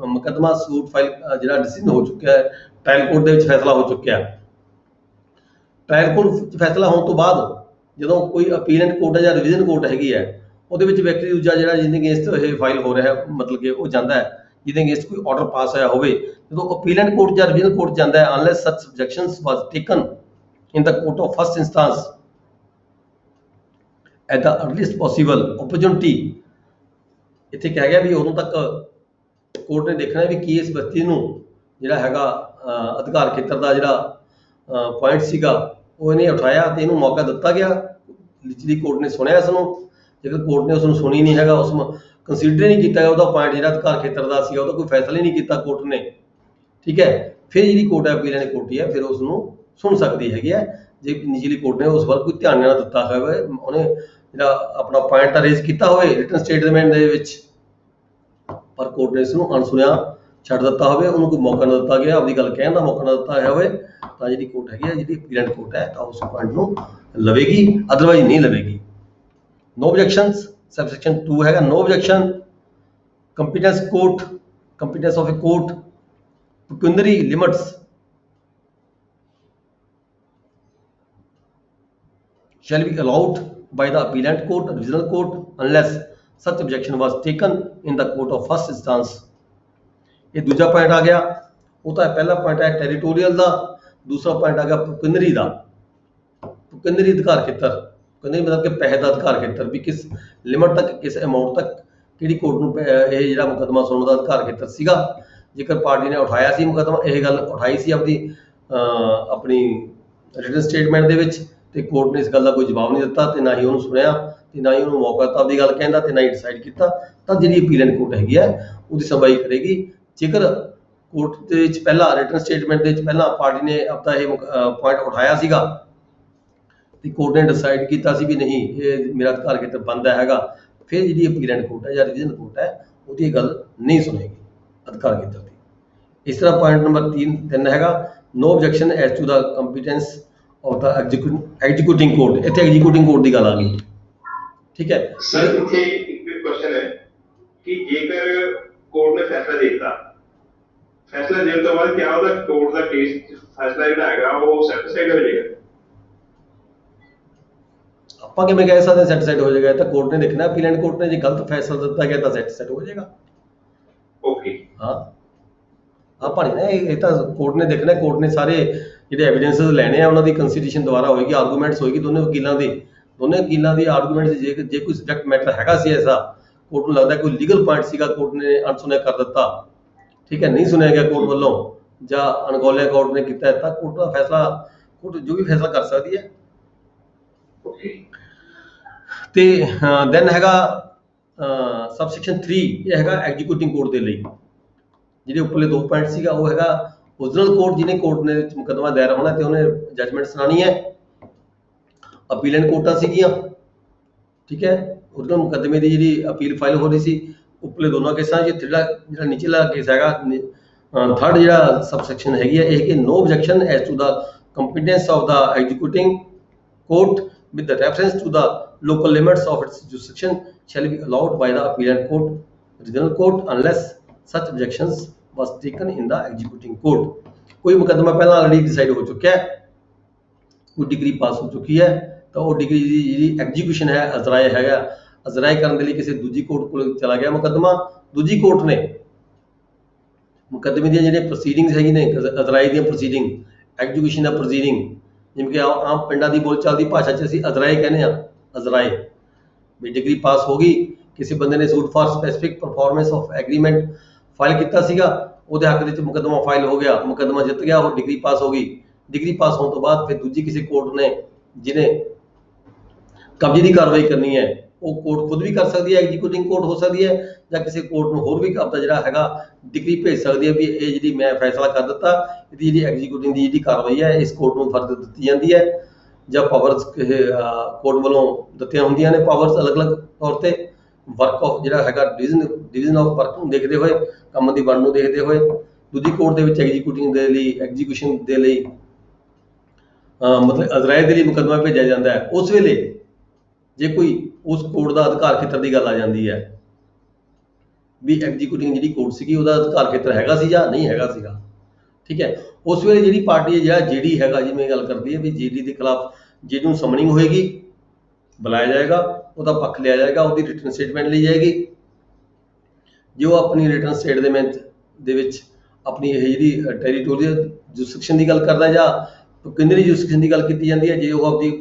मुकदमा सूट फाइल जो डिसीजन हो चुका है, ट्रायल कोर्ट के फैसला हो चुका है। ट्रायल कोर्ट फैसला होने तो बाद जो कोई अपीलेंट कोर्ट है या रिविजन कोर्ट हैगी है, वो व्यक्ति दूजा जो जिन्हें अगेंस्ट फाइल हो रहा है, मतलब कि वो जाता है जिन्हें अगेंस्ट कोई ऑर्डर पास होया हो, जो अपीलेंट कोर्ट या रिविजन कोर्ट जाता है, unless such objections was taken in the court of first instance at the earliest possible opportunity. इत्थे कह गया भी उदों तक कोर्ट ने देखना है भी कि इस व्यक्ति नूं जिहड़ा हैगा अधिकार खेतर का जिहड़ा पॉइंट सीगा वो इन्हें उठाया तो इन्हूं मौका दिता गया, निचली कोर्ट ने सुनिया इसनूं, जेकर कोर्ट ने उसनूं सुनी नहीं हैगा, उस कंसीडर नहीं किया उसका पॉइंट जिहड़ा अधिकार खेतर का सीगा, उसदा कोई फैसला ही नहीं किया कोर्ट ने, ठीक है, फिर जिहड़ी कोर्ट है अपीलेंट कोर्ट है फिर उसनूं सुन सकती हैगी है। जे निचली कोर्ट ने उस वल कोई ध्यान ना दिता होवे, उन्हें जिहड़ा अपना पॉइंट रेज किया होवे रिटन स्टेटमेंट दे विच, पर कोर्ट ने इसनूं अणसुनिया छड्ड दिता होवे, उन्होंने कोई मौका ना दिता गया, अपनी गल कहण दा मौका ना दिता होवे, तो जिहड़ी कोर्ट हैगी है, जिहड़ी अपीलेंट कोर्ट है, तो उस पॉइंट नूं लवेगी, अदरवाइज नहीं लवेगी। नो ऑब्जेक्शंस, सबसेक्शन 2 हैगा no objection. Competence court, competence of a court, pecuniary limits shall be allowed by the appellant court or divisional court unless such objection was taken in the court of first instance। ये दूसरा point आ गया, वो तो पहला point है territorial का, दूसरा point आ गया पेक्यूनरी का। पेक्यूनरी अधिकार खेतर, पेक्यूनरी मतलब कि पैसे का अधिकार खेतर भी किस लिमिट तक, किस अमाउंट तक किहड़ी कोर्ट नूं ये जिहड़ा मुकदमा सुणन का अधिकार खेतर सीगा। जेकर पार्टी ने उठाया सी मुकदमा, यह गल उठाई सी अपनी रिटन स्टेटमेंट दे विच, ते कोर्ट ने इस गल का कोई जवाब नहीं दिता, ते ना ही उन्होंने सुनिया, ते ना ही उन्होंने मौका दिता अपनी गल कहण दा, ते ना ही डिसाइड किया, तो जिहड़ी अपीलेंट कोर्ट हैगी है उसकी सुनवाई करेगी। जेकर कोर्ट दे विच पहला रिटन स्टेटमेंट दे विच पहला पार्टी ने अपना ये पॉइंट उठाया सीगा, ते कोर्ट ने डिसाइड किया सी भी नहीं ये मेरा अधिकार खेतर बनता हैगा, फिर जिहड़ी अपीलेंट कोर्ट है या रिविजन कोर्ट है उसकी गल नहीं सुनेगी अधिकार खेतर की। इस तरह पॉइंट नंबर 3 हैगा no objection as to the competence of the executing court. इत्थे एग्जीक्यूटिंग कोर्ट की गल आ गई, ठीक है सर। इत्थे एक क्वेश्चन है कि जेकर कोर्ट ने फैसला देता, फैसला देने तो बाद क्या होता कोर्ट का केस फैसला जिहड़ा हैगा वो सैटिस्फाइड हो जाएगा? ਆਪਾਂ ਕਿਵੇਂ ਕਹਿ ਸਕਦੇ ਸੈਟੀਸਫਾਈਡ ਹੋ ਜਾਏਗਾ? ਤਾਂ ਕੋਰਟ ਨੇ ਦੇਖਣਾ, अपीलेंट कोर्ट ने जो गलत फैसला दिता गया तो सैटिस्फाइड हो जाएगा। ओके, हाँ ਆਪਾਂ नहीं ना ये तो कोर्ट ने देखना, कोर्ट ने सारे ਜਿਹੜੇ ਐਵੀਡੈਂਸਸ ਲੈਣੇ ਆ ਉਹਨਾਂ ਦੀ ਕੰਸੀਡਰੇਸ਼ਨ ਦੁਆਰਾ ਹੋਏਗੀ, ਆਰਗੂਮੈਂਟਸ ਹੋਏਗੀ ਦੋਨੇ ਵਕੀਲਾਂ ਦੀ ਆਰਗੂਮੈਂਟਸ। ਜੇ ਕੋਈ ਸਬਜੈਕਟ ਮੈਟਰ ਹੈਗਾ ਸੀ ਐਸਾ ਕੋਰਟ ਨੂੰ ਲੱਗਦਾ ਕੋਈ ਲੀਗਲ ਪੁਆਇੰਟ ਸੀਗਾ, ਕੋਰਟ ਨੇ ਅਣਸੁਣਿਆ ਕਰ ਦਿੱਤਾ, ਠੀਕ ਹੈ, ਨਹੀਂ ਸੁਣਿਆ ਗਿਆ ਕੋਰਟ ਵੱਲੋਂ ਜਾਂ ਅਣਗੌਲਿਆ ਕੋਰਟ ਨੇ ਕੀਤਾ, ਤਾਂ ਕੋਰਟ ਦਾ ਫੈਸਲਾ, ਕੋਰਟ ਜੋ ਵੀ ਫੈਸਲਾ ਕਰ ਸਕਦੀ ਹੈ। ਤੇ ਦੈਨ ਹੈਗਾ ਸਬਸੈਕਸ਼ਨ 3, ਇਹ ਹੈਗਾ ਐਗਜ਼ੀਕਿਊਟਿੰਗ ਕੋਰਟ ਦੇ ਲਈ। ਜਿਹੜੇ ਉੱਪਰਲੇ 2 ਪੁਆਇੰਟ ਸੀਗਾ ਉਹ ਹੈਗਾ ओरिजिनल कोर्ट, जिन्हें कोर्ट ने मुकदमा दायर होना तो उन्हें जजमेंट सुनानी है। अपीलेंट कोर्टा सीगियां, ठीक है, ओरिजिनल मुकदमे की जी अपील फाइल हो रही सी उपले दोनों केसां। जो नीचला केस हैगा थर्ड जो सबसैक्शन हैगी है कि no objection as to the competence of the executing court with the reference to the local limits of its jurisdiction shall be allowed by the appellant court regional court unless such objections was taken in the executing court। कोई मुकदमा पहला already decide हो चुका है, कोई degree पास हो चुकी है, तो वो डिग्री जी एग्जीक्यूशन है अजराए हैगा, अजराए करने के लिए किसी दूजी कोर्ट को चला गया मुकदमा, दूजी कोर्ट ने मुकदमे दी जिहड़े प्रोसीडिंग्स हैगी ने अजराए दी प्रोसीडिंग, एग्जीक्यूशन दा प्रोसीडिंग, जिवें कि आम पिंडां दी बोलचाल दी भाषा च असीं अजराए कहने आ, अजराए भी डिग्री पास हो गई, किसी बंदे ने suit for specific performance of agreement file किया सीगा, ਉਹਦੇ हक ਵਿੱਚ मुकदमा फाइल हो गया, मुकदमा जित गया, वो डिग्री पास हो गई। डिग्री पास होने तो बाद फिर दूजी किसी कोर्ट ने जिन्हें कब्जे की कार्रवाई करनी है वो कोर्ट खुद भी कर सकती है, एग्जीक्यूटिंग कोर्ट हो सकती है, या किसी कोर्ट में होर भी अपना जिहड़ा हैगा डिग्री भेज सकती है भी ये जी मैं फैसला कर दिता, इसकी जी एग्जीक्यूटिंग की जी कार्रवाई है इस कोर्ट में फर्द दी जाती है, जब पावर्स कोर्ट वालों दित्तियां होंदियां ने पावर्स अलग अलग तौर पर वर्क ऑफ जिहड़ा हैगा डिवीजन ऑफ वर्क नूं देखदे होए, ਕੰਮ ਦੀ ਵੰਡ ਨੂੰ ਦੇਖਦੇ ਹੋਏ ਦੂਜੀ ਕੋਰਟ ਦੇ ਵਿੱਚ ਐਗਜ਼ੀਕਿਊਸ਼ਨ ਦੇ ਲਈ ਮਤਲਬ ਅਜ਼ਰਾਏ ਦੇ ਲਈ ਮੁਕੱਦਮਾ ਭੇਜਿਆ ਜਾਂਦਾ ਹੈ, ਉਸ ਵੇਲੇ ਜੇ ਕੋਈ ਉਸ ਕੋਰਟ ਦਾ ਅਧਿਕਾਰ ਖੇਤਰ ਦੀ ਗੱਲ ਆ ਜਾਂਦੀ ਹੈ ਵੀ ਐਗਜ਼ੀਕਿਊਟਿੰਗ ਜਿਹੜੀ ਕੋਰਟ ਸੀਗੀ ਉਹਦਾ ਅਧਿਕਾਰ ਖੇਤਰ ਹੈਗਾ ਸੀ ਜਾਂ ਨਹੀਂ ਹੈਗਾ ਸੀਗਾ, ਠੀਕ ਹੈ, ਉਸ ਵੇਲੇ ਜਿਹੜੀ ਪਾਰਟੀ ਹੈ ਜਿਹੜਾ ਜੇਡੀ ਹੈਗਾ, ਜਿਵੇਂ ਗੱਲ ਕਰਦੀ ਹੈ ਵੀ ਜੇਡੀ ਦੇ ਖਿਲਾਫ ਜਿਹਨੂੰ ਸਮਨਿੰਗ ਹੋਏਗੀ ਬੁਲਾਇਆ ਜਾਏਗਾ, ਉਹਦਾ ਪੱਖ ਲਿਆ ਜਾਏਗਾ, ਉਹਦੀ ਰਿਟਨ ਸਟੇਟਮੈਂਟ ਲਈ ਜਾਏਗੀ। ਜੋ ਆਪਣੀ ਰਿਟਨ ਸਟੇਟਮੈਂਟ ਦੇ ਵਿੱਚ ਆਪਣੀ ਇਹ ਜਿਹੜੀ ਟੈਰੀਟੋਰੀਅਲ ਜੁਰਿਸਡਿਕਸ਼ਨ ਦੀ ਗੱਲ ਕਰਦਾ ਜਾਂ ਕੇਂਦਰੀ ਜੁਰਿਸਡਿਕਸ਼ਨ ਦੀ ਗੱਲ ਕੀਤੀ ਜਾਂਦੀ ਹੈ, ਜੇ ਉਹ ਆਪਣੀ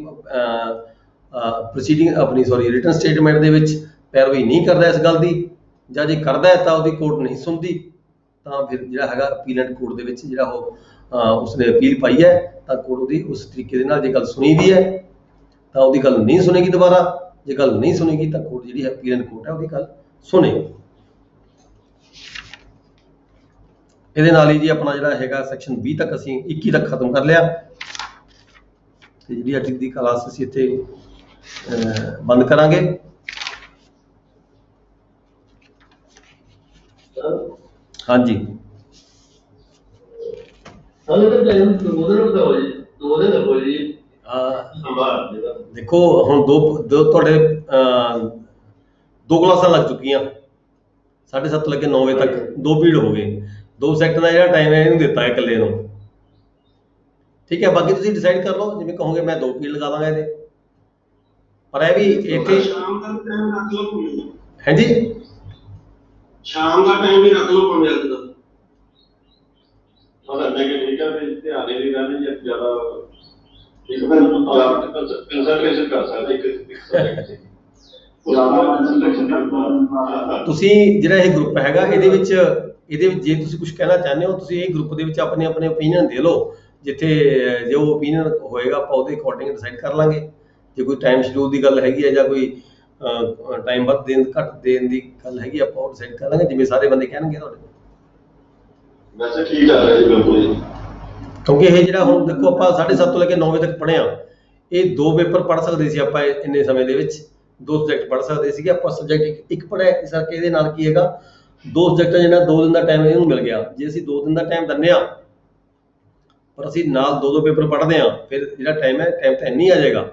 ਪ੍ਰੋਸੀਡਿੰਗ ਆਪਣੀ ਰਿਟਨ ਸਟੇਟਮੈਂਟ ਦੇ ਵਿੱਚ ਪੈਰਵੀ ਨਹੀਂ ਕਰਦਾ ਇਸ ਗੱਲ ਦੀ, ਜਾਂ ਜੇ ਕਰਦਾ ਹੈ ਤਾਂ ਉਹਦੀ ਕੋਰਟ ਨਹੀਂ ਸੁਣਦੀ, ਤਾਂ ਫਿਰ ਜਿਹੜਾ ਹੈਗਾ ਅਪੀਲੈਂਟ ਕੋਰਟ ਦੇ ਵਿੱਚ ਜਿਹੜਾ ਉਹ ਉਸਨੇ ਅਪੀਲ ਪਾਈ ਹੈ ਤਾਂ ਕੋਰਟ ਉਹਦੀ ਉਸ ਤਰੀਕੇ ਦੇ ਨਾਲ ਜੇ ਗੱਲ ਸੁਣੀ ਦੀ ਹੈ ਤਾਂ ਉਹਦੀ ਗੱਲ ਨਹੀਂ ਸੁਣੇਗੀ ਦੁਬਾਰਾ, ਜੇ ਗੱਲ ਨਹੀਂ ਸੁਣੇਗੀ ਤਾਂ ਕੋਰਟ ਜਿਹੜੀ ਹੈ ਅਪੀਲੈਂਟ ਕੋਰਟ ਹੈ ਉਹਦੀ ਗੱਲ ਸੁਣੇਗੀ। ਇਹਦੇ ਨਾਲ ਹੀ ਜੀ ਆਪਣਾ ਜਿਹੜਾ ਹੈਗਾ ਸੈਕਸ਼ਨ 20 ਤੱਕ ਅਸੀਂ 21 ਤੱਕ ਖਤਮ ਕਰ ਲਿਆ ਤੇ ਜਿਹੜੀ ਅੱਜ ਦੀ ਕਲਾਸ ਅਸੀਂ ਇੱਥੇ ਬੰਦ ਕਰਾਂਗੇ। ਹਾਂਜੀ ਦੇਖੋ ਹੁਣ ਦੋ ਤੁਹਾਡੇ 2 ਕਲਾਸਾਂ ਲੱਗ ਚੁੱਕੀਆਂ, 7:30 ਲੱਗੇ 9 ਵਜੇ ਤੱਕ 2 ਪੀਰੀਅਡ ਹੋ ਗਏ, 2 ਸੈਕਟਰ ਦਾ ਜਿਹੜਾ ਟਾਈਮ ਹੈ ਇਹਨੂੰ ਦਿੱਤਾ ਹੈ ਇਕੱਲੇ ਨੂੰ, ਠੀਕ ਹੈ, ਬਾਕੀ ਤੁਸੀਂ ਡਿਸਾਈਡ ਕਰ ਲਓ ਜਿਵੇਂ ਕਹੋਗੇ, ਮੈਂ 2 ਪੀਰੀਅਡ ਲਗਾ ਦਾਂਗਾ ਇਹਦੇ, ਪਰ ਇਹ ਵੀ ਇੱਥੇ ਸ਼ਾਮ ਦਾ ਟਾਈਮ ਰੱਖ ਲਓ, ਹਾਂਜੀ ਸ਼ਾਮ ਦਾ ਟਾਈਮ ਵੀ ਰੱਖ ਲਓ ਭਾਵੇਂ ਅੱਜ ਦਾ। ਉਹਦਾ ਠੀਕ ਹੈ ਵੀ ਧਿਆਨ ਹੀ ਨਹੀਂ ਰਹਿਣਾ ਜੇ ਜ਼ਿਆਦਾ ਇੱਕ ਮਿੰਟ ਕੰਸਲਟੇਸ਼ਨ ਕਰ ਸਕਦੇ ਇੱਕ ਸਬਜੈਕਟ ਤੇ ਜ਼ਿਆਦਾ ਕੰਸਲਟੇਸ਼ਨ ਕਰਨਾ। ਤੁਸੀਂ ਜਿਹੜਾ ਇਹ ਗਰੁੱਪ ਹੈਗਾ ਇਹਦੇ ਵਿੱਚ ਜੇ ਤੁਸੀਂ ਕੁਝ ਕਹਿਣਾ ਚਾਹੁੰਦੇ ਹੋ ਤੁਸੀਂ ਇਹ ਗਰੁੱਪ ਦੇ ਵਿੱਚ ਆਪਣੇ ਓਪੀਨੀਅਨ ਦੇ ਲਓ, ਜਿੱਥੇ ਜੋ ਓਪੀਨੀਅਨ ਹੋਏਗਾ ਆਪਾਂ ਉਹਦੇ ਅਕੋਰਡਿੰਗ ਡਿਸਾਈਡ ਕਰ ਲਾਂਗੇ। ਜੇ ਕੋਈ ਟਾਈਮ ਸ਼ਡਿਊਲ ਦੀ ਗੱਲ ਹੈਗੀ ਹੈ ਜਾਂ ਕੋਈ ਟਾਈਮ ਵੱਧ ਦੇਣ ਘੱਟ ਦੇਣ ਦੀ ਗੱਲ ਹੈਗੀ ਆਪਾਂ ਉਹ ਡਿਸਾਈਡ ਕਰ ਲਾਂਗੇ ਜਿਵੇਂ ਸਾਰੇ ਬੰਦੇ ਕਹਿਣਗੇ ਤੁਹਾਡੇ। ਵੈਸੇ ਠੀਕ ਆ ਰਿਹਾ ਜੀ ਬਿਲਕੁਲ ਜੀ, ਕਿਉਂਕਿ ਇਹ ਜਿਹੜਾ ਹੁਣ ਦੇਖੋ ਆਪਾਂ 7:30 ਤੋਂ ਲੈ ਕੇ 9 ਵਜੇ ਤੱਕ ਪੜ੍ਹਿਆ, ਇਹ 2 ਪੇਪਰ ਪੜ੍ਹ ਸਕਦੇ ਸੀ ਆਪਾਂ ਇੰਨੇ ਸਮੇਂ ਦੇ ਵਿੱਚ, 2 ਸਬਜੈਕਟ ਪੜ੍ਹ ਸਕਦੇ ਸੀਗੇ ਆਪਾਂ, ਸਬਜੈਕਟ ਇੱਕ ਪੜ੍ਹਿਆ, ਇਸ ਕਰਕੇ ਇਹਦੇ ਨਾਲ ਕੀ ਹੈਗਾ 2 ਸਬਜੈਕਟਾਂ ਜਿਹੜਾ 2 ਦਿਨ ਦਾ ਟਾਈਮ ਇਹਨੂੰ ਮਿਲ ਗਿਆ। ਜੇ ਅਸੀਂ 2 ਦਿਨ ਦਾ ਟਾਈਮ ਦਿੰਦੇ ਹਾਂ ਪਰ ਅਸੀਂ ਨਾਲ 2 ਪੇਪਰ ਪੜ੍ਹਦੇ ਹਾਂ, ਫਿਰ ਜਿਹੜਾ ਟਾਈਮ ਹੈ ਟਾਈਮ ਤਾਂ ਇੰਨੀ ਆ ਜਾਏਗਾ,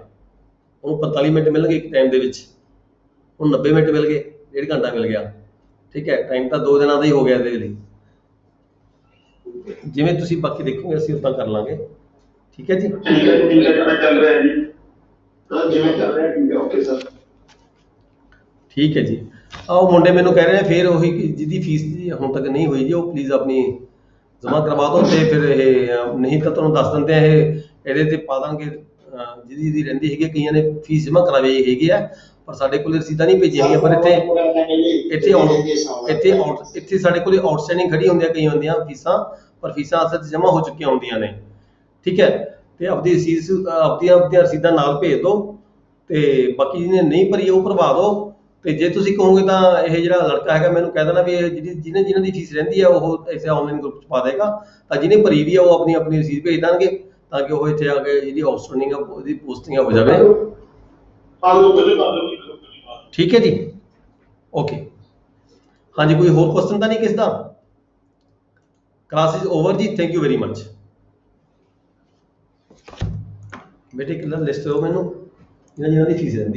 ਉਹਨੂੰ 45 ਮਿੰਟ ਮਿਲਣਗੇ ਇੱਕ ਟਾਈਮ ਦੇ ਵਿੱਚ, ਹੁਣ 90 ਮਿੰਟ ਮਿਲ ਗਏ, 1.5 ਘੰਟਾ ਮਿਲ ਗਿਆ, ਠੀਕ ਹੈ, ਟਾਈਮ ਤਾਂ 2 ਦਿਨਾਂ ਦਾ ਹੀ ਹੋ ਗਿਆ ਇਹਦੇ ਲਈ। ਜਿਵੇਂ ਤੁਸੀਂ ਬਾਕੀ ਦੇਖੋਗੇ ਅਸੀਂ ਉਦਾਂ ਕਰ ਲਾਂਗੇ, ਠੀਕ ਹੈ ਜੀ। ਠੀਕ ਹੈ ਚੱਲ ਰਿਹਾ ਜੀ, ਜਿਵੇਂ ਚੱਲ ਰਿਹਾ ਠੀਕ ਹੈ, ਓਕੇ ਸਰ। ਠੀਕ ਹੈ ਜੀ। ਆਹ ਮੁੰਡੇ ਮੈਨੂੰ ਕਹਿ ਰਹੇ ਨੇ ਫਿਰ ਉਹੀ ਜਿਹਦੀ ਫੀਸ ਜੀ ਹੁਣ ਤੱਕ ਨਹੀਂ ਹੋਈ ਜੀ, ਉਹ ਪਲੀਜ਼ ਆਪਣੀ ਜਮ੍ਹਾਂ ਕਰਵਾ ਦਿਓ ਤੇ ਫਿਰ ਇਹ ਨਹੀਂ ਤਾਂ ਤੁਹਾਨੂੰ ਦੱਸ ਦਿੰਦੇ ਆ, ਇਹ ਇਹਦੇ ਤੇ ਪਾ ਦਾਂਗੇ ਜਿਹਦੀ ਰਹਿੰਦੀ ਹੈਗੀ, ਕਈਆਂ ਨੇ ਫੀਸ ਜਮ੍ਹਾਂ ਕਰਾਈ ਹੈਗੀ ਹੈ ਪਰ ਸਾਡੇ ਕੋਲ ਰਸੀਦਾਂ ਨਹੀਂ ਭੇਜੀਆਂ ਹੈਗੀਆਂ, ਪਰ ਇੱਥੇ ਸਾਡੇ ਕੋਲ ਆਊਟਸਟੈਂਡਿੰਗ ਖੜੀ ਹੁੰਦੀਆਂ ਕਈ ਹੁੰਦੀਆਂ ਫੀਸਾਂ, ਪਰ ਫੀਸਾਂ ਅਸਲ 'ਚ ਜਮ੍ਹਾਂ ਹੋ ਚੁੱਕੀਆਂ ਹੁੰਦੀਆਂ ਨੇ, ਠੀਕ ਹੈ, ਤੇ ਆਪਦੀ ਆਪਦੀਆਂ ਰਸੀਦਾਂ ਨਾਲ ਭੇਜ ਦਿਓ ਤੇ ਬਾਕੀ ਜਿਹਨੇ ਨਹੀਂ ਭਰੀ ਉਹ ਭਰਵਾ ਦਿਓ। ਤੇ ਜੇ ਤੁਸੀਂ ਕਹੋਗੇ ਤਾਂ ਇਹ ਜਿਹੜਾ ਲੜਕਾ ਹੈਗਾ ਮੈਨੂੰ ਕਹਿ ਦੇਣਾ ਵੀ ਇਹ ਜਿਹਨਾਂ ਦੀ ਫੀਸ ਰਹਿੰਦੀ ਹੈ ਉਹ ਇਸੇ ਆਨਲਾਈਨ ਗਰੁੱਪ 'ਚ ਪਾ ਦੇਗਾ, ਤਾਂ ਜਿਹਨੇ ਭਰੀ ਵੀ ਆ ਉਹ ਆਪਣੀ ਰਸੀਦ ਭੇਜ ਦੇਣਗੇ ਤਾਂ ਕਿ ਉਹ ਇੱਥੇ ਆ ਕੇ ਜਿਹੜੀ ਆਊਟਸਟੈਂਡਿੰਗ ਆ ਉਹਦੀ ਪੋਸਟਿੰਗ ਹੋ ਜਾਵੇ। ਠੀਕ ਹੈ ਜੀ, ਓਕੇ। ਹਾਂਜੀ, ਕੋਈ ਹੋਰ ਕੁਐਸਚਨ ਤਾਂ ਨਹੀਂ ਕਿਸ ਦਾ? ਕਲਾਸ ਇਜ਼ ਓਵਰ ਜੀ, ਥੈਂਕ ਯੂ ਵੈਰੀ ਮਚ। ਬੇਟੇ ਕਿੰਨਾ ਲਿਸਟ ਦਿਓ ਮੈਨੂੰ ਜਿਹਨਾਂ ਦੀ ਫੀਸ ਰਹਿੰਦੀ